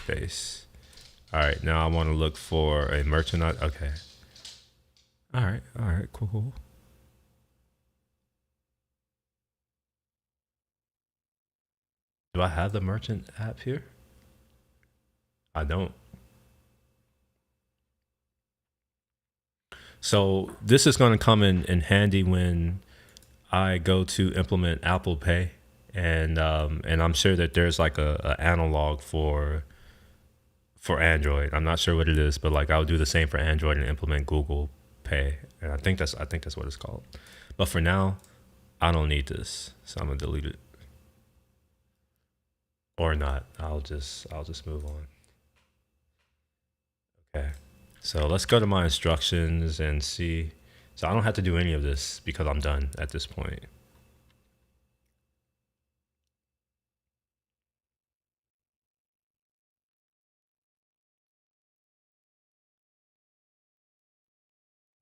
A: base. All right, now I want to look for a merchant. Okay. All right, cool. Do I have the merchant app here? I don't. So this is going to come in handy when I go to implement Apple Pay, and I'm sure that there's like a analog for Android. I'm not sure what it is, but like I'll do the same for Android and implement Google Pay, and I think that's what it's called. But for now, I don't need this, so I'm gonna delete it or not. I'll just move on. Okay. So let's go to my instructions and see. So I don't have to do any of this because I'm done at this point.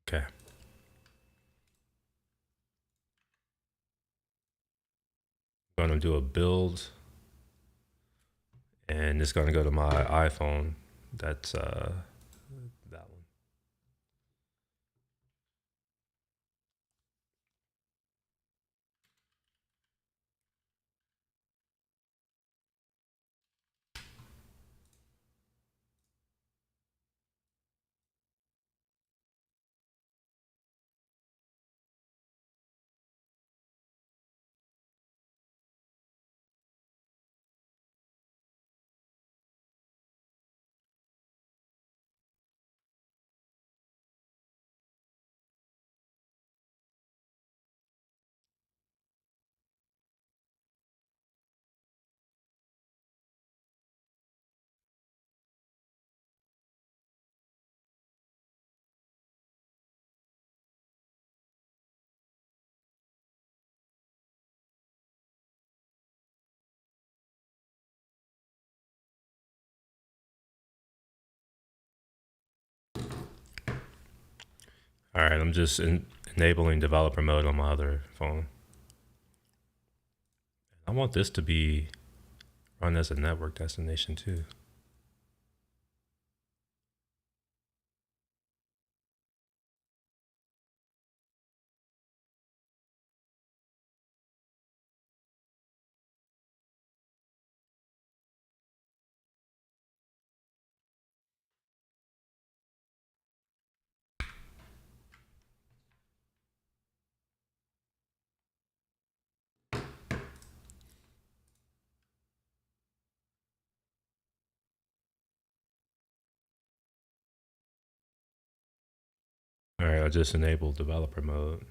A: Okay. I'm gonna do a build, and it's gonna go to my iPhone. That's that one. All right, I'm just enabling developer mode on my other phone. I want this to be run as a network destination too. All right, I just enabled developer mode.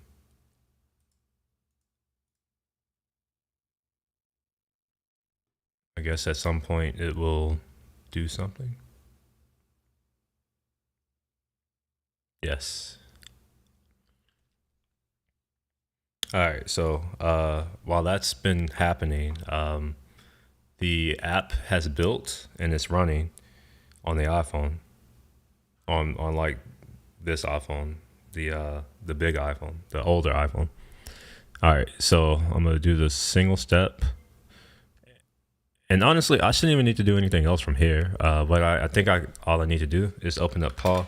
A: I guess at some point it will do something. Yes. All right, so while that's been happening, the app has built and it's running on the iPhone, on like this iPhone, the big iPhone, the older iPhone. All right, so I'm gonna do the single step, and honestly, I shouldn't even need to do anything else from here. But I think all I need to do is open up Paw,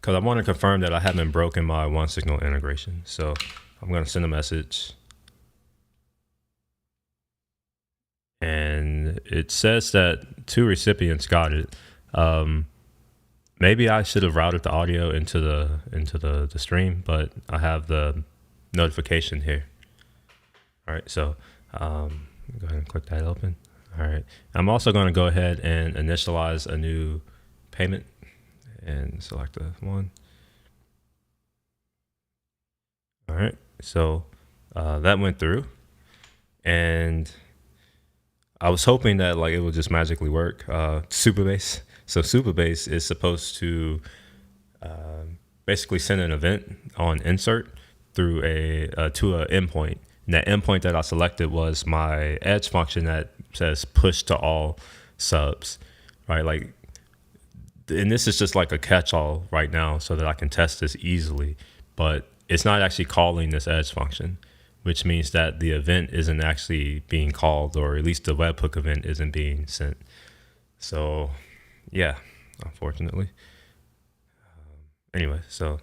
A: because I want to confirm that I haven't broken my one signal integration. So I'm gonna send a message, and it says that 2 recipients got it. Maybe I should have routed the audio into the stream, but I have the notification here. All right, so go ahead and click that open. All right, I'm also going to go ahead and initialize a new payment and select the one. All right, so that went through, and I was hoping that like it would just magically work. Supabase. So Supabase is supposed to basically send an event on insert through a to an endpoint. And that endpoint that I selected was my edge function that says push to all subs, right? Like, and this is just like a catch-all right now so that I can test this easily, but it's not actually calling this edge function, which means that the event isn't actually being called, or at least the webhook event isn't being sent. So yeah, unfortunately. Anyway, so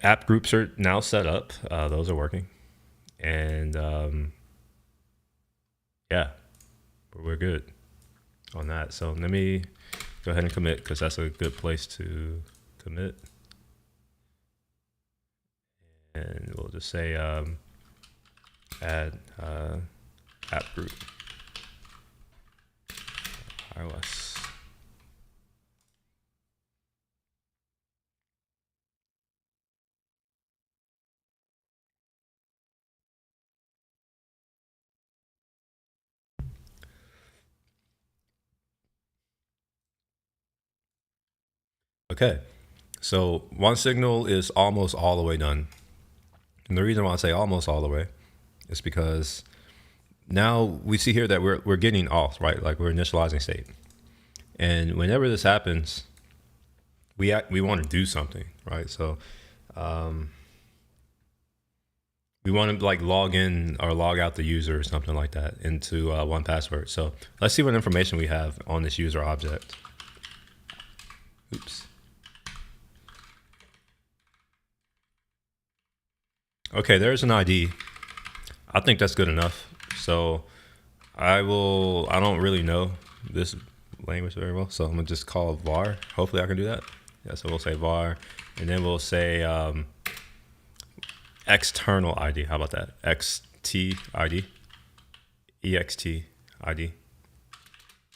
A: app groups are now set up. Those are working. And yeah, we're good on that. So let me go ahead and commit, because that's a good place to commit. And we'll just say add app group iOS. Okay, so one signal is almost all the way done. And the reason why I say almost all the way is because now we see here that we're getting off, right? Like we're initializing state. And whenever this happens, we want to do something, right? So we want to like log in or log out the user or something like that into 1Password. So let's see what information we have on this user object. Oops. Okay, there's an ID. I think that's good enough. So I don't really know this language very well, so I'm gonna just call var. Hopefully I can do that. Yeah, so we'll say var, and then we'll say external ID. How about that? XT ID, EXT ID.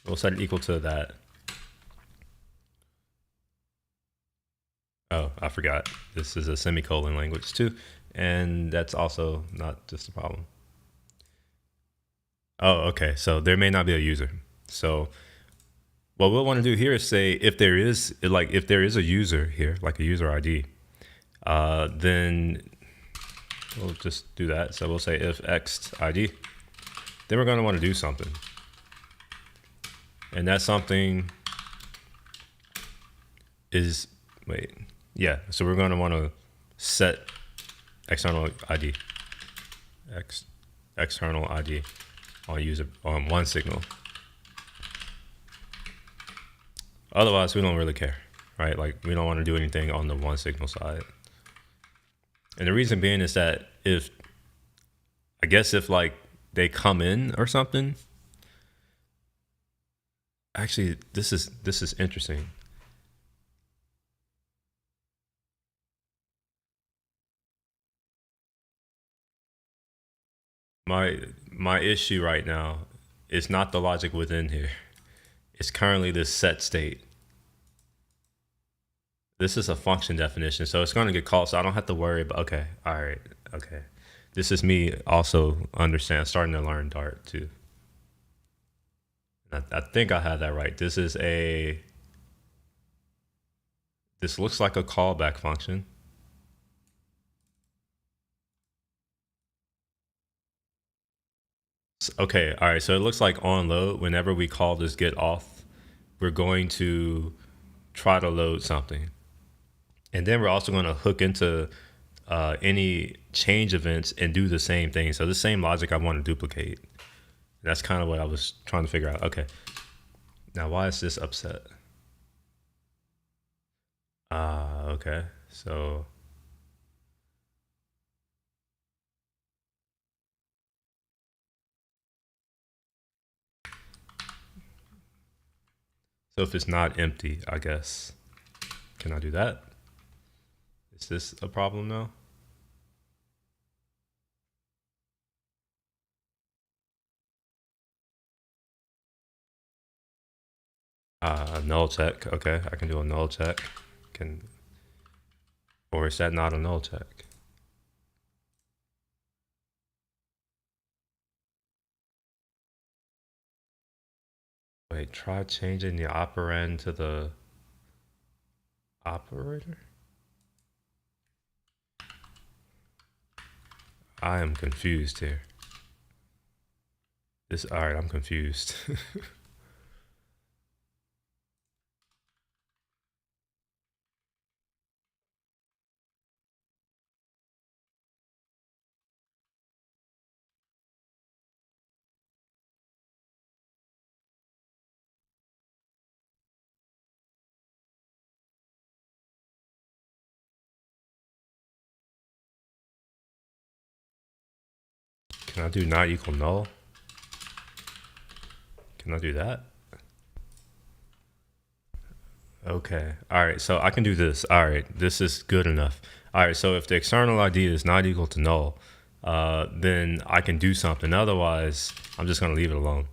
A: We'll set it equal to that. Oh, I forgot. This is a semicolon language too, and that's also not just a problem. Oh, okay. So there may not be a user. So what we'll want to do here is say if there is a user here, like a user ID, then we'll just do that. So we'll say if x ID, then we're going to want to do something, and that something is so we're going to want to set external ID, external ID on user on one signal. Otherwise, we don't really care, right? Like we don't want to do anything on the one signal side. And the reason being is that if like they come in or something, actually this is interesting. My issue right now is not the logic within here. It's currently this set state. This is a function definition, so it's going to get called, so I don't have to worry about, okay, all right, okay. This is me also starting to learn Dart too. I think I had that right. This looks like a callback function. Okay, all right, so it looks like on load, whenever we call this get off, we're going to try to load something. And then we're also going to hook into any change events and do the same thing. So the same logic I want to duplicate. That's kind of what I was trying to figure out. Okay, now why is this upset? Okay, so if it's not empty, I guess, can I do that? Is this a problem now? Null check. Okay, I can do a null check. Or is that not a null check? Wait, try changing the operand to the operator? I am confused here. Alright, I'm confused. Can I do not equal null? Can I do that? Okay. All right. So I can do this. All right. This is good enough. All right. So if the external ID is not equal to null, then I can do something. Otherwise, I'm just going to leave it alone.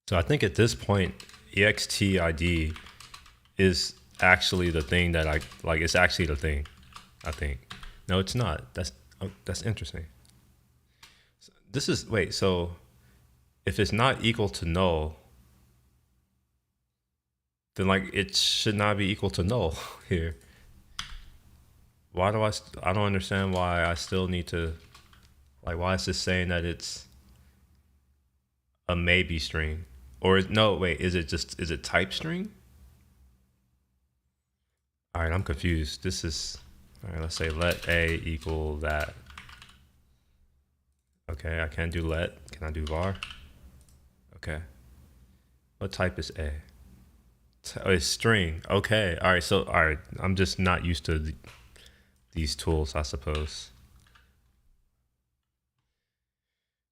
A: So I think at this point, ext ID is actually the thing that I like. It's actually the thing. I think. No, it's not. That's interesting. This is wait. So if it's not equal to null, then like it should not be equal to null here. Why do I don't understand why I still need to, like, why is this saying that it's a maybe string? Or no, wait, is it type string? All right, I'm confused. All right, let's say let a equal that. Okay, I can't do let. Can I do var? Okay. What type is a? Oh, it's string. Okay, all right, so, all right, I'm just not used to these tools, I suppose.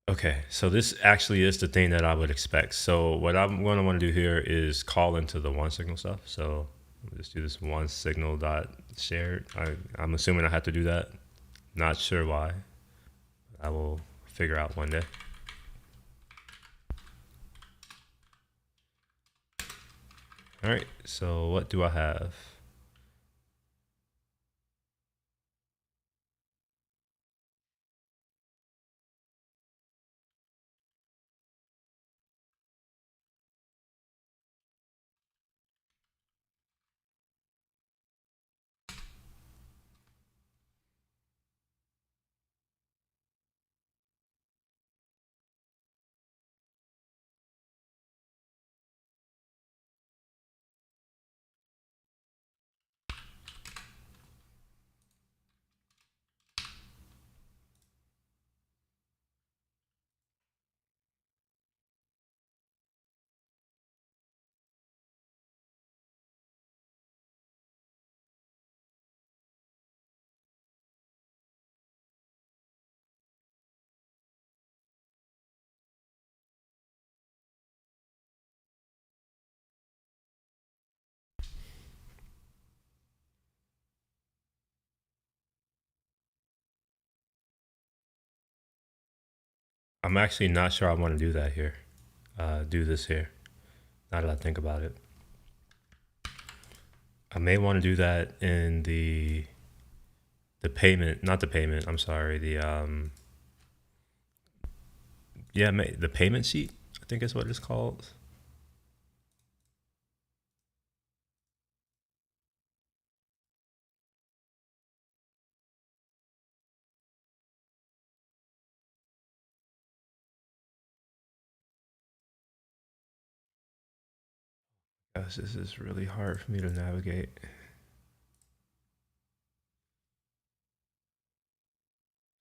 A: Okay, so this actually is the thing that I would expect. So what I'm going to want to do here is call into the one signal stuff. So I'll just do this one signal dot shared. I'm assuming I have to do that. Not sure why. I will figure out one day. All right, so what do I have? I'm actually not sure I want to do that here. Do this here. Now that I think about it, I may want to do that in the payment, not the payment. I'm sorry. The payment sheet. I think is what it's called. Gosh, this is really hard for me to navigate.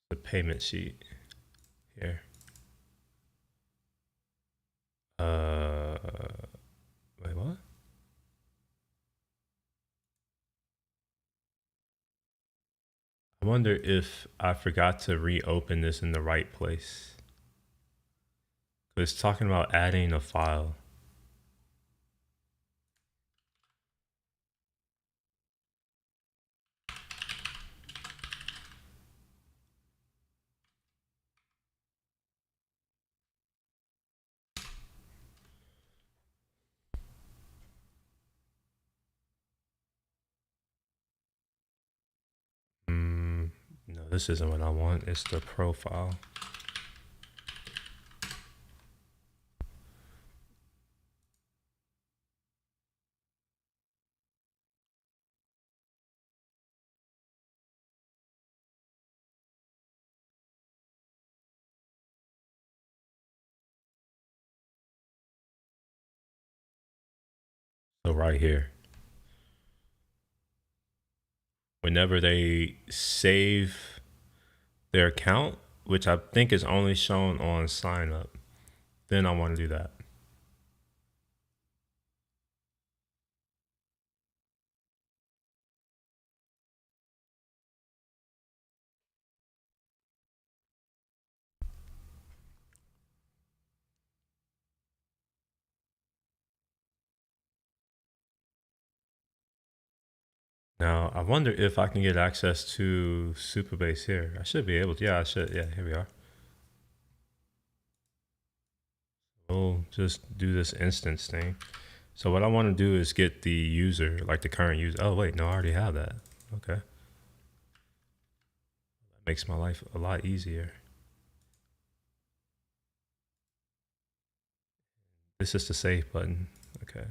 A: The payment sheet here. Uh, Wait, what? I wonder if I forgot to reopen this in the right place. It's talking about adding a file. This isn't what I want. It's the profile. So right here, whenever they save their account, which I think is only shown on sign up, then I want to do that. Now, I wonder if I can get access to Supabase here. I should be able to. Yeah, I should. Yeah, here we are. We'll just do this instance thing. So what I want to do is get the user, like the current user. Oh, wait, no, I already have that. Okay. That makes my life a lot easier. This is the save button. Okay.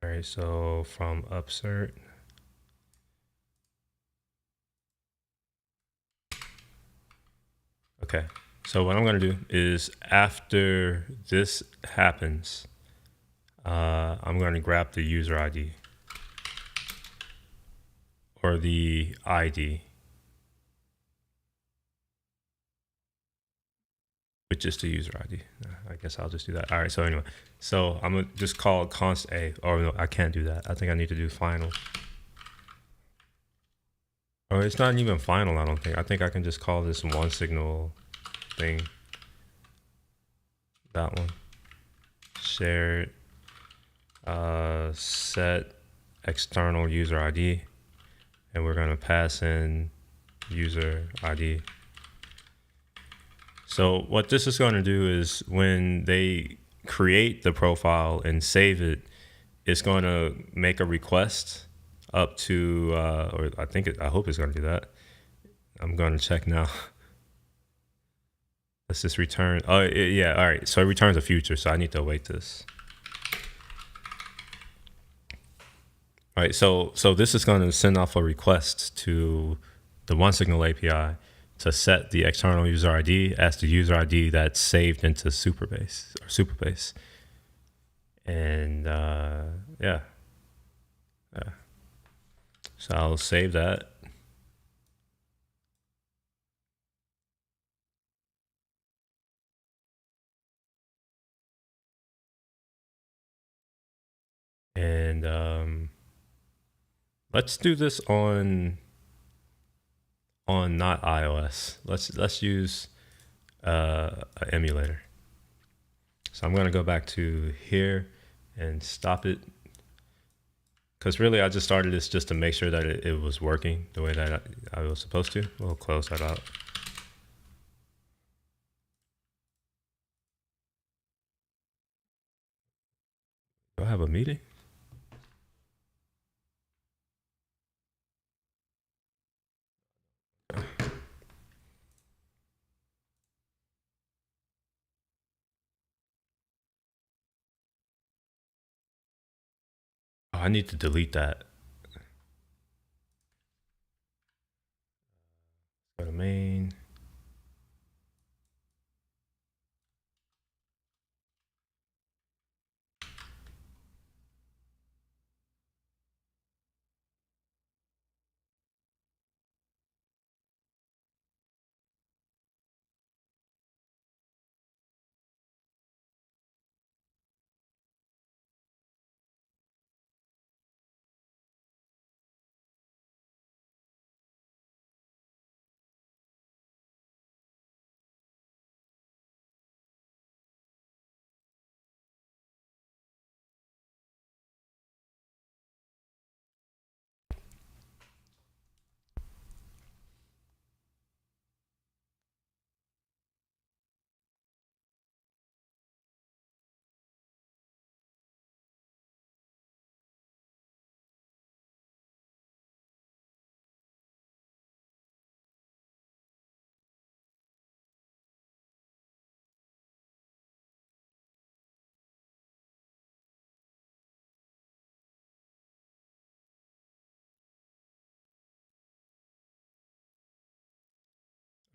A: All right, so from upsert. Okay. So what I'm going to do is after this happens, I'm going to grab the user ID or the ID, which is the user ID. I guess I'll just do that. All right. So anyway, so I'm going to just call const A. Or no, I can't do that. I think I need to do final. Oh, it's not even final, I don't think. I think I can just call this one signal thing. That one. Shared set external user ID. And we're going to pass in user ID. So what this is going to do is when they create the profile and save it, it's going to make a request up to, or I hope it's going to do that. I'm going to check now. Let's just return. Oh, yeah. All right. So it returns a future. So I need to await this. All right. So this is going to send off a request to the OneSignal API to set the external user ID as the user ID that's saved into Supabase. And yeah. So I'll save that. And let's do this on not iOS. Let's use an emulator. So I'm going to go back to here and stop it. Because really, I just started this just to make sure that it was working the way that I was supposed to. We'll close that out. Do I have a meeting? Oh, I need to delete that. Go to main.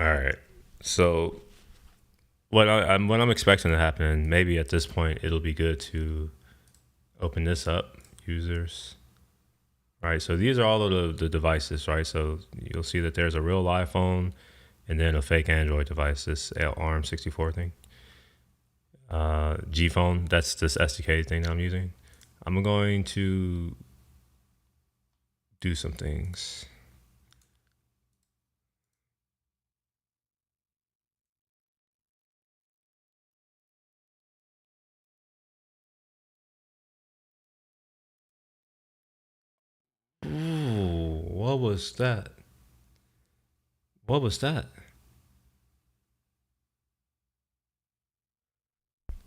A: All right. So what I'm expecting to happen, maybe at this point, it'll be good to open this up, users. Right. So these are all of the devices, right? So you'll see that there's a real iPhone and then a fake Android device, this ARM64 thing. G phone, that's this SDK thing that I'm using. I'm going to do some things. Ooh, what was that? What was that?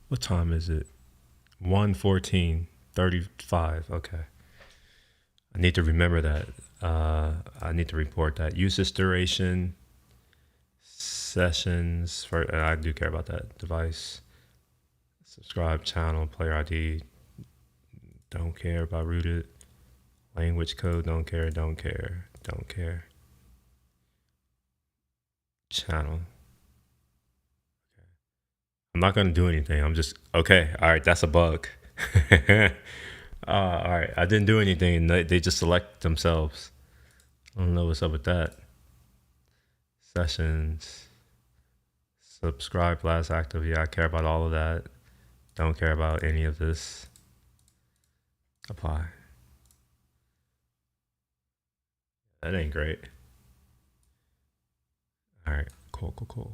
A: What time is it? 1:14:35. Okay. I need to remember that. I need to report that. Usage duration, sessions for I do care about that. Device, subscribe channel, player ID, don't care about rooted. Language code, don't care, don't care, don't care. Channel. I'm not gonna do anything. I'm just okay. All right, that's a bug. All right, I didn't do anything. They just select themselves. I don't know what's up with that. Sessions, subscribe, last active. Yeah, I care about all of that. Don't care about any of this. Apply. That ain't great. All right, cool, cool, cool.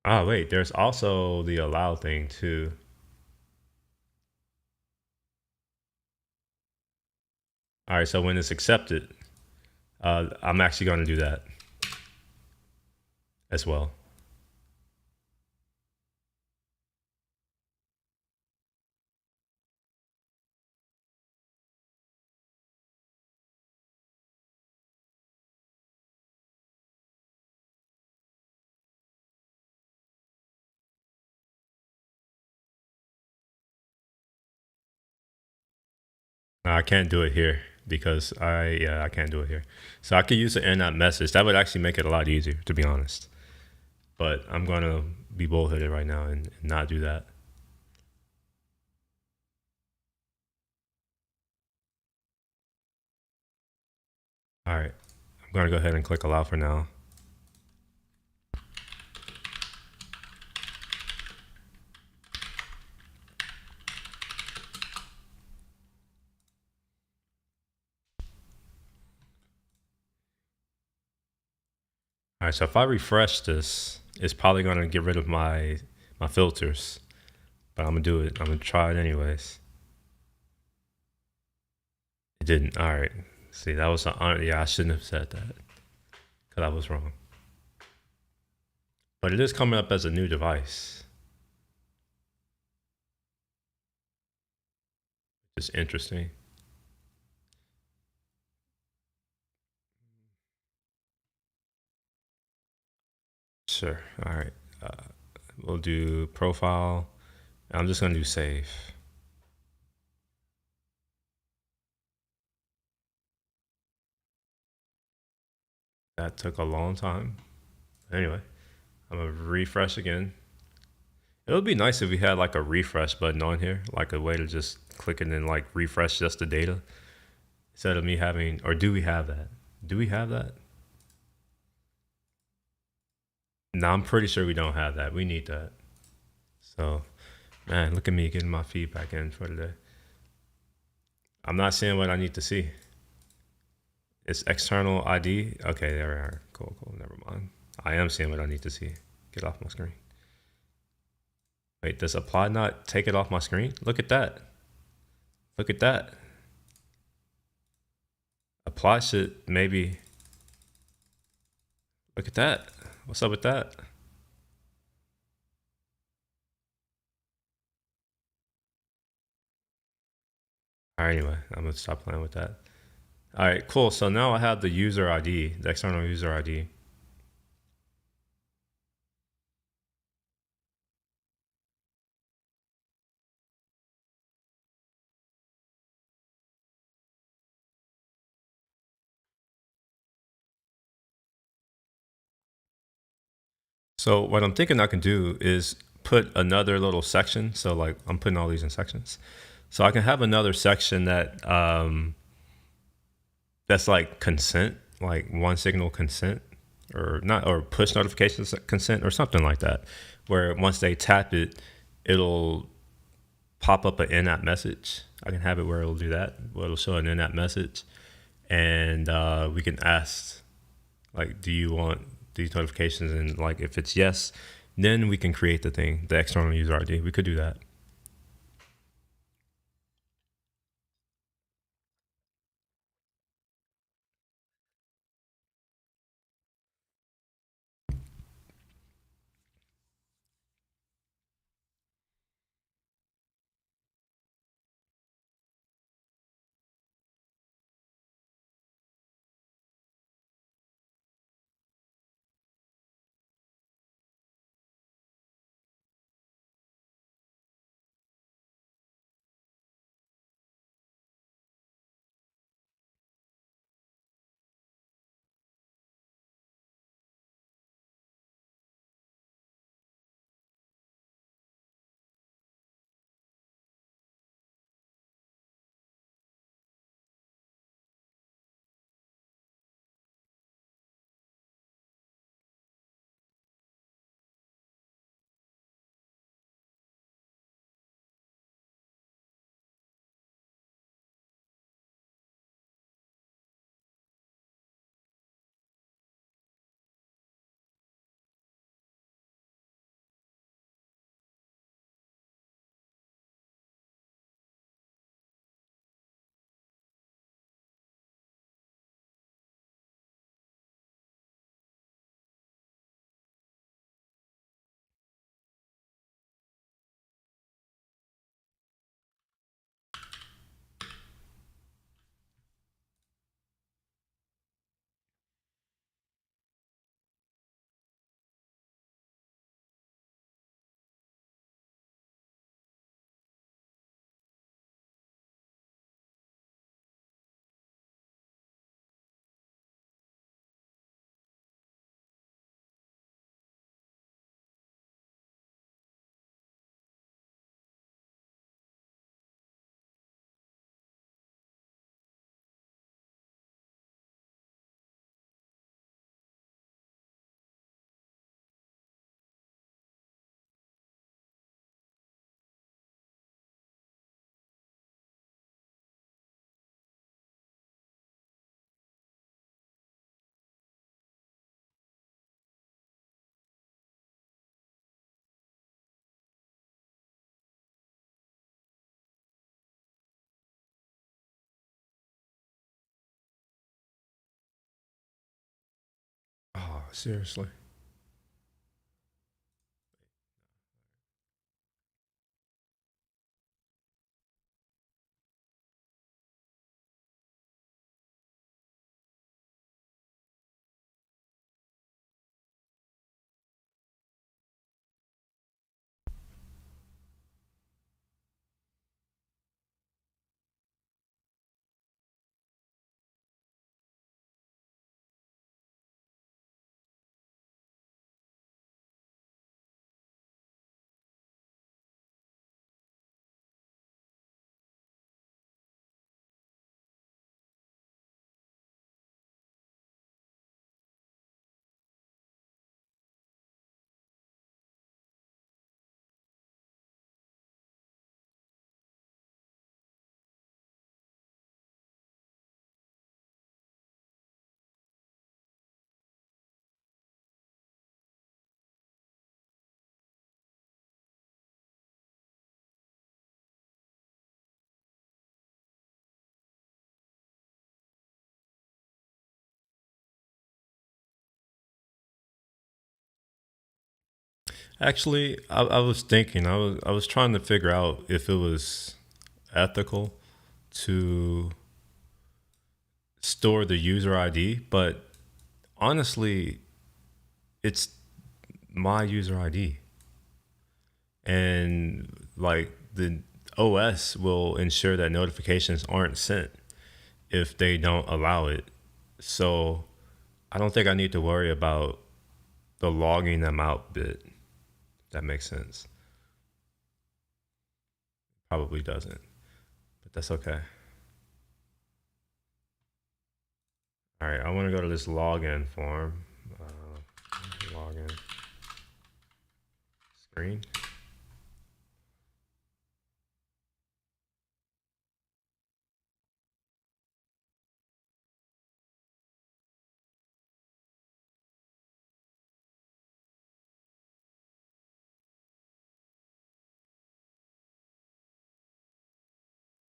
A: Ah, wait, there's also the allow thing too. All right, so when it's accepted, I'm actually going to do that as well. I can't do it here because I can't do it here. So I could use the in that message. That would actually make it a lot easier, to be honest. But I'm gonna be bullheaded right now and not do that. All right, I'm gonna go ahead and click allow for now. All right, so if I refresh this, it's probably gonna get rid of my filters. But I'm gonna do it. I'm gonna try it anyways. It didn't. All right. See, that was yeah. I shouldn't have said that because I was wrong. But it is coming up as a new device. It's interesting. Sure. All right. We'll do profile. I'm just gonna do save. That took a long time. Anyway, I'm gonna refresh again. It would be nice if we had like a refresh button on here, like a way to just click it and like refresh just the data instead of me having. Or do we have that? Do we have that? No, I'm pretty sure we don't have that. We need that. So, man, look at me getting my feedback in for today. I'm not seeing what I need to see. It's external ID. Okay, there we are. Cool, cool. Never mind. I am seeing what I need to see. Get off my screen. Wait, does apply not take it off my screen? Look at that. Look at that. Apply should maybe. Look at that. What's up with that? All right, anyway, I'm gonna stop playing with that. All right, cool. So now I have the user ID, the external user ID. So what I'm thinking I can do is put another little section. So like I'm putting all these in sections. So I can have another section that that's like consent, like one signal consent, or not, or push notifications consent, or something like that, where once they tap it, it'll pop up an in-app message. I can have it where it'll do that, where it'll show an in-app message, and we can ask, like, do you want these notifications? And like, if it's yes, then we can create the thing, the external user ID. We could do that. Oh, seriously. Actually, I was thinking, I was trying to figure out if it was ethical to store the user ID, but honestly, it's my user ID. And like the OS will ensure that notifications aren't sent if they don't allow it. So I don't think I need to worry about the logging them out bit. That makes sense. Probably doesn't, but that's okay. All right, I want to go to this login form. Login screen.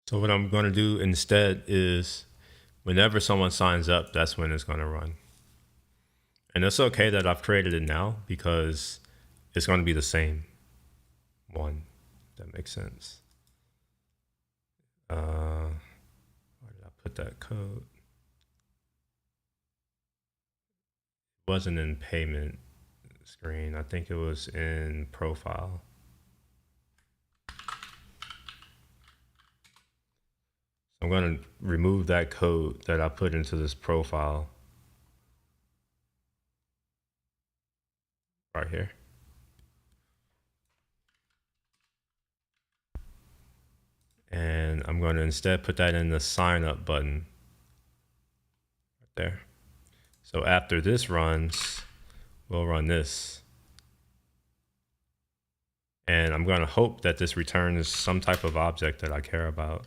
A: So what I'm going to do instead is whenever someone signs up, that's when it's going to run. And it's okay that I've created it now because it's going to be the same one. That makes sense. Where did I put that code? It wasn't in payment screen. I think it was in profile. I'm going to remove that code that I put into this profile right here. And I'm going to instead put that in the sign up button right there. So after this runs, we'll run this. And I'm going to hope that this returns some type of object that I care about.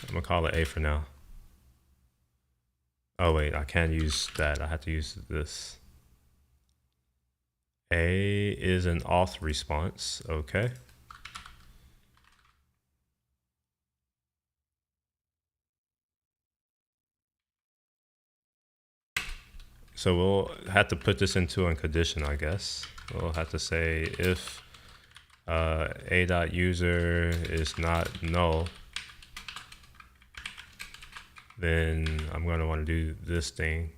A: I'm going to call it A for now. Oh, wait, I can't use that. I have to use this. A is an auth response. Okay. So we'll have to put this into a condition, I guess. We'll have to say if a.user is not null, then I'm going to want to do this thing.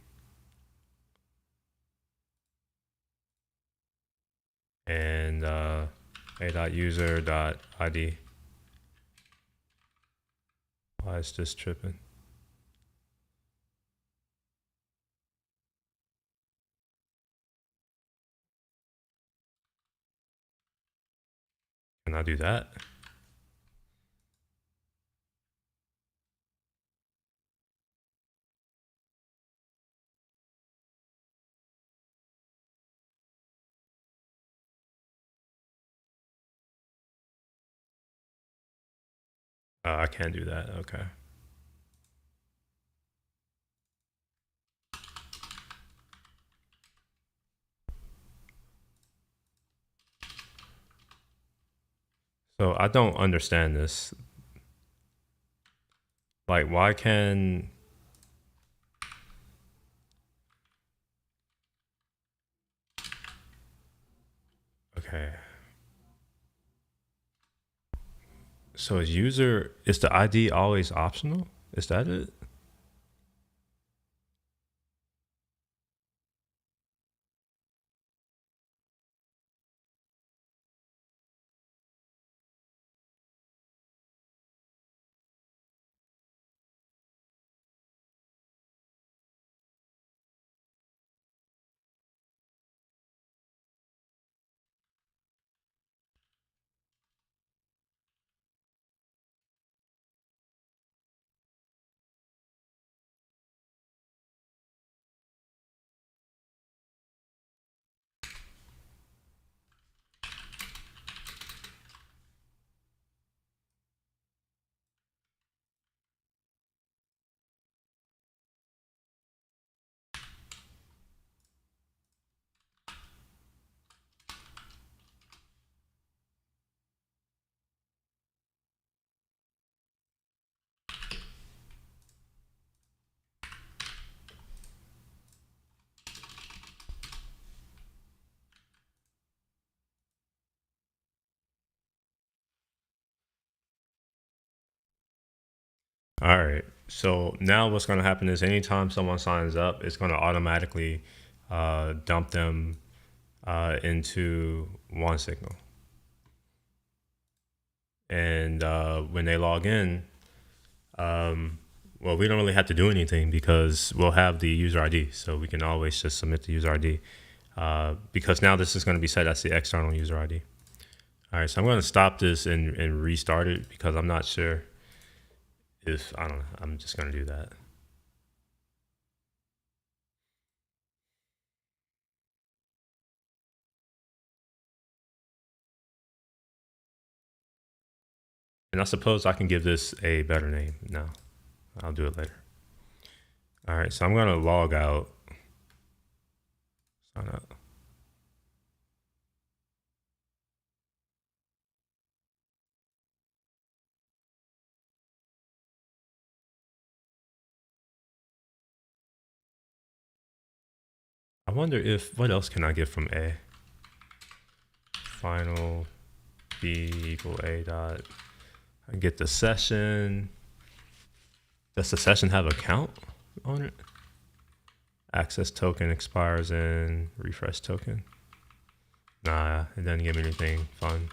A: And a.user.id. Why is this tripping? Can I do that? I can't do that. Okay. So I don't understand this. Like, why can... Okay. So is the ID always optional? Is that it? All right. So now what's going to happen is anytime someone signs up, it's going to automatically dump them into OneSignal. And when they log in, well, we don't really have to do anything because we'll have the user ID. So we can always just submit the user ID. because now this is going to be set as the external user ID. All right, so I'm going to stop this and restart it because I'm not sure if, I don't know, I'm just going to do that. And I suppose I can give this a better name. No, I'll do it later. All right, so I'm going to log out, sign up. I wonder if, what else can I get from A? Final B equal A dot. I get the session. Does the session have a count on it? Access token expires in refresh token. Nah, it doesn't give me anything fun.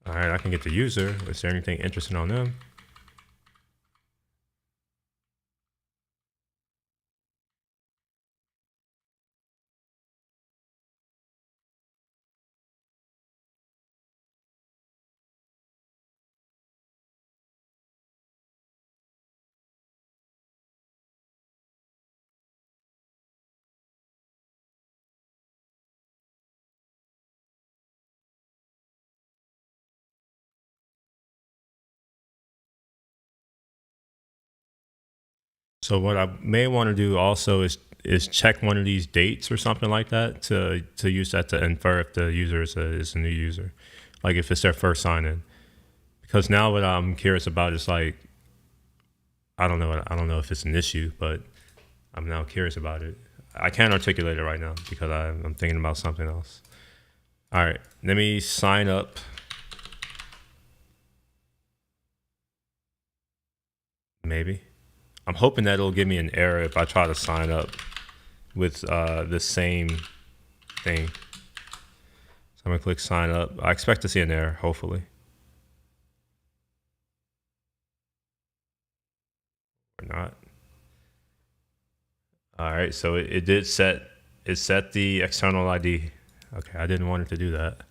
A: All right, I can get the user. Is there anything interesting on them? So what I may want to do also is check one of these dates or something like that to use that to infer if the user is a new user, like if it's their first sign in. Because now what I'm curious about is like, I don't know if it's an issue, but I'm now curious about it. I can't articulate it right now because I'm thinking about something else. All right, let me sign up. Maybe. I'm hoping that it'll give me an error if I try to sign up with the same thing. So I'm gonna click sign up. I expect to see an error, hopefully. Or not. All right, so it did set, it set the external ID. Okay, I didn't want it to do that.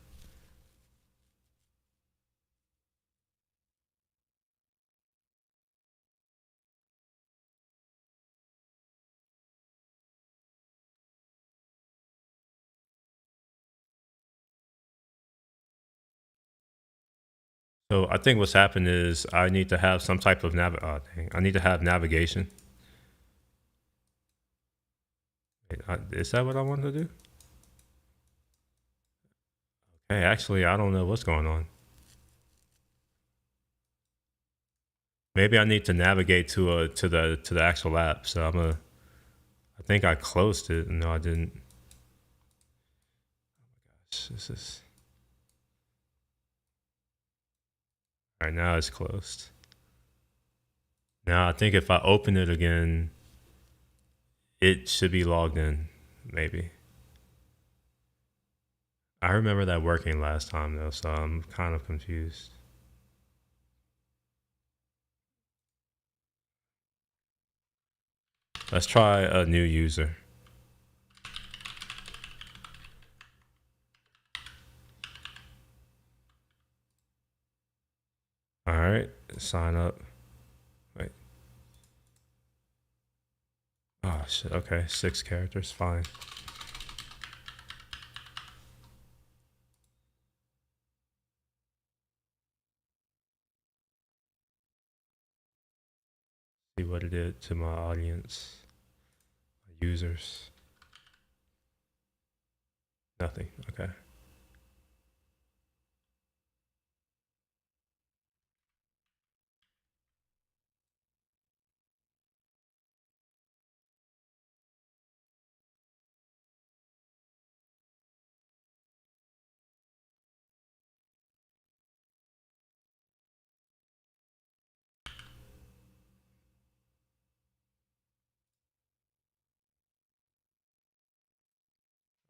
A: So I think what's happened is I need to have some type of I need to have navigation. Is that what I wanted to do? Hey, actually, I don't know what's going on. Maybe I need to navigate to the actual app. So I think I closed it. No, I didn't. Gosh, this is all right. Now it's closed. Now I think if I open it again, it should be logged in. Maybe. I remember that working last time though, so I'm kind of confused. Let's try a new user. All right, sign up. Wait. Oh shit. Okay, 6 characters. Fine. See what it did to my audience, my users. Nothing. Okay.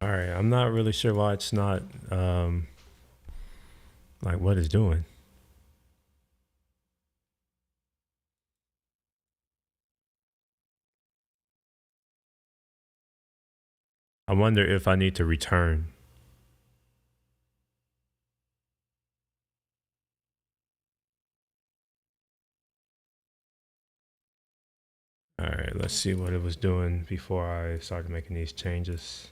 A: All right. I'm not really sure why it's not like what it's doing. I wonder if I need to return. All right, let's see what it was doing before I started making these changes.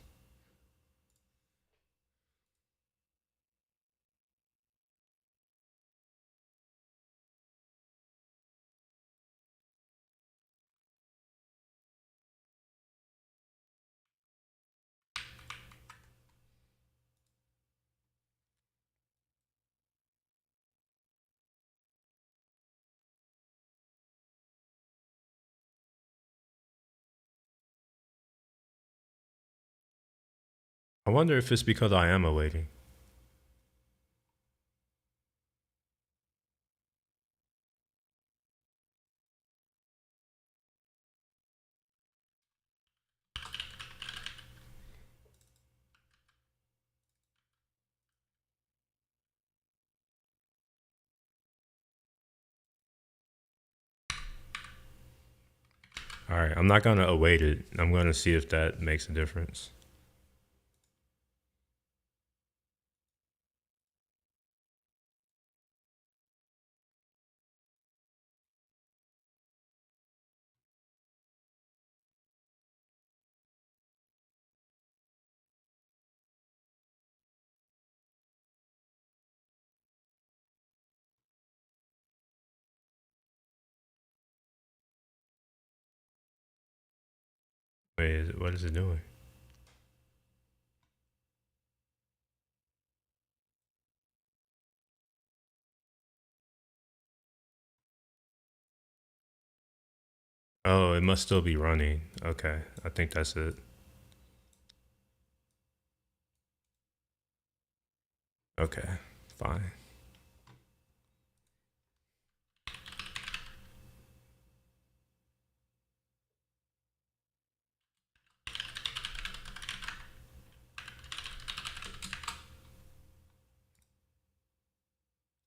A: I wonder if it's because I am awaiting. All right, I'm not gonna await it. I'm gonna see if that makes a difference. Wait, what is it doing? Oh, it must still be running. Okay, I think that's it. Okay, fine.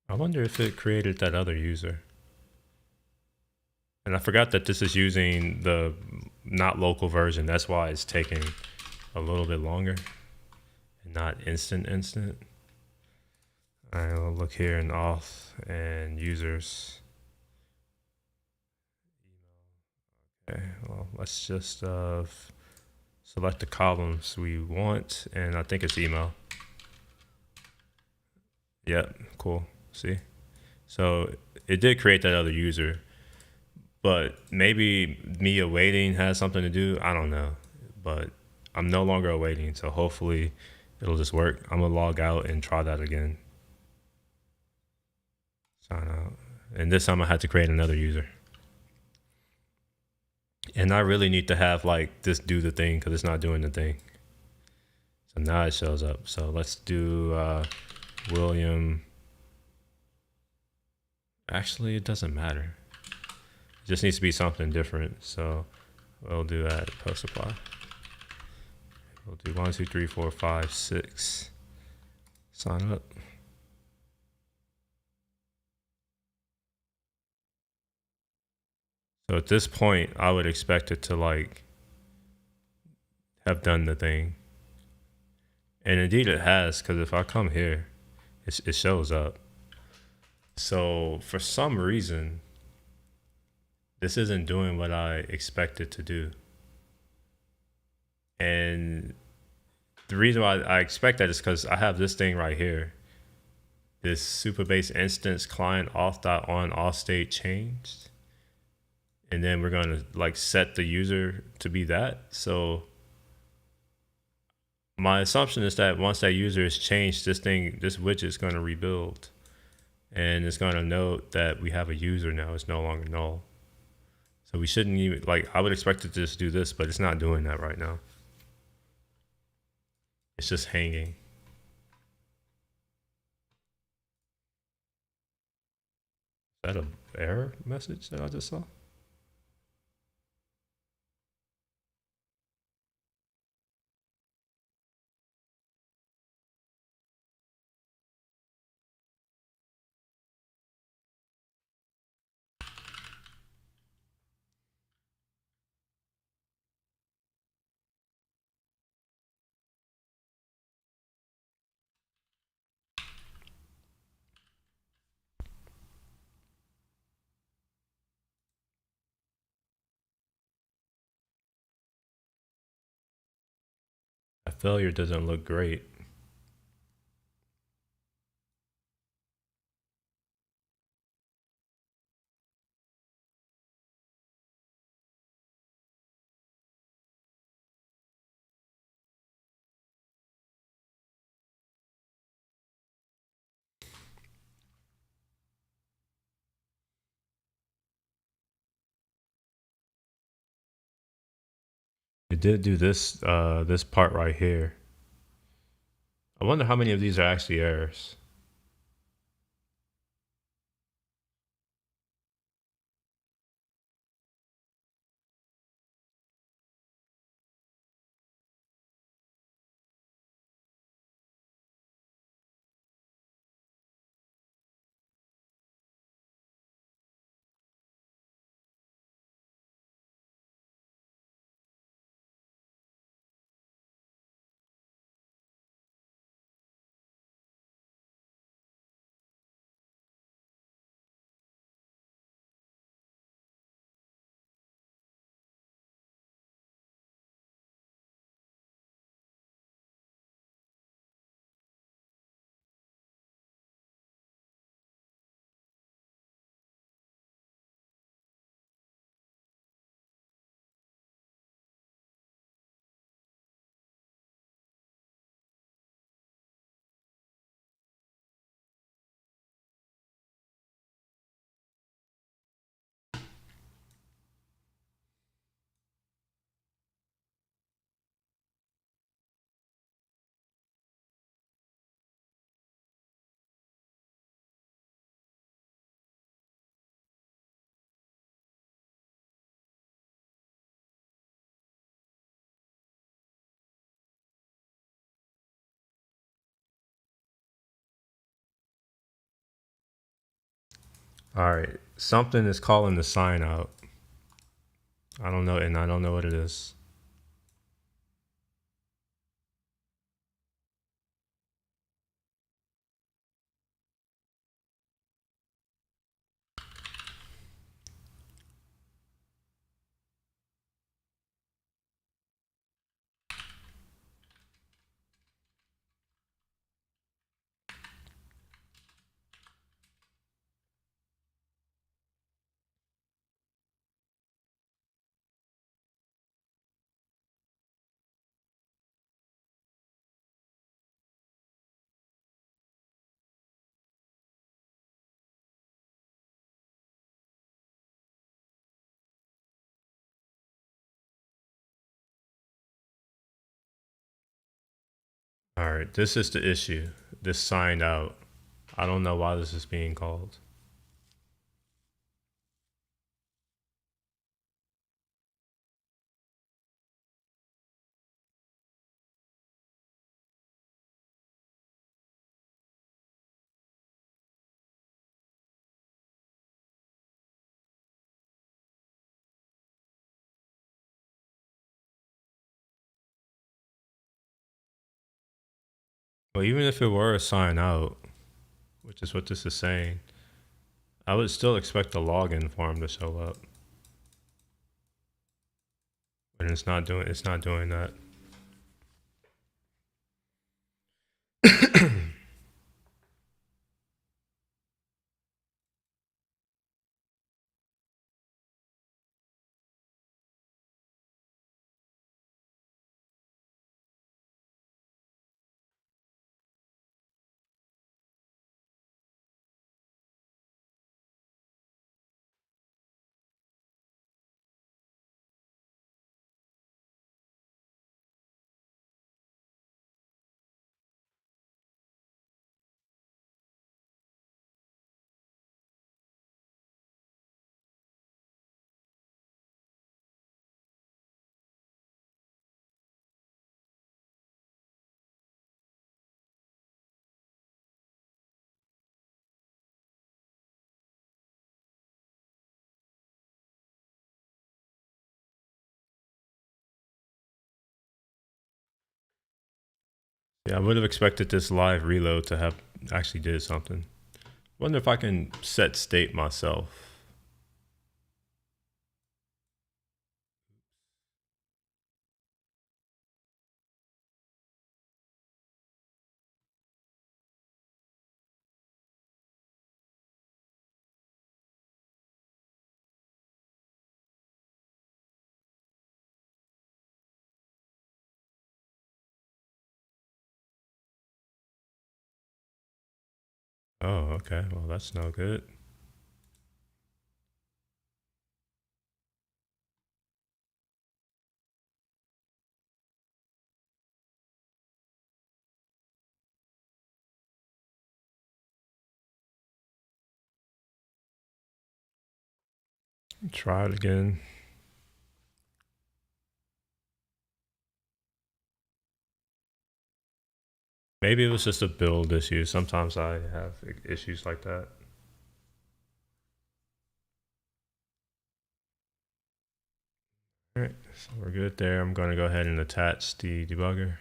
A: I wonder if it created that other user. And I forgot that this is using the not local version. That's why it's taking a little bit longer and not instant. All right, we'll look here in auth and users. Okay, well, let's just select the columns we want, and I think it's email. Yep, cool. See? So it did create that other user, but maybe me awaiting has something to do. I don't know, but I'm no longer awaiting, so hopefully it'll just work. I'm gonna log out and try that again. Sign out, and this time I had to create another user. And I really need to have like this do the thing because it's not doing the thing. So now it shows up. So let's do William. Actually, it doesn't matter. It just needs to be something different. So we'll do that post apply. We'll do 1, 2, 3, 4, 5, 6. Sign up. So at this point, I would expect it to like have done the thing. And indeed it has, because if I come here, it shows up. So for some reason, this isn't doing what I expect it to do. And the reason why I expect that is because I have this thing right here. This Supabase instance client auth.on auth state changed. And then we're gonna like set the user to be that. So my assumption is that once that user is changed, this widget is gonna rebuild. And it's gonna note that we have a user now, it's no longer null. So we shouldn't even, like, I would expect it to just do this, but it's not doing that right now. It's just hanging. Is that an error message that I just saw? failure doesn't look great. It did do this part right here. I wonder how many of these are actually errors. All right, something is calling the sign out. I don't know, and I don't know what it is. All right, this is the issue. This signed out. I don't know why this is being called. Well, even if it were a sign out, which is what this is saying, I would still expect the login form to show up. But it's not doing that. Yeah, I would have expected this live reload to have actually did something. Wonder if I can set state myself. Oh, okay. Well, that's no good. Try it again. Maybe it was just a build issue. Sometimes I have issues like that. All right, so we're good there. I'm going to go ahead and attach the debugger.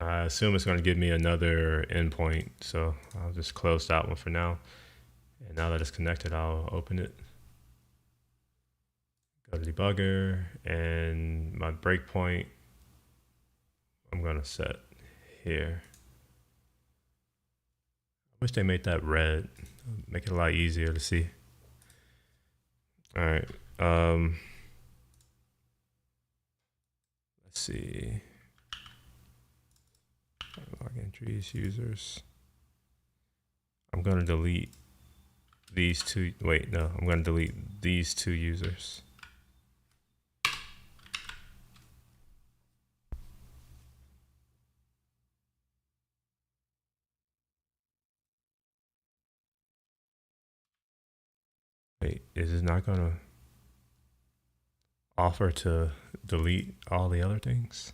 A: I assume it's going to give me another endpoint, so I'll just close that one for now. And now that it's connected, I'll open it. Go to debugger, and my breakpoint I'm going to set here. I wish they made that red. Make it a lot easier to see. All right. Let's see. Log entries, users. I'm going to delete these two. Wait, no. I'm going to delete these two users. Wait, is it not going to offer to delete all the other things?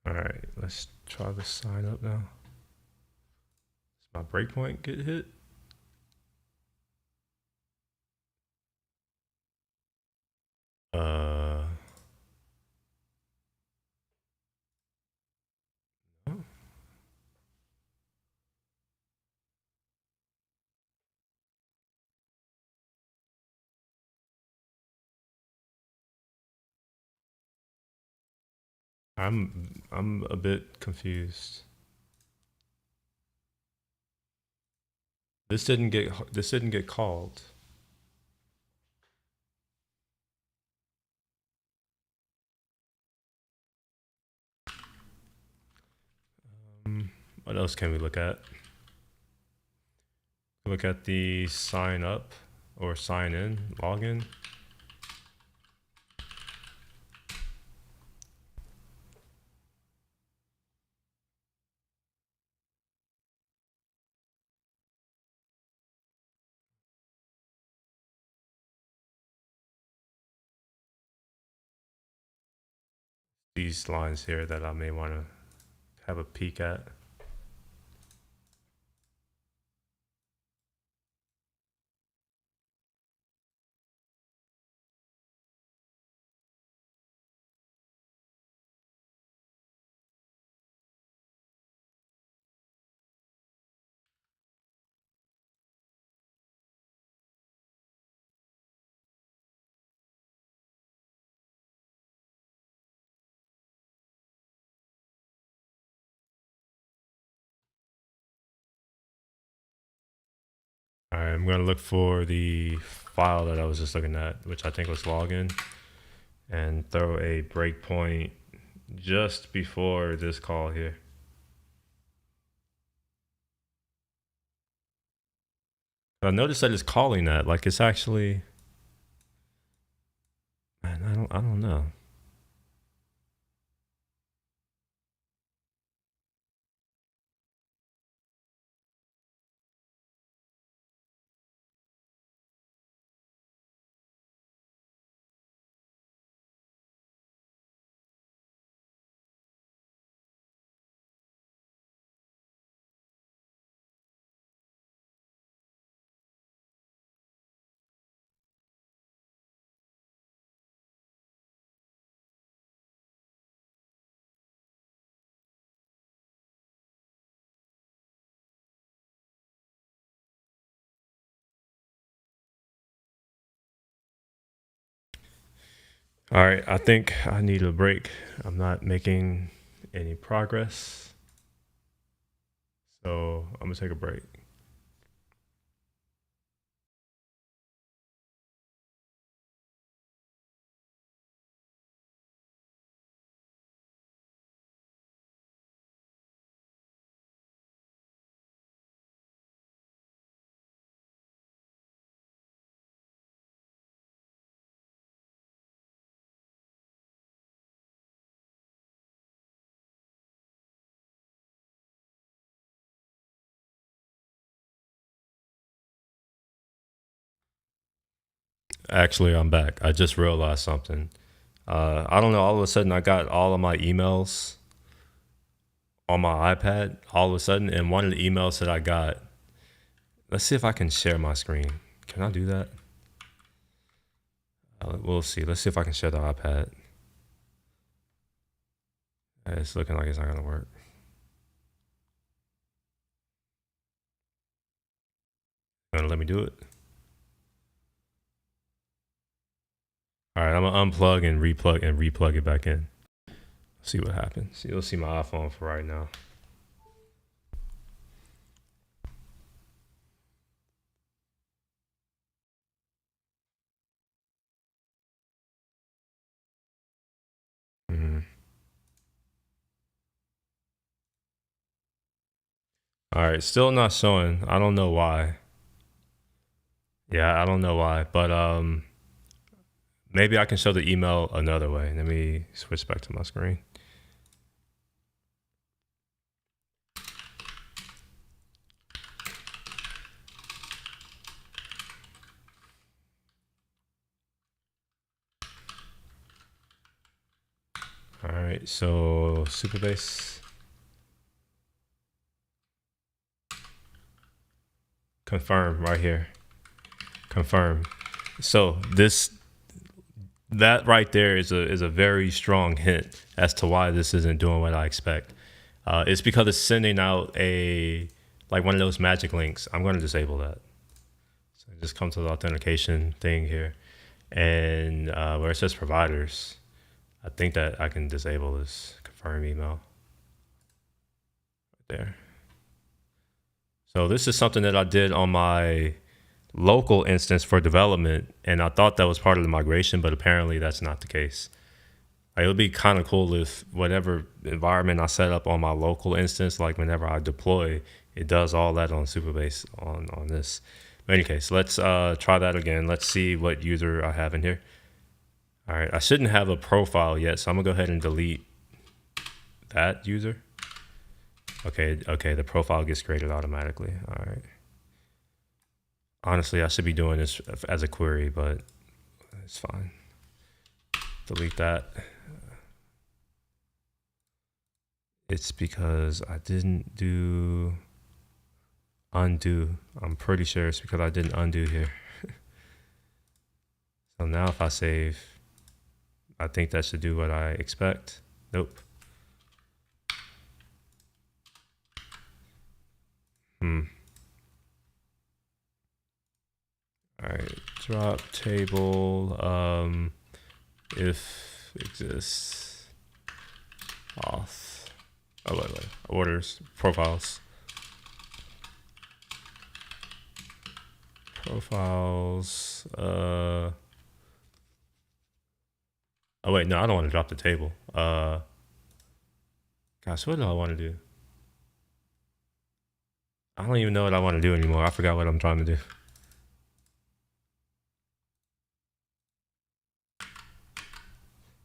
A: All right, let's try to sign up now. Does my breakpoint get hit? No. I'm a bit confused. This didn't get called. What else can we look at? Look at the sign up or sign in, login. These lines here that I may want to have a peek at. All right, I'm gonna look for the file that I was just looking at, which I think was login, and throw a breakpoint just before this call here. I noticed that it's calling that, like it's actually, man, I don't know. All right, I think I need a break. I'm not making any progress. So I'm gonna take a break. Actually, I'm back. I just realized something. I don't know. All of a sudden, I got all of my emails on my iPad all of a sudden, and one of the emails that I got. Let's see if I can share my screen. Can I do that? We'll see. Let's see if I can share the iPad. It's looking like it's not gonna work. You gonna let me do it? All right, I'm gonna unplug and replug it back in. See what happens. You'll see my iPhone for right now. Mhm. All right, still not showing. I don't know why. Yeah, I don't know why, but maybe I can show the email another way. Let me switch back to my screen. All right, so Supabase, confirm right here, confirm. So that right there is a very strong hint as to why this isn't doing what I expect. It's because it's sending out a like one of those magic links. I'm going to disable that. So just come to the authentication thing here, and where it says providers, I think that I can disable this confirm email right there. So this is something that I did on my local instance for development, and I thought that was part of the migration, but apparently that's not the case. Like, it would be kind of cool if whatever environment I set up on my local instance, like whenever I deploy, it does all that on Supabase on this. But in any case, let's try that again. Let's see what user I have in here. All right, I shouldn't have a profile yet, so I'm gonna go ahead and delete that user. Okay, the profile gets created automatically. All right. Honestly, I should be doing this as a query, but it's fine. Delete that. It's because I didn't do undo. I'm pretty sure it's because I didn't undo here. So now if I save, I think that should do what I expect. Nope. All right, drop table, if exists, auth. Oh, wait. Orders, profiles. Profiles, oh wait, no, I don't want to drop the table. Gosh, what do I want to do? I don't even know what I want to do anymore. I forgot what I'm trying to do.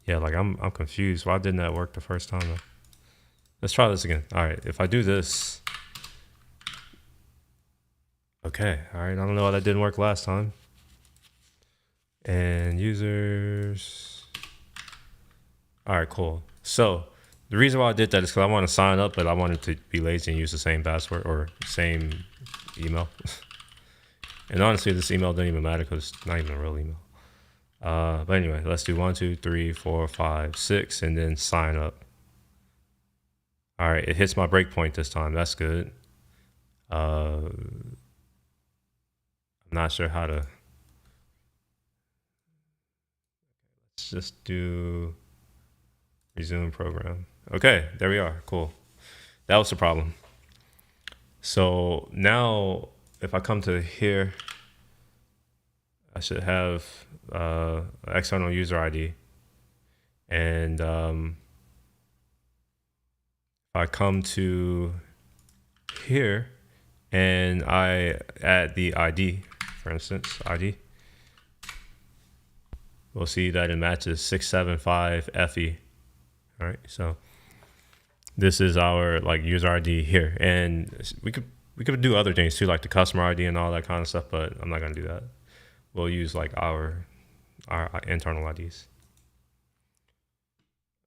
A: Yeah, like I'm confused. Why didn't that work the first time though? Let's try this again. All right, if I do this, okay. All right, I don't know why that didn't work last time. And users. All right, cool. So the reason why I did that is because I want to sign up, but I wanted to be lazy and use the same password or same email. And honestly, this email doesn't even matter because it's not even a real email. But anyway, let's do 1, 2, 3, 4, 5, 6, and then sign up. All right, it hits my breakpoint this time. That's good. I'm not sure how to. just do resume program. Okay, there we are. Cool. That was the problem. So now if I come to here, I should have external user ID. And if I come to here and I add the ID, for instance, ID, we'll see that it matches 675FE. All right, so this is our like user ID here, and we could do other things too, like the customer ID and all that kind of stuff, but I'm not gonna do that. We'll use like our internal IDs.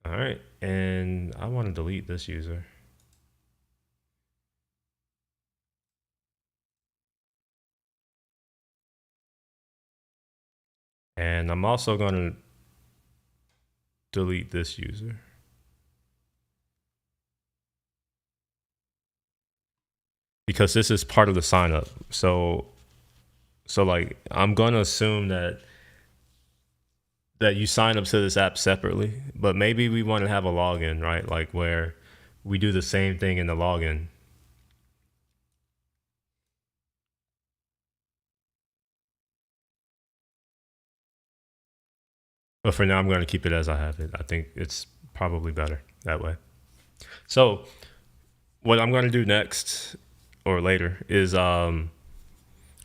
A: All right, and I want to delete this user. And I'm also going to delete this user. Because this is part of the sign up. So like I'm going to assume that you sign up to this app separately, but maybe we want to have a login, right? Like where we do the same thing in the login. But for now, I'm going to keep it as I have it. I think it's probably better that way. So what I'm going to do next or later is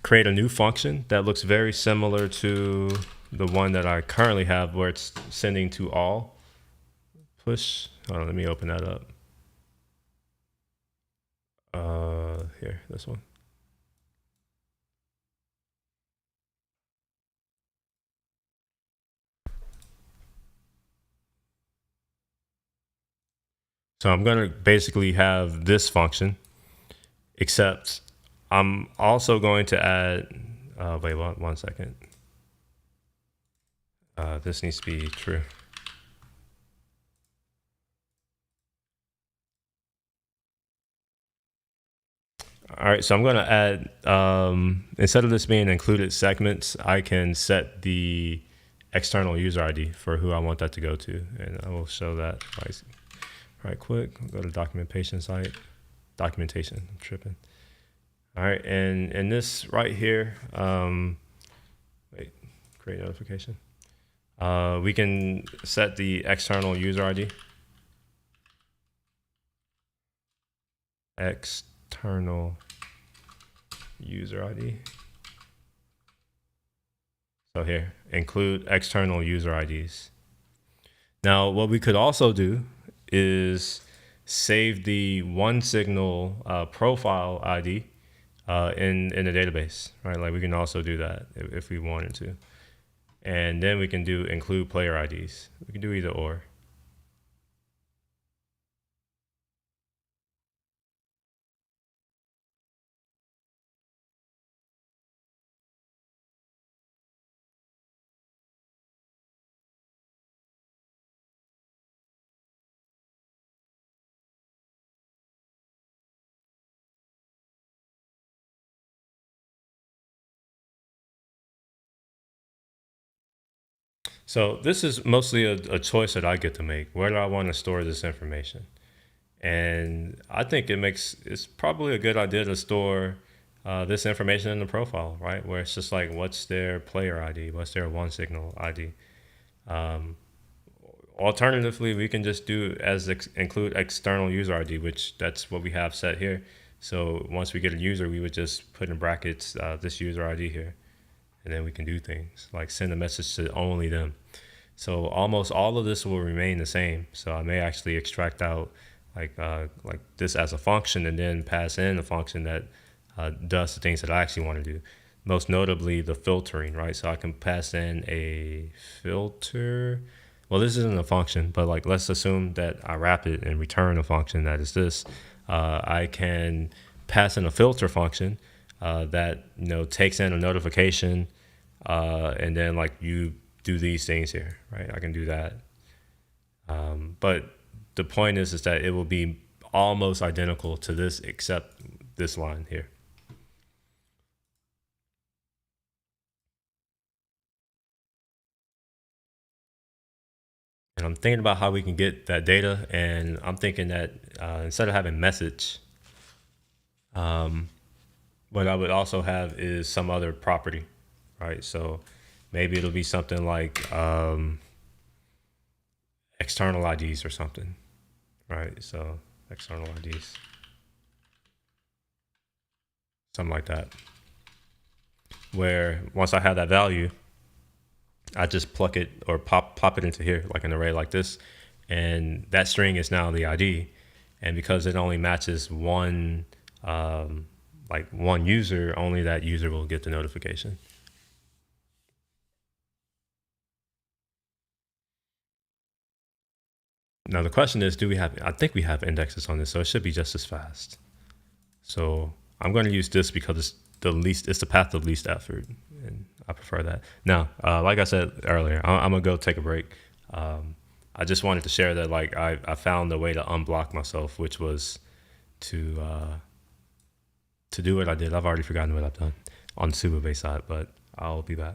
A: create a new function that looks very similar to the one that I currently have, where it's sending to all push. Hold on, let me open that up. Here, this one. So I'm going to basically have this function, except I'm also going to add, wait, one second. This needs to be true. All right, so I'm going to add, instead of this being included segments, I can set the external user ID for who I want that to go to. And I will show that right quick. I'll go to documentation site, documentation, I'm tripping. All right, and this right here, wait, create notification. We can set the external user ID. External user ID. So here, include external user IDs. Now, what we could also do is save the one signal profile ID in the database, right? Like we can also do that if we wanted to. And then we can do include player IDs. We can do either or. So this is mostly a choice that I get to make. Where do I want to store this information? And I think it's probably a good idea to store this information in the profile, right? Where it's just like, what's their player ID? What's their one signal ID? Alternatively, we can just do include external user ID, which that's what we have set here. So once we get a user, we would just put in brackets this user ID here. And then we can do things like send a message to only them. So almost all of this will remain the same. So I may actually extract out like this as a function and then pass in a function that does the things that I actually want to do. Most notably the filtering, right? So I can pass in a filter. Well, this isn't a function, but like let's assume that I wrap it and return a function that is this. I can pass in a filter function that takes in a notification, and then like you do these things here, right? I can do that. But the point is that it will be almost identical to this except this line here. And I'm thinking about how we can get that data. And I'm thinking that instead of having message, what I would also have is some other property, right? So maybe it'll be something like external IDs or something, right? So external IDs, something like that, where once I have that value, I just pluck it or pop it into here, like an array like this. And that string is now the ID. And because it only matches one, like one user, only that user will get the notification. Now the question is, do we have, I think we have indexes on this, so it should be just as fast. So I'm going to use this because it's the path of least effort, and I prefer that. Now, like I said earlier, I'm gonna go take a break. I just wanted to share that like I found a way to unblock myself, which was to do what I did. I've already forgotten what I've done on the Supabase side, but I'll be back.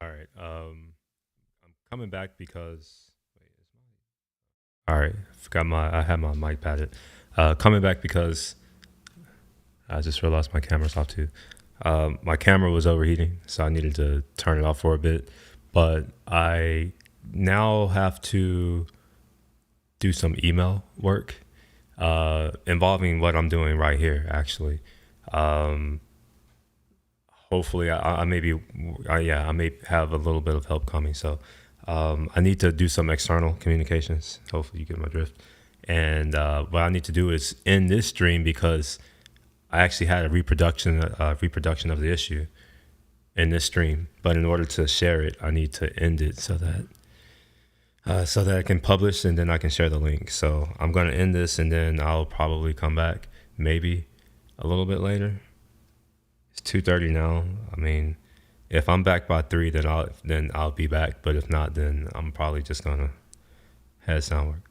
A: All right. I'm coming back because wait, is my all right. I had my mic padded. Coming back because I just realized my camera's off too. My camera was overheating, so I needed to turn it off for a bit. But I now have to do some email work involving what I'm doing right here. Actually, um, hopefully, I may be, yeah, I may have a little bit of help coming. So I need to do some external communications. Hopefully, you get my drift. And what I need to do is end this stream because I actually had a reproduction of the issue in this stream. But in order to share it, I need to end it so that I can publish and then I can share the link. So I'm gonna end this and then I'll probably come back maybe a little bit later. It's 2:30 now. I mean, if I'm back by 3, then I'll be back. But if not, then I'm probably just gonna have sound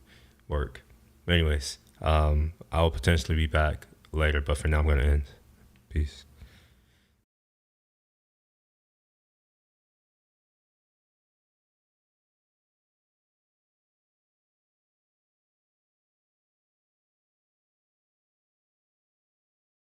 A: work. Anyways, I'll potentially be back later. But for now, I'm gonna end. Peace.